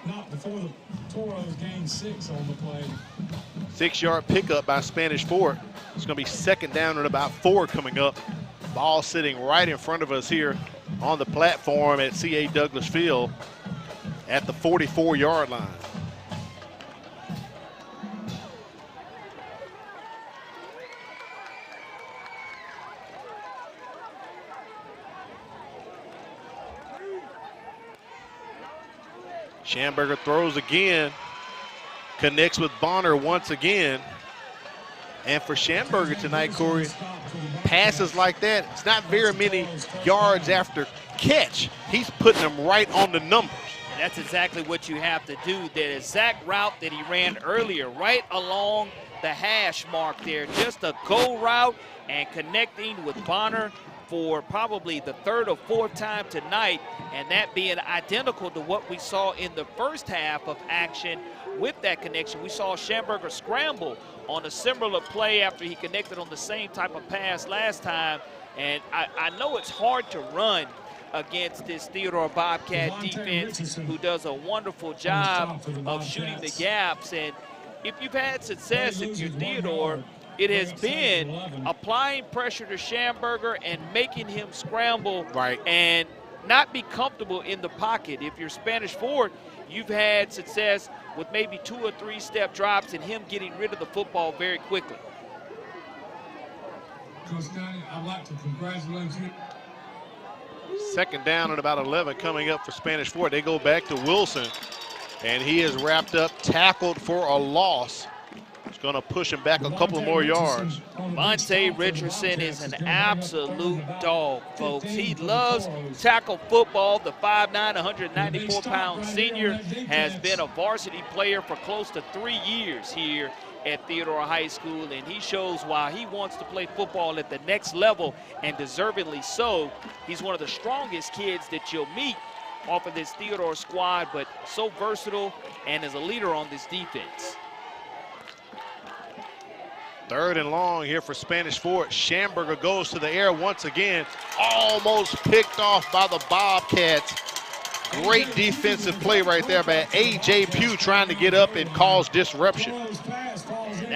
Not before the Toros gained 6 on the play. 6-yard pickup by Spanish Fort. It's going to be 2nd down and about 4 coming up. Ball sitting right in front of us here on the platform at C.A. Douglas Field at the 44-yard line. Schamberger throws again, connects with Bonner once again. And for Schamberger tonight, Corey, passes like that, it's not very many yards after catch. He's putting them right on the numbers. That's exactly what you have to do. That exact route that he ran earlier, right along the hash mark there. Just a go route and connecting with Bonner for probably the 3rd or 4th time tonight, and that being identical to what we saw in the first half of action with that connection. We saw Schamberger scramble on a similar play after he connected on the same type of pass last time, and I know it's hard to run against this Theodore Bobcat defense, who does a wonderful job of shooting the gaps. And if you've had success, if you're Theodore, it has been applying pressure to Schamberger and making him scramble and not be comfortable in the pocket. If you're Spanish Fort, you've had success with maybe 2 or 3 step drops and him getting rid of the football very quickly. Coach Johnny, I'd like to congratulate you. 2nd down and about 11 coming up for Spanish Fort. They go back to Wilson, and he is wrapped up, tackled for a loss. It's going to push him back a couple more yards. Monte Richardson is an absolute dog, folks. He loves tackle football. The 5'9", 194-pound senior has been a varsity player for close to 3 years here at Theodore High School, and he shows why he wants to play football at the next level, and deservedly so. He's one of the strongest kids that you'll meet off of this Theodore squad, but so versatile and is a leader on this defense. 3rd and long here for Spanish Fort. Schamberger goes to the air once again, almost picked off by the Bobcats. Great defensive play right there by A.J. Pugh, trying to get up and cause disruption.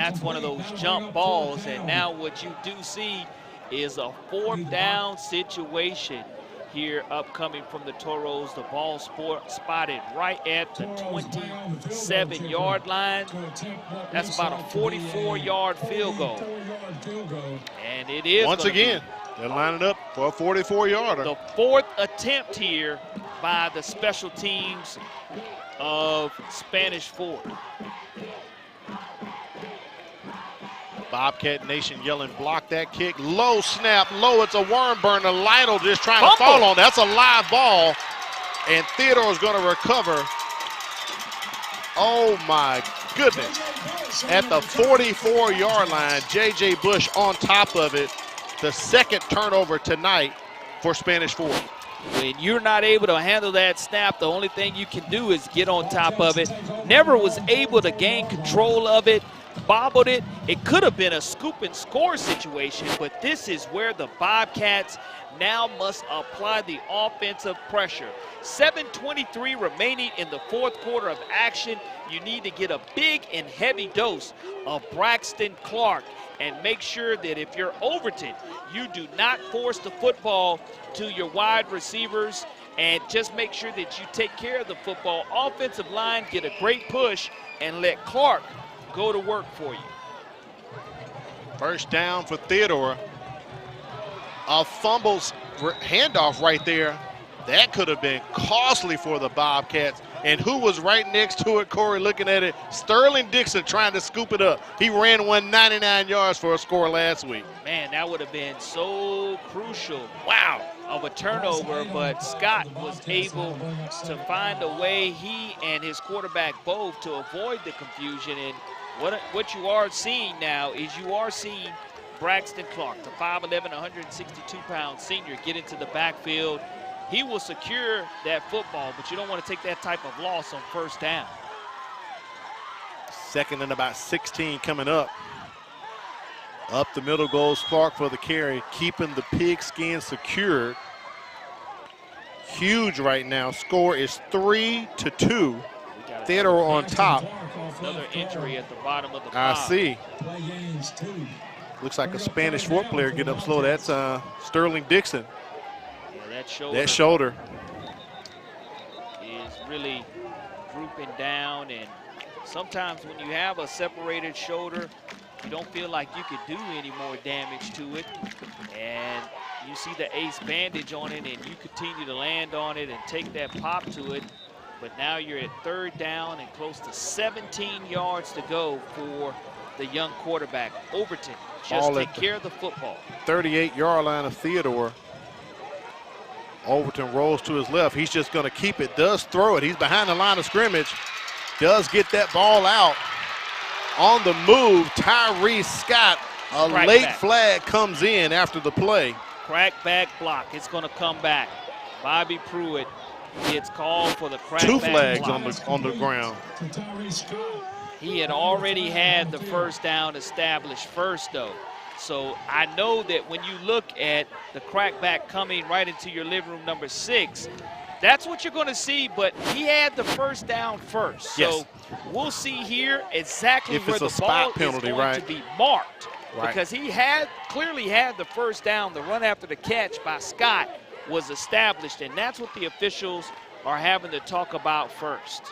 that's one of those jump balls. And now what you do see is a 4th down situation here upcoming from the Toros. The ball spotted right at the 27-yard line. That's about a 44-yard field goal. And it is once again, they're lining up for a 44-yarder. The 4th attempt here by the special teams of Spanish Fort. Bobcat Nation yelling, block that kick. Low snap, low. It's a worm burner. Lionel just trying to fall on. That's a live ball. And Theodore is going to recover. Oh, my goodness. At the 44-yard line, J.J. Bush on top of it. The 2nd turnover tonight for Spanish Fort. When you're not able to handle that snap, the only thing you can do is get on top of it. Never was able to gain control of it. Bobbled it. It could have been a scoop and score situation, but this is where the Bobcats now must apply the offensive pressure. 7:23 remaining in the 4th quarter of action. You need to get a big and heavy dose of Braxton Clark and make sure that if you're Overton, you do not force the football to your wide receivers, and just make sure that you take care of the football. Offensive line, get a great push and let Clark go to work for you. First down for Theodore. A fumbles handoff right there. That could have been costly for the Bobcats. And who was right next to it, Corey, looking at it? Sterling Dixon trying to scoop it up. He ran 199 yards for a score last week. Man, that would have been so crucial. Wow, of a turnover, but Scott was able to find a way, he and his quarterback both, to avoid the confusion. And what you are seeing now is you are seeing Braxton Clark, the 5'11", 162-pound senior, get into the backfield. He will secure that football, but you don't want to take that type of loss on first down. 2nd and about 16 coming up. Up the middle goes Clark for the carry, keeping the pigskin secured. Huge right now. Score is 3-2. Theodore on top. Another injury at the bottom of the I pile. see. Looks like a Spanish Fort player getting up slow. That's Sterling Dixon. Yeah, that shoulder is really drooping down, and sometimes when you have a separated shoulder, you don't feel like you could do any more damage to it. And you see the ace bandage on it, and you continue to land on it and take that pop to it. But now you're at 3rd down and close to 17 yards to go for the young quarterback. Overton, just take care of the football. 38-yard line of Theodore. Overton rolls to his left. He's just going to keep it, does throw it. He's behind the line of scrimmage, does get that ball out. On the move, Tyrese Scott, a late flag comes in after the play. Crackback block, it's going to come back. Bobby Pruitt gets called for the crackback 2 flags block. on the ground. He had already had the first down established first, though. So I know that when you look at the crackback coming right into your living room number 6, that's what you're going to see, but he had the first down first. Yes. So we'll see here exactly If where it's the a ball spot penalty, is going right? to be marked. Right. Because he clearly had the first down. The run after the catch by Scott was established, and that's what the officials are having to talk about first.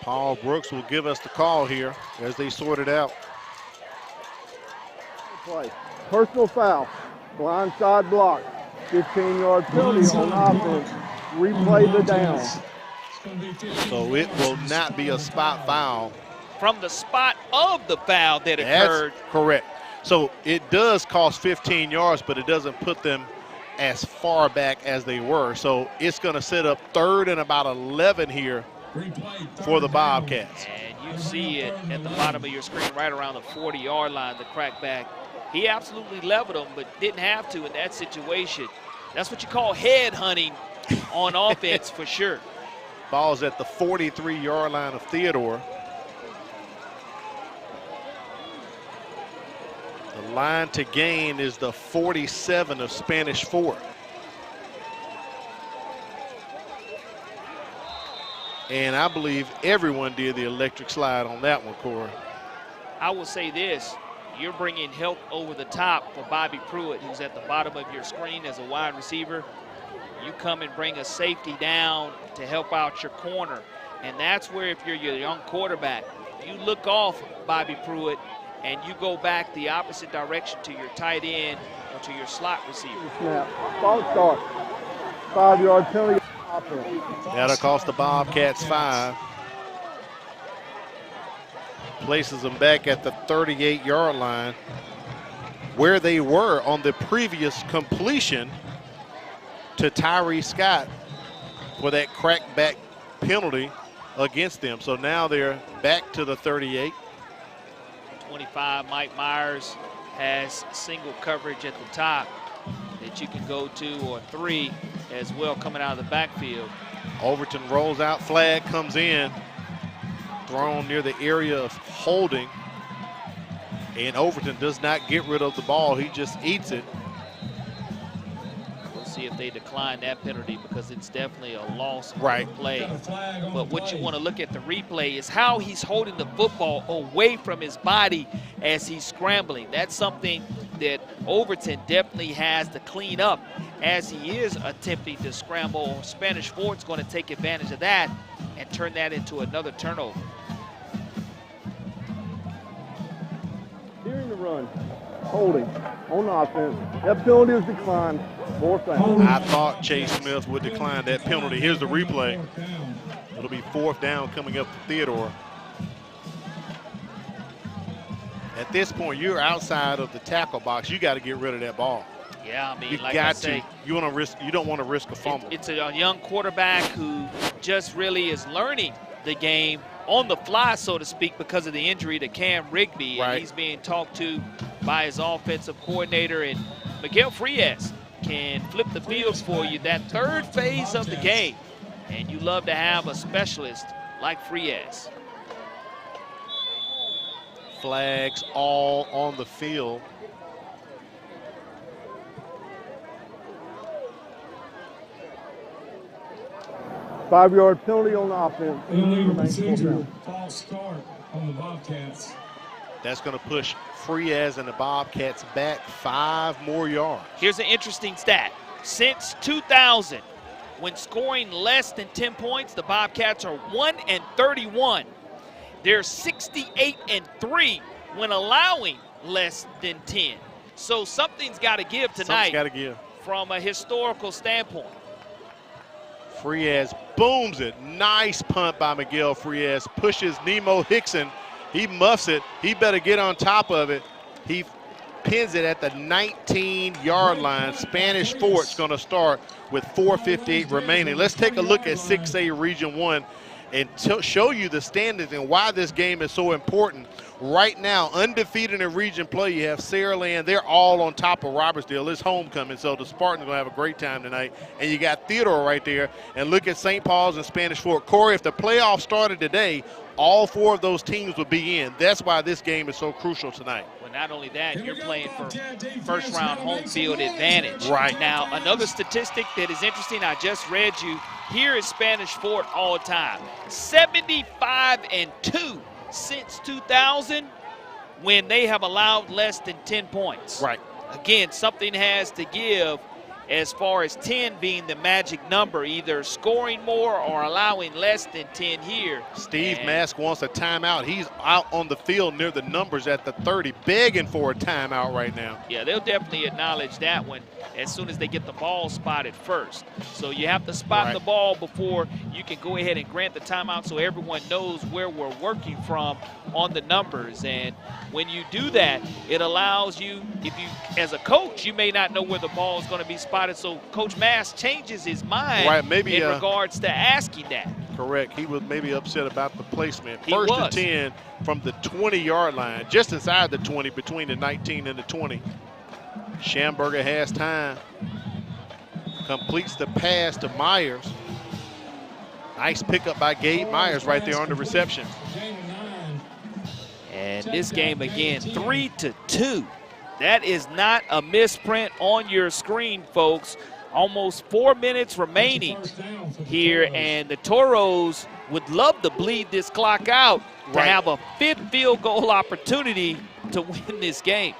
Paul Brooks will give us the call here as they sort it out. Play. Personal foul, blindside block, 15-yard penalty on offense. Replay the down. So it will not be a spot foul. From the spot of the foul that occurred. That's correct. So it does cost 15 yards, but it doesn't put them as far back as they were. So it's going to set up 3rd and about 11 here for the Bobcats. And you see it at the bottom of your screen right around the 40-yard line, the crackback. He absolutely leveled him, but didn't have to in that situation. That's what you call head hunting on offense for sure. Ball's at the 43-yard line of Theodore. The line to gain is the 47 of Spanish Fort. And I believe everyone did the electric slide on that one, Corey. I will say this. You're bringing help over the top for Bobby Pruitt, who's at the bottom of your screen as a wide receiver. You come and bring a safety down to help out your corner. And that's where, if you're your young quarterback, you look off Bobby Pruitt and you go back the opposite direction to your tight end or to your slot receiver. Snap. False start. 5-yard penalty. Offense. That'll cost the Bobcats 5. Places them back at the 38-yard line where they were on the previous completion to Tyree Scott for that crackback penalty against them. So now they're back to the 38. 25, Mike Myers has single coverage at the top that you can go to, or 3 as well coming out of the backfield. Overton rolls out, flag comes in, thrown near the area of holding, and Overton does not get rid of the ball. He just eats it. We'll see if they decline that penalty because it's definitely a loss of right. play. But what you want to look at the replay is how he's holding the football away from his body as he's scrambling. That's something that Overton definitely has to clean up as he is attempting to scramble. Spanish Fort's going to take advantage of that and turn that into another turnover. During the run, holding on offense. That penalty is declined. 4th down. I thought Chase Smith would decline that penalty. Here's the replay. It'll be 4th down coming up for Theodore. At this point, you're outside of the tackle box. You got to get rid of that ball. Yeah, I mean, you like got I say, to. You don't want to risk a fumble. It's a young quarterback who just really is learning the game on the fly, so to speak, because of the injury to Cam Rigby. Right. And he's being talked to by his offensive coordinator. And Miguel Frias can flip the field for you that 3rd phase of the game. And you love to have a specialist like Frias. Flags all on the field. Five-yard penalty on offense. Illegal procedure, false start on the Bobcats. That's going to push Frias and the Bobcats back 5 more yards. Here's an interesting stat. Since 2000, when scoring less than 10 points, the Bobcats are 1-31. They're 68-3 when allowing less than 10. So something's got to give tonight. Something's got to give. From a historical standpoint. Frias booms it. Nice punt by Miguel Frias. Pushes Nemo Hickson. He muffs it. He better get on top of it. He pins it at the 19-yard line. Spanish Fort's going to start with 4:58 remaining. Let's take a look at 6A Region 1 and show you the standings and why this game is so important. Right now, undefeated in region play, you have Saraland. They're all on top of Robertsdale. It's homecoming, so the Spartans are going to have a great time tonight. And you got Theodore right there. And look at St. Paul's and Spanish Fort. Corey, if the playoffs started today, all 4 of those teams would be in. That's why this game is so crucial tonight. Well, not only that, you're playing for first-round home field advantage. Right. Now, another statistic that is interesting, I just read you, here is Spanish Fort all time. 75-2 since 2000 when they have allowed less than 10 points. Right. Again, something has to give as far as 10 being the magic number, either scoring more or allowing less than 10 here. Steve Mask wants a timeout. He's out on the field near the numbers at the 30, begging for a timeout right now. Yeah, they'll definitely acknowledge that one as soon as they get the ball spotted first. So you have to spot the ball before you can go ahead and grant the timeout so everyone knows where we're working from on the numbers. And when you do that, it allows you, if you, as a coach, you may not know where the ball is going to be spotted. So Coach Mass changes his mind maybe, in regards to asking that. Correct. He was maybe upset about the placement. He First was. and 10 from the 20-yard line, just inside the 20, between the 19 and the 20. Schamberger has time. Completes the pass to Myers. Nice pickup by Gabe Myers right there on the reception. And this game again, 3-2. That is not a misprint on your screen, folks. Almost 4 minutes remaining here, and the Toros would love to bleed this clock out to Right. have a 5th field goal opportunity to win this game.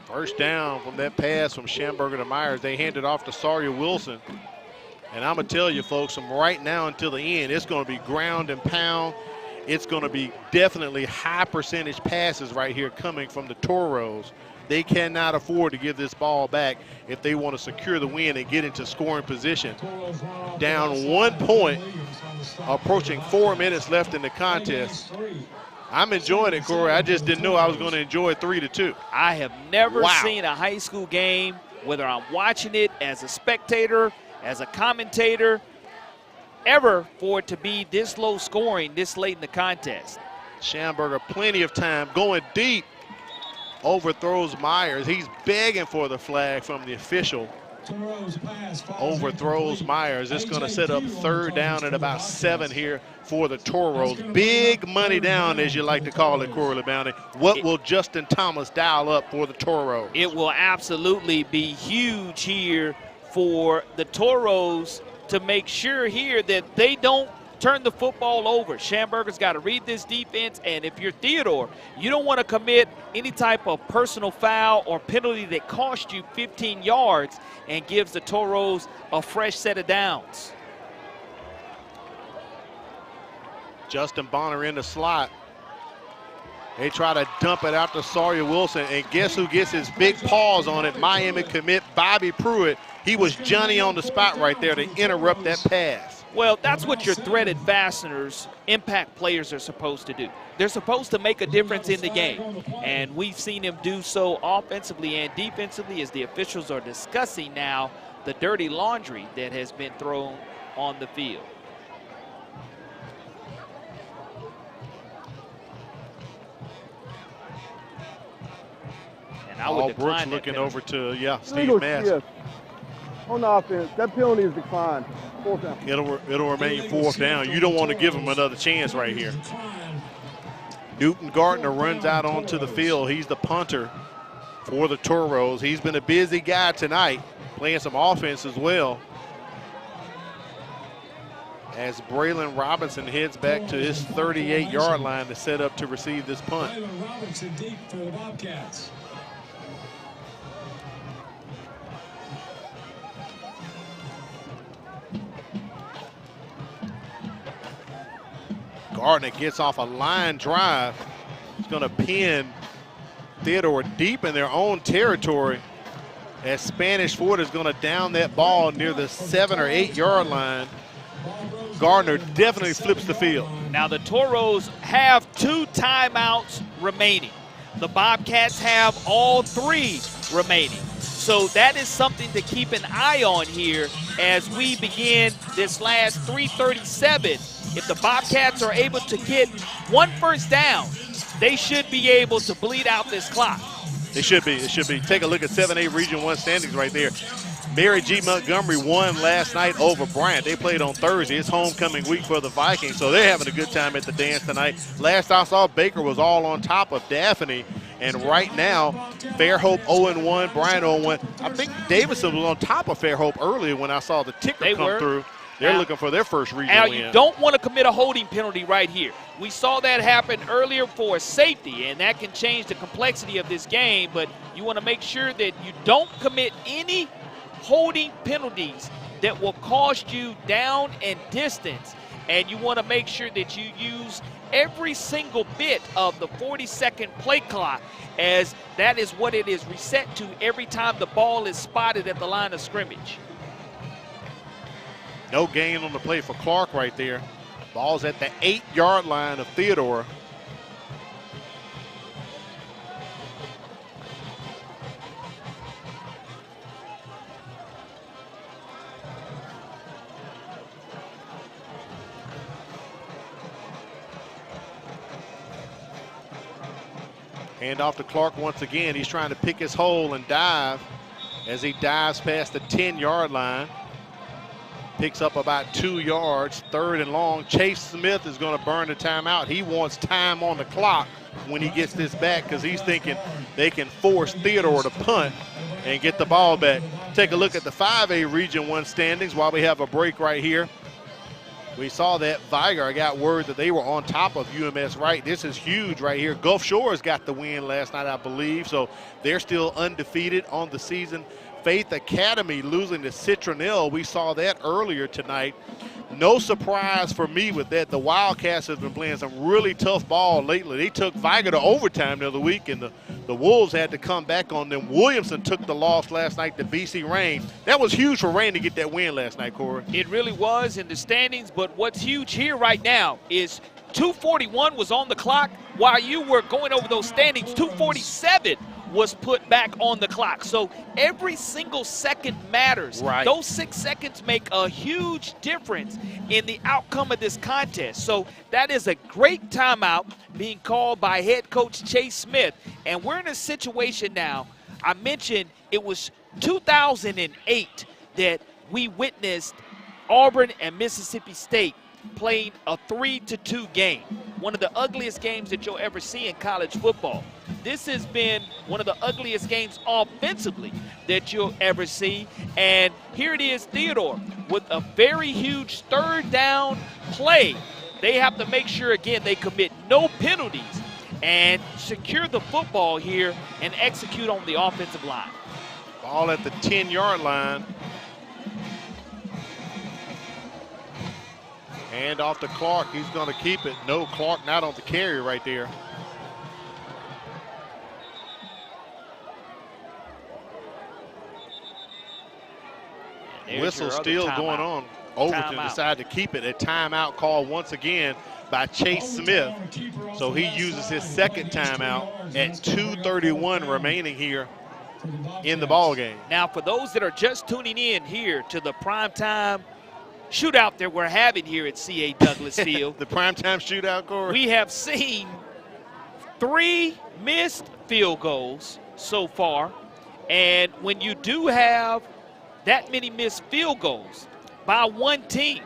First down from that pass from Schamberger to Myers. They hand it off to Sawyer Wilson. And I'm going to tell you, folks, from right now until the end, it's going to be ground and pound. It's going to be definitely high percentage passes right here coming from the Toros. They cannot afford to give this ball back if they want to secure the win and get into scoring position. Down 1 point, approaching 4 minutes left in the contest. I'm enjoying it, Corey. I just didn't know I was going to enjoy 3-2. I have never seen a high school game, whether I'm watching it as a spectator, as a commentator, ever for it to be this low scoring this late in the contest. Schamberger, plenty of time, going deep, overthrows Myers. He's begging for the flag from the official. Overthrows Myers. It's going to set up 3rd down at about 7 here for the Toros. Big money down, as you like to call it, Corey LeBounty. What will Justin Thomas dial up for the Toros? It will absolutely be huge here for the Toros to make sure here that they don't turn the football over. Schamberger's got to read this defense, and if you're Theodore, you don't want to commit any type of personal foul or penalty that costs you 15 yards and gives the Toros a fresh set of downs. Justin Bonner in the slot. They try to dump it out to Sawyer Wilson, and guess who gets his big paws on it? Miami commit Bobby Pruitt. He was Johnny on the spot right there to interrupt that pass. Well, that's what your threaded fasteners, impact players, are supposed to do. They're supposed to make a difference in the game, and we've seen him do so offensively and defensively as the officials are discussing now the dirty laundry that has been thrown on the field. And I would All decline Brooks that looking penalty. over to, Steve Legal Mass. shift on offense. That penalty is declined. 4th down. It'll remain 4th down. You don't want to give him another chance right here. Newton Gardner runs out onto the field. He's the punter for the Toros. He's been a busy guy tonight, playing some offense as well. As Braylon Robinson heads back to his 38-yard line to set up to receive this punt. Braylon Robinson deep for the Bobcats. Gardner gets off a line drive. He's going to pin Theodore deep in their own territory as Spanish Fort is going to down that ball near the 7 or 8 yard line. Gardner definitely flips the field. Now the Toros have 2 timeouts remaining. The Bobcats have all 3 remaining. So that is something to keep an eye on here as we begin this last 3:37. If the Bobcats are able to get 1 first down, they should be able to bleed out this clock. It should be. It should be. Take a look at 7A Region 1 standings right there. Mary G. Montgomery won last night over Bryant. They played on Thursday. It's homecoming week for the Vikings, so they're having a good time at the dance tonight. Last I saw, Baker was all on top of Daphne. And right now, Fairhope 0-1, Bryant 0-1. I think Davidson was on top of Fairhope earlier when I saw the ticker come through. They're looking for their first regional win. You don't want to commit a holding penalty right here. We saw that happen earlier for a safety, and that can change the complexity of this game, but you want to make sure that you don't commit any holding penalties that will cost you down and distance, and you want to make sure that you use every single bit of the 40-second play clock, as that is what it is reset to every time the ball is spotted at the line of scrimmage. No gain on the play for Clark right there. Ball's at the 8-yard line of Theodore. Hand off to Clark once again. He's trying to pick his hole and dive as he dives past the 10-yard line. Picks up about 2 yards, 3rd and long. Chase Smith is going to burn the timeout. He wants time on the clock when he gets this back because he's thinking they can force Theodore to punt and get the ball back. Take a look at the 5A Region 1 standings while we have a break right here. We saw that Viger. I got word that they were on top of UMS Wright. This is huge right here. Gulf Shores got the win last night, I believe, so they're still undefeated on the season. Faith Academy losing to Citronelle. We saw that earlier tonight. No surprise for me with that. The Wildcats have been playing some really tough ball lately. They took Viger to overtime the other week, and the Wolves had to come back on them. Williamson took the loss last night to BC Rain. That was huge for Rain to get that win last night, Corey. It really was in the standings, but what's huge here right now is 2:41 was on the clock while you were going over those standings. 2:47 was put back on the clock. So every single second matters. Right. Those 6 seconds make a huge difference in the outcome of this contest. So that is a great timeout being called by head coach Chase Smith. And we're in a situation now, I mentioned it was 2008 that we witnessed Auburn and Mississippi State playing a 3-2 game. One of the ugliest games that you'll ever see in college football. This has been one of the ugliest games offensively that you'll ever see. And here it is, Theodore, with a very huge third down play. They have to make sure, again, they commit no penalties and secure the football here and execute on the offensive line. Ball at the 10-yard line. Hand off to Clark. He's going to keep it. No, Clark not on the carry right there. Whistle still going on. Overton decided to keep it. A timeout call once again by Chase Smith. So he uses his second timeout at 2:31 remaining here in the ball game. Now, for those that are just tuning in here to the primetime shootout that we're having here at C.A. Douglas Field. The primetime shootout, Corey. We have seen 3 missed field goals so far. And when you do have that many missed field goals by one team,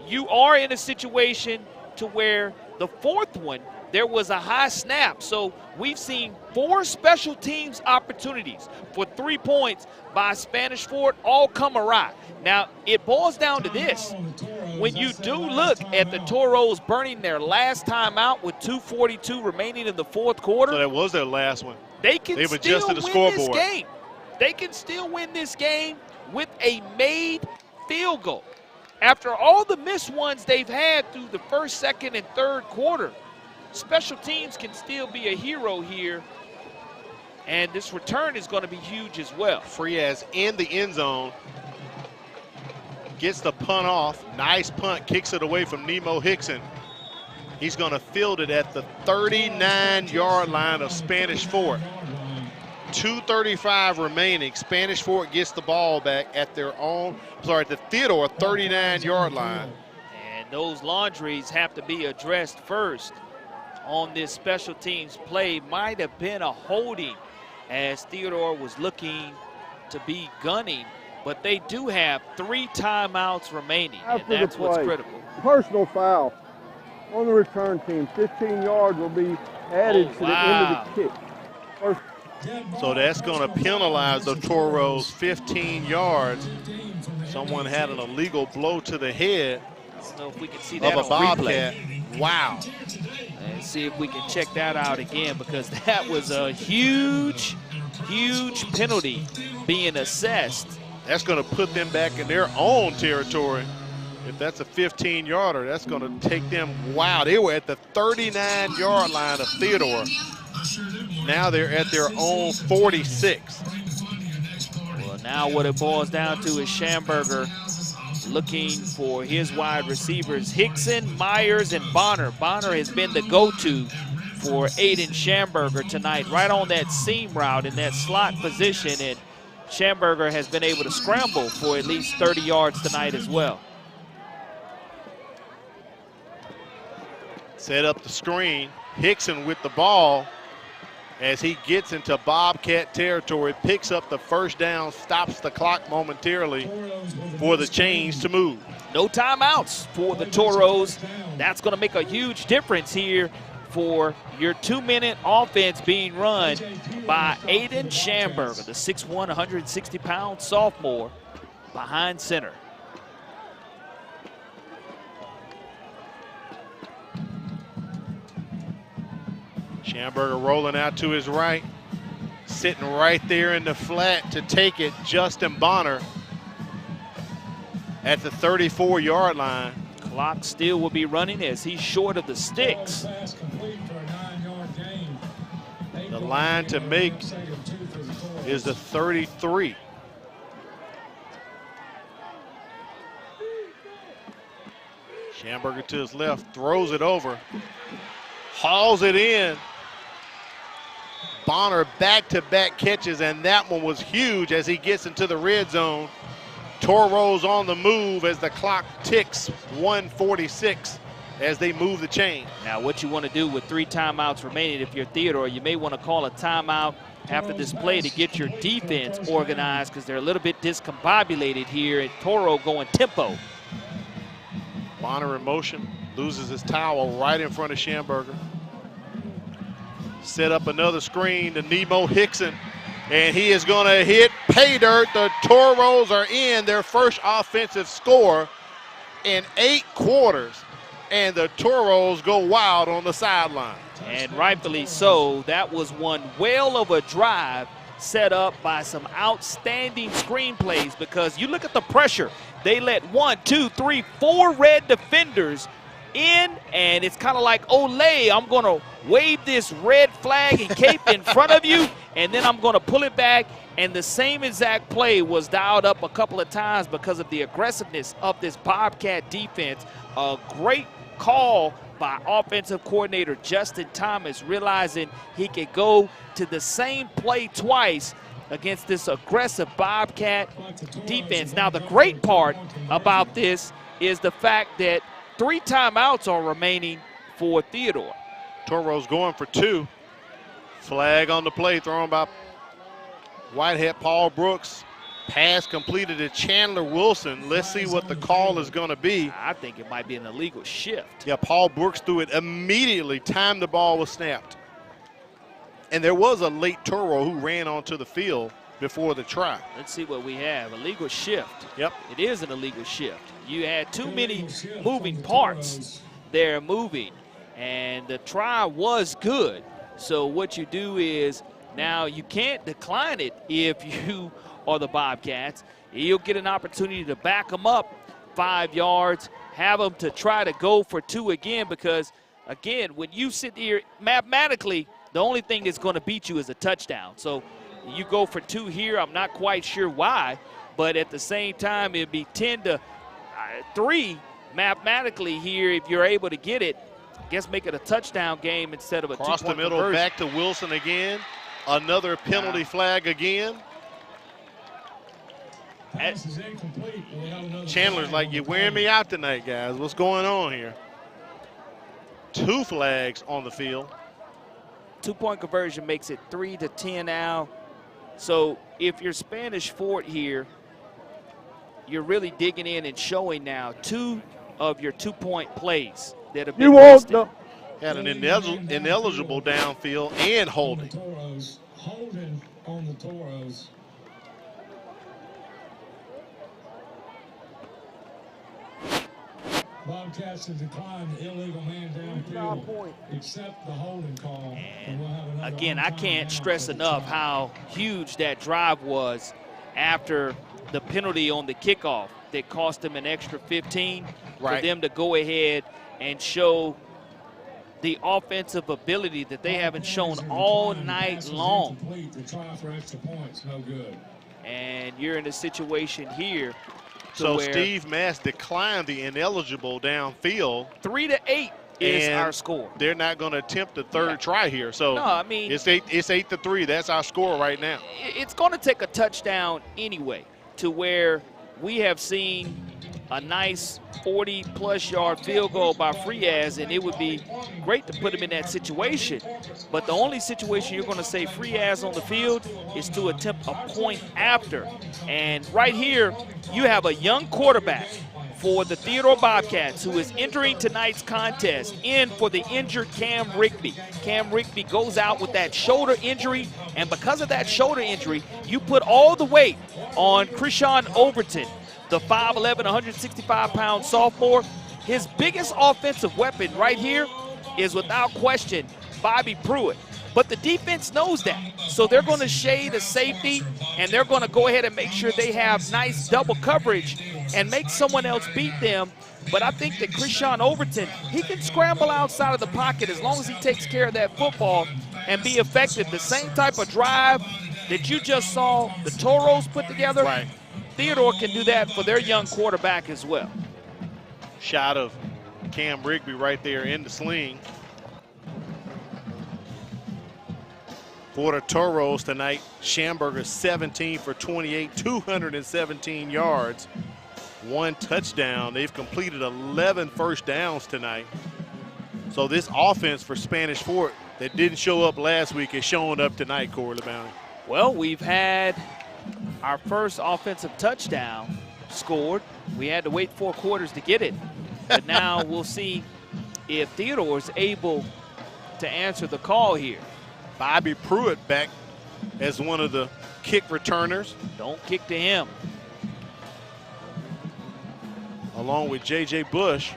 you are in a situation to where the fourth one, there was a high snap. So we've seen 4 special teams opportunities for 3 points by Spanish Fort all come awry. Now, it boils down to this. When you do look at the Toros burning their last time out with 2:42 remaining in the fourth quarter. So that was their last one. They've still adjusted the win scoreboard. this game. They can still win this game with a made field goal. After all the missed ones they've had through the first, second, and third quarter, special teams can still be a hero here. And this return is going to be huge as well. Frias in the end zone. Gets the punt off. Nice punt. Kicks it away from Nemo Hickson. He's going to field it at the 39-yard line of Spanish Fort. 2:35 remaining. Spanish Fort gets the ball back at their own, at the Theodore 39-yard line. And those laundries have to be addressed first on this special teams play. Might have been a holding as Theodore was looking to be gunning, but they do have 3 timeouts remaining, and that's what's critical. Personal foul on the return team. 15 yards will be added to the end of the kick. So that's going to penalize the Toros 15 yards. Someone had an illegal blow to the head I don't know if we can see that of a on Bobcat. replay. Wow. And see if we can check that out again, because that was a huge, huge penalty being assessed. That's going to put them back in their own territory. If that's a 15-yarder, that's going to take them, wow, they were at the 39-yard line of Theodore. Now they're at their own 46. Well, now what it boils down to is Schamberger looking for his wide receivers, Hickson, Myers, and Bonner. Bonner has been the go-to for Aiden Schamberger tonight, right on that seam route in that slot position, and Schamberger has been able to scramble for at least 30 yards tonight as well. Set up the screen. Hickson with the ball as he gets into Bobcat territory, picks up the first down, stops the clock momentarily for the chains to move. No timeouts for the Toros. That's going to make a huge difference here for your 2-minute offense being run by Aiden Schamberger, the 6'1", 160-pound sophomore behind center. Schamberger rolling out to his right. Sitting right there in the flat to take it, Justin Bonner at the 34-yard line. Clock still will be running as he's short of the sticks. The line to make is the 33. Schamberger to his left, throws it over, hauls it in. Bonner back-to-back catches, and that one was huge as he gets into the red zone. Toro's on the move as the clock ticks 1:46 as they move the chain. Now what you want to do with 3 timeouts remaining, if you're Theodore, you may want to call a timeout after this play to get your defense organized because they're a little bit discombobulated here, and Toro going tempo. Bonner in motion, loses his towel right in front of Schamberger. Set up another screen to Nemo Hickson, and he is going to hit pay dirt. The Toros are in their first offensive score in 8 quarters, and the Toros go wild on the sideline. And rightfully so. That was one whale of a drive set up by some outstanding screenplays, because you look at the pressure. They let 1, 2, 3, 4 red defenders in, and it's kind of like, Olay, I'm going to wave this red flag and cape in front of you, and then I'm going to pull it back. And the same exact play was dialed up a couple of times because of the aggressiveness of this Bobcat defense. A great call by offensive coordinator Justin Thomas, realizing he could go to the same play twice against this aggressive Bobcat defense. Now, the great part about this is the fact that 3 timeouts are remaining for Theodore. Toro's going for 2. Flag on the play thrown by Whitehead Paul Brooks. Pass completed to Chandler Wilson. Let's see what the call is going to be. I think it might be an illegal shift. Yeah, Paul Brooks threw it immediately, time the ball was snapped. And there was a late Toro who ran onto the field before the try. Let's see what we have. Illegal shift. Yep. It is an illegal shift. You had too many moving parts there moving, and the try was good. So what you do is, now you can't decline it if you are the Bobcats. You'll get an opportunity to back them up 5 yards, have them to try to go for 2 again, because, again, when you sit here, mathematically, the only thing that's going to beat you is a touchdown. So you go for 2 here. I'm not quite sure why, but at the same time, it'd be 10-3 mathematically here if you're able to get it. I guess make it a touchdown game instead of a 2-point Across the middle, conversion. back to Wilson again. Another penalty flag again. Chandler's like, you're wearing me out tonight, guys. What's going on here? 2 flags on the field. 2-point conversion makes it 3-10 now. So if you're Spanish Fort here, you're really digging in and showing now 2 of your 2-point plays that have been wasted. Had an ineligible downfield and holding. Holding on the Toros. Bobcats have declined the illegal man downfield, except the holding call. And again, I can't stress enough how huge that drive was after the penalty on the kickoff that cost them an extra 15 for them to go ahead and show the offensive ability that they haven't shown all night long. The try for extra points, no good. And you're in a situation here. So Steve Mass declined the ineligible downfield. 3-8 is our score. They're not going to attempt the 3rd try here. So no, I mean, it's 8-3. That's our score right now. It's going to take a touchdown anyway, to where we have seen a nice 40-plus yard field goal by Frias, and it would be great to put him in that situation. But the only situation you're going to say Frias on the field is to attempt a point after. And right here, you have a young quarterback for the Theodore Bobcats who is entering tonight's contest in for the injured Cam Rigby. Cam Rigby goes out with that shoulder injury, and because of that shoulder injury, you put all the weight on Krishan Overton, the 5'11", 165-pound sophomore. His biggest offensive weapon right here is, without question, Bobby Pruitt. But the defense knows that. So they're going to shade a safety, and they're going to go ahead and make sure they have nice double coverage and make someone else beat them. But I think that Krishan Overton, he can scramble outside of the pocket as long as he takes care of that football and be effective. The same type of drive that you just saw the Toros put together, right. Theodore can do that for their young quarterback as well. Shot of Cam Rigby right there in the sling. For the Toros tonight, Schamberger 17 for 28, 217 yards, 1 touchdown. They've completed 11 first downs tonight. So this offense for Spanish Fort that didn't show up last week is showing up tonight, Corey LeBounty. Well, we've had our first offensive touchdown scored. We had to wait 4 quarters to get it. But now we'll see if Theodore's able to answer the call here. Bobby Pruitt back as one of the kick returners. Don't kick to him. Along with J.J. Bush.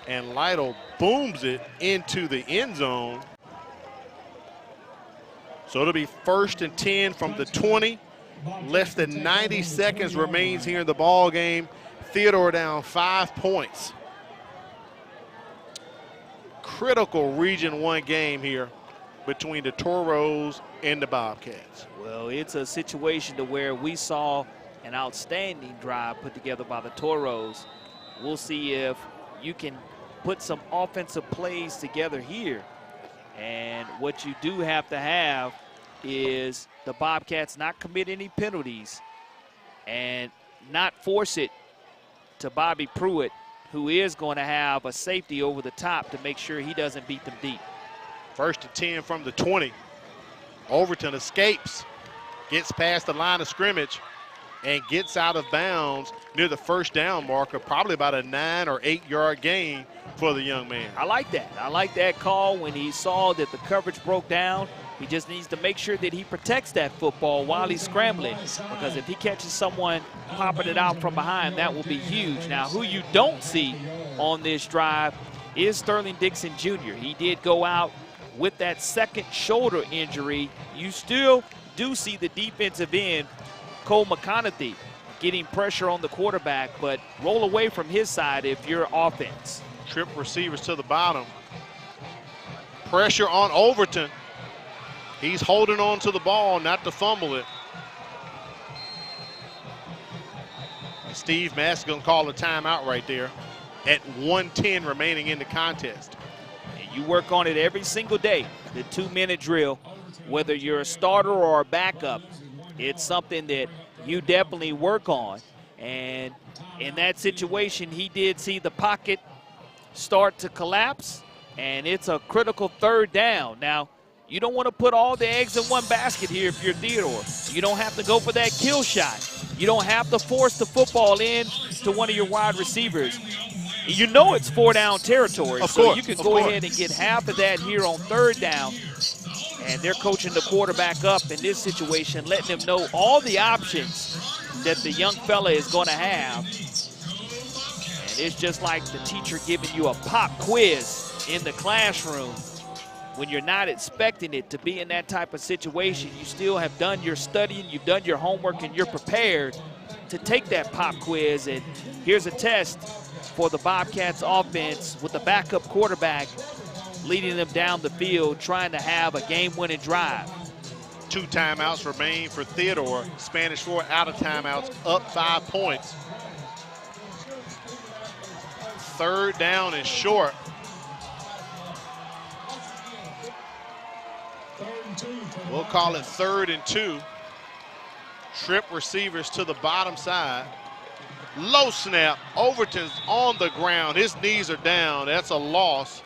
And Lytle booms it into the end zone. So it'll be 1st and 10 from the 20. Less than 90 seconds remains here in the ball game. Theodore down 5 points. Critical Region 1 game here between the Toros and the Bobcats. Well, it's a situation to where we saw an outstanding drive put together by the Toros. We'll see if you can put some offensive plays together here. And what you do have to have is the Bobcats not commit any penalties and not force it to Bobby Pruitt, who is going to have a safety over the top to make sure he doesn't beat them deep. 1st and 10 from the 20. Overton escapes, gets past the line of scrimmage, and gets out of bounds near the 1st down marker, probably about a 9 or 8 yard gain for the young man. I like that. I like that call when he saw that the coverage broke down. He just needs to make sure that he protects that football while he's scrambling, because if he catches someone popping it out from behind, that will be huge. Now, who you don't see on this drive is Sterling Dixon Jr. He did go out with that 2nd shoulder injury. You still do see the defensive end, Cole McConaughey, getting pressure on the quarterback, but roll away from his side if you're offense. Trip receivers to the bottom. Pressure on Overton. He's holding on to the ball, not to fumble it. And Steve Mass is going to call a timeout right there at 1:10 remaining in the contest. And you work on it every single day, the 2-minute drill, whether you're a starter or a backup. It's something that you definitely work on. And in that situation, he did see the pocket start to collapse, and it's a critical 3rd down. Now, you don't want to put all the eggs in one basket here if you're Theodore. You don't have to go for that kill shot. You don't have to force the football in to one of your wide receivers. You know it's 4-down territory, so you can go ahead and get half of that here on 3rd down. And they're coaching the quarterback up in this situation, letting him know all the options that the young fella is going to have. And it's just like the teacher giving you a pop quiz in the classroom. When you're not expecting it to be in that type of situation, you still have done your studying, you've done your homework, and you're prepared to take that pop quiz. And here's a test for the Bobcats offense with the backup quarterback leading them down the field, trying to have a game-winning drive. 2 timeouts remain for Theodore. Spanish Fort out of timeouts, up 5 points. 3rd down and short. We'll call it 3rd and 2. Trip receivers to the bottom side. Low snap. Overton's on the ground. His knees are down. That's a loss.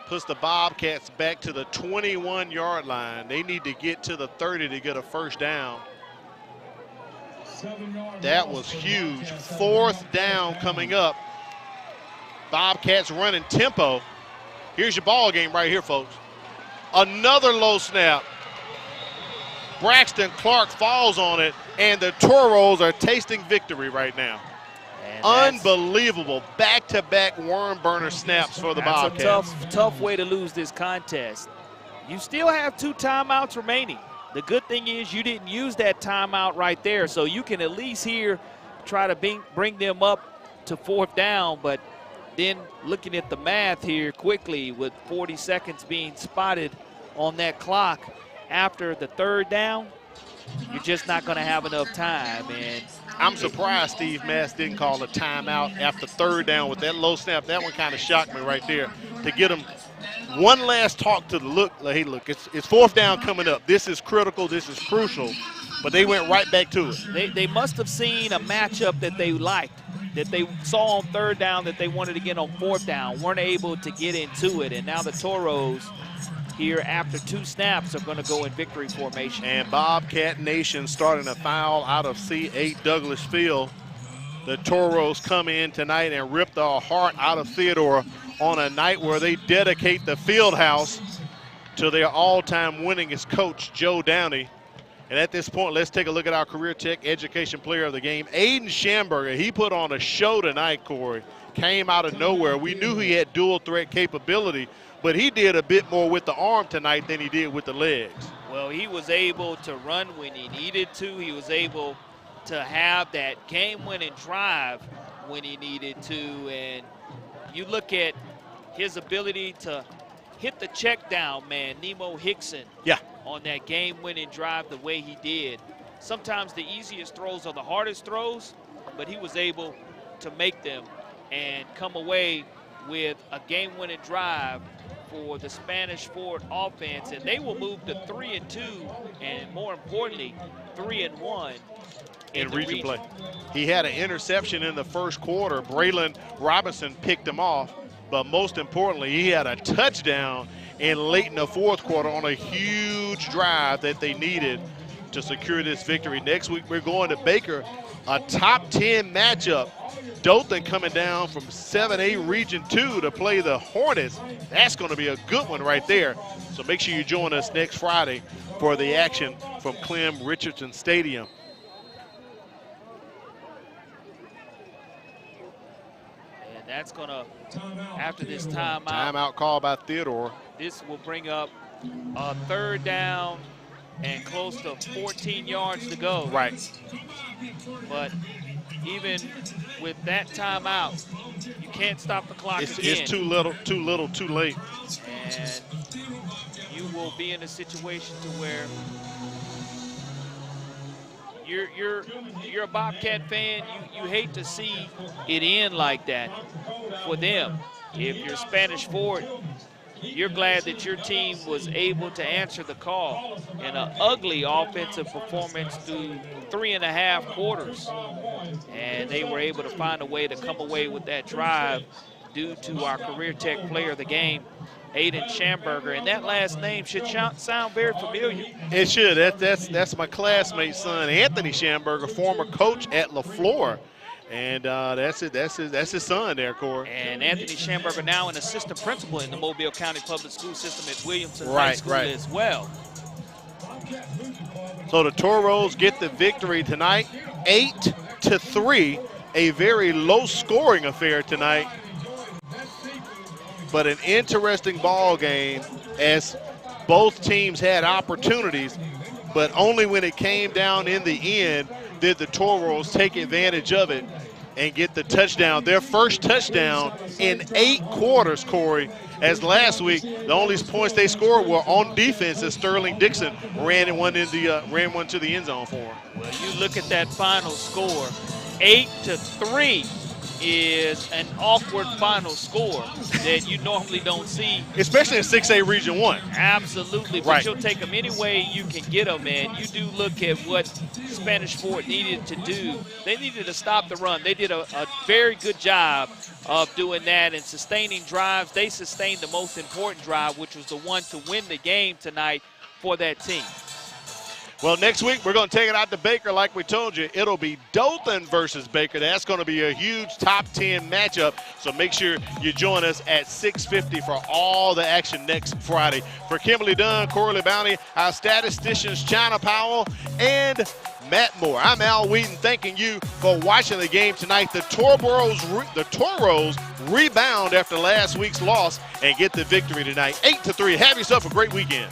Puts the Bobcats back to the 21-yard line. They need to get to the 30 to get a 1st down. That was huge. 4th down coming up. Bobcats running tempo. Here's your ball game right here, folks. Another low snap. Braxton Clark falls on it, and the Toros are tasting victory right now. Unbelievable. Back-to-back worm burner snaps for the Bobcats. That's a tough way to lose this contest. You still have 2 timeouts remaining. The good thing is you didn't use that timeout right there, so you can at least here try to bring them up to 4th down, but then looking at the math here quickly with 40 seconds being spotted on that clock after the 3rd down, you're just not going to have enough time. And I'm surprised Steve Mass didn't call a timeout after 3rd down with that low snap. That one kind of shocked me right there, to get him one last talk to the look. Hey, look, it's 4th down coming up. This is critical. This is crucial. But they went right back to it. They must have seen a matchup that they liked, that they saw on 3rd down that they wanted to get on 4th down, weren't able to get into it. And now the Toros here after 2 snaps are going to go in victory formation. And Bobcat Nation starting a foul out of C.A. Douglas Field. The Toros come in tonight and rip the heart out of Theodore on a night where they dedicate the field house to their all-time winningest coach, Joe Downey. And at this point, let's take a look at our Career Tech Education Player of the Game, Aiden Schamberger. He put on a show tonight, Corey. Came out of nowhere. We knew he had dual threat capability, but he did a bit more with the arm tonight than he did with the legs. Well, he was able to run when he needed to. He was able to have that game-winning drive when he needed to. And you look at his ability to hit the check down, man, Nemo Hickson. Yeah. On that game-winning drive the way he did. Sometimes the easiest throws are the hardest throws, but he was able to make them and come away with a game-winning drive for the Spanish Fort offense, and they will move to 3-2, and more importantly, 3-1 in region play. He had an interception in the 1st quarter. Braylon Robinson picked him off, but most importantly, he had a touchdown late in the 4th quarter on a huge drive that they needed to secure this victory. Next week, we're going to Baker, a top 10 matchup. Dothan coming down from 7A Region 2 to play the Hornets. That's going to be a good one right there. So make sure you join us next Friday for the action from Clem Richardson Stadium. And that's going to, after this timeout. Timeout call by Theodore. This will bring up a 3rd down and close to 14 yards to go. Right. But even with that timeout, you can't stop the clock again. It's too little, too late. And you will be in a situation to where you're a Bobcat fan. You hate to see it end like that for them. If you're Spanish Fort, you're glad that your team was able to answer the call in an ugly offensive performance through 3.5 quarters. And they were able to find a way to come away with that drive due to our Career Tech Player of the Game, Aiden Schamberger. And that last name should sound very familiar. It should. That's my classmate's son, Anthony Schamberger, former coach at LaFleur. And that's his son there, Corey. And Anthony Schamberger now an assistant principal in the Mobile County Public School System at Williamson High School as well. So the Toros get the victory tonight, 8-3, a very low-scoring affair tonight, but an interesting ball game as both teams had opportunities, but only when it came down in the end did the Toros take advantage of it and get the touchdown. Their first touchdown in 8 quarters, Corey, as last week, the only points they scored were on defense as Sterling Dixon ran one to the end zone for him. Well, you look at that final score, 8-3 is an awkward final score that you normally don't see. Especially in 6A Region 1. Absolutely, but you'll take them any way you can get them, and you do look at what Spanish Fort needed to do. They needed to stop the run. They did a very good job of doing that and sustaining drives. They sustained the most important drive, which was the one to win the game tonight for that team. Well, next week, we're going to take it out to Baker like we told you. It'll be Dothan versus Baker. That's going to be a huge top 10 matchup. So make sure you join us at 6:50 for all the action next Friday. For Kimberly Dunn, Corley Bounty, our statisticians, China Powell, and Matt Moore. I'm Al Wheaton, thanking you for watching the game tonight. The Toros rebound after last week's loss and get the victory tonight. 8-3. Have yourself a great weekend.